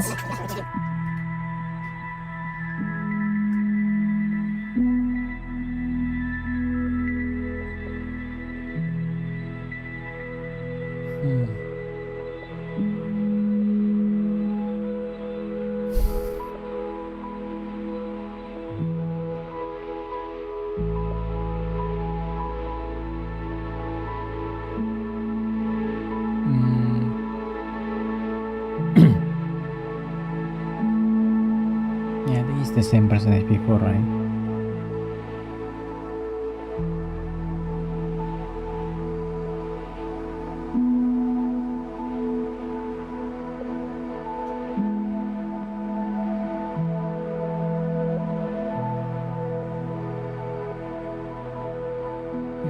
Yeah, I think it's the same person as before, right?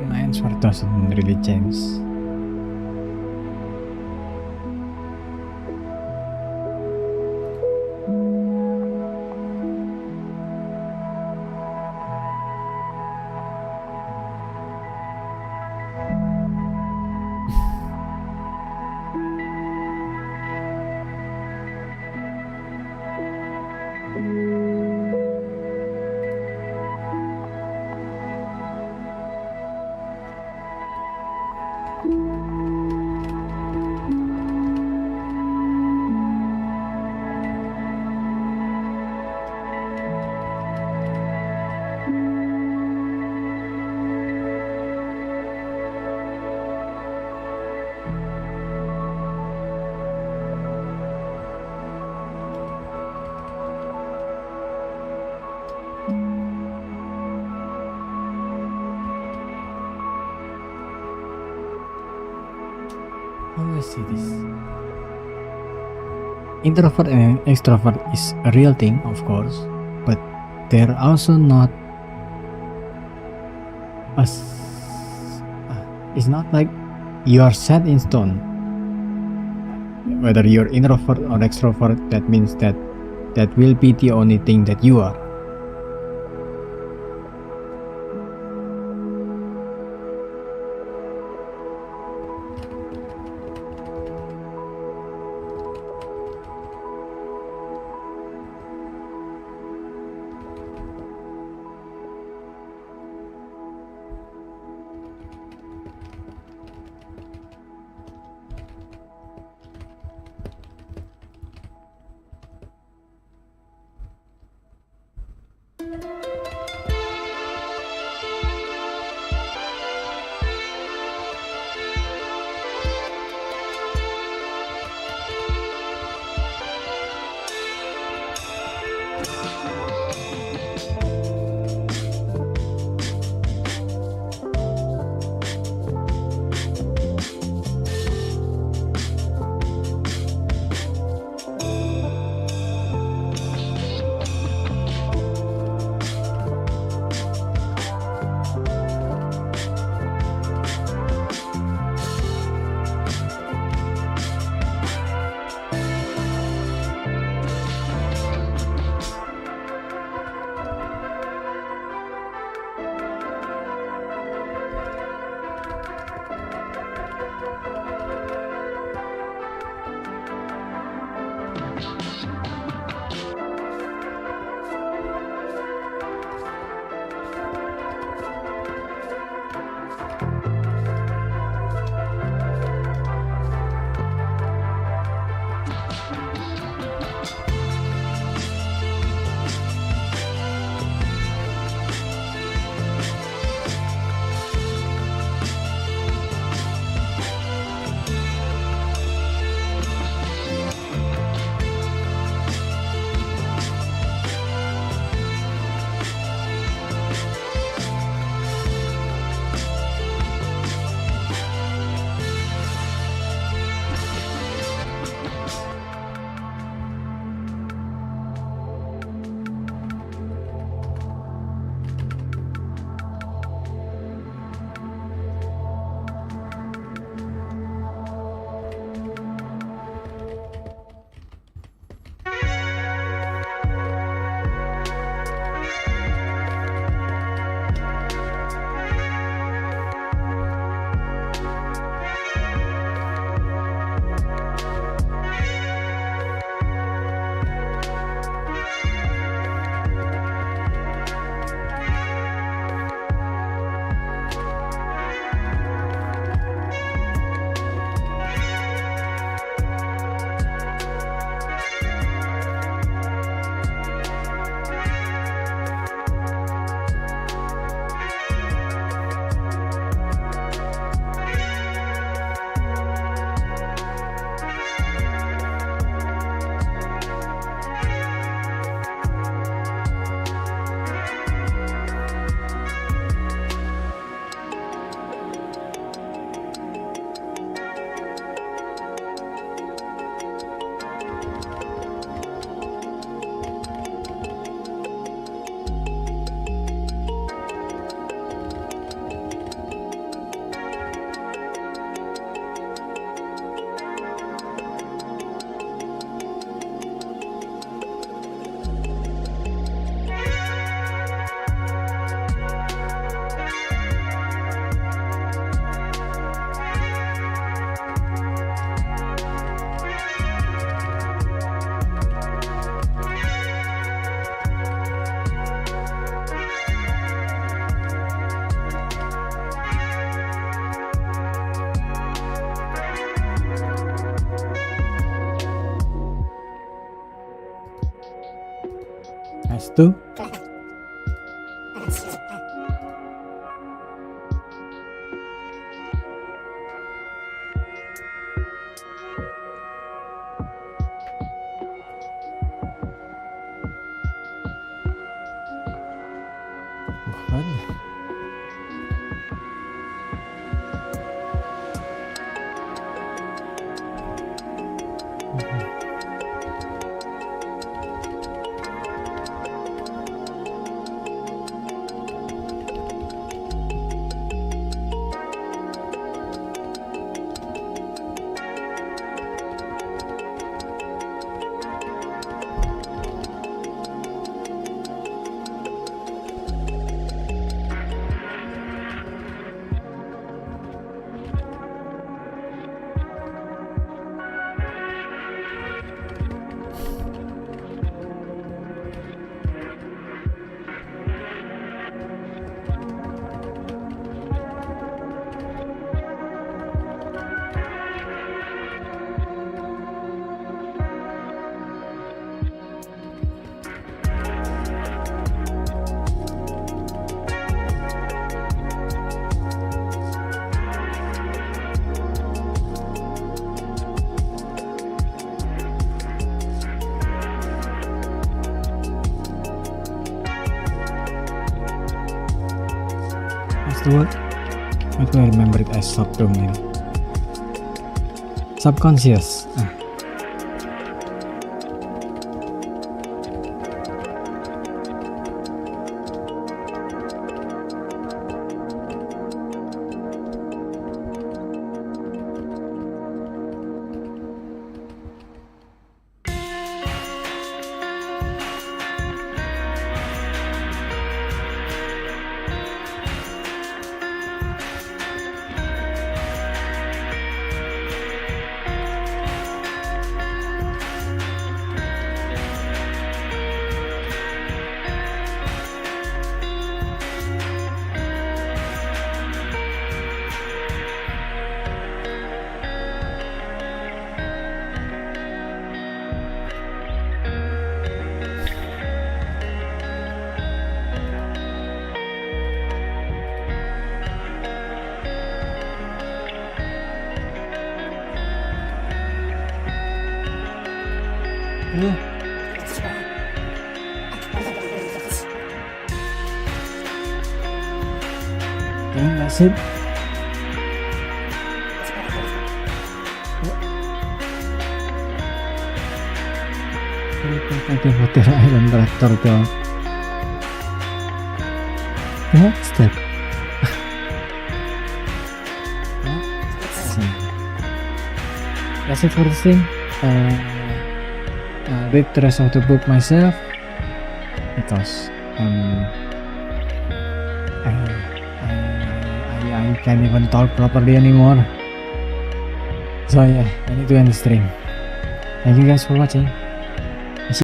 My answer doesn't really change. How do I see this? Introvert and extrovert is a real thing, of course, but they're also not as it's not like you are set in stone. Whether you're introvert or extrovert, that means that will be the only thing that you are. Plus 2. What? What do I remember it as subdomain? Subconscious. Okay, that's it. Pakai hotel island tractor tuh. What's that? That's it for this thing. Read the rest of the book myself because I can't even talk properly anymore. So yeah, I need to end the stream. Thank you guys for watching.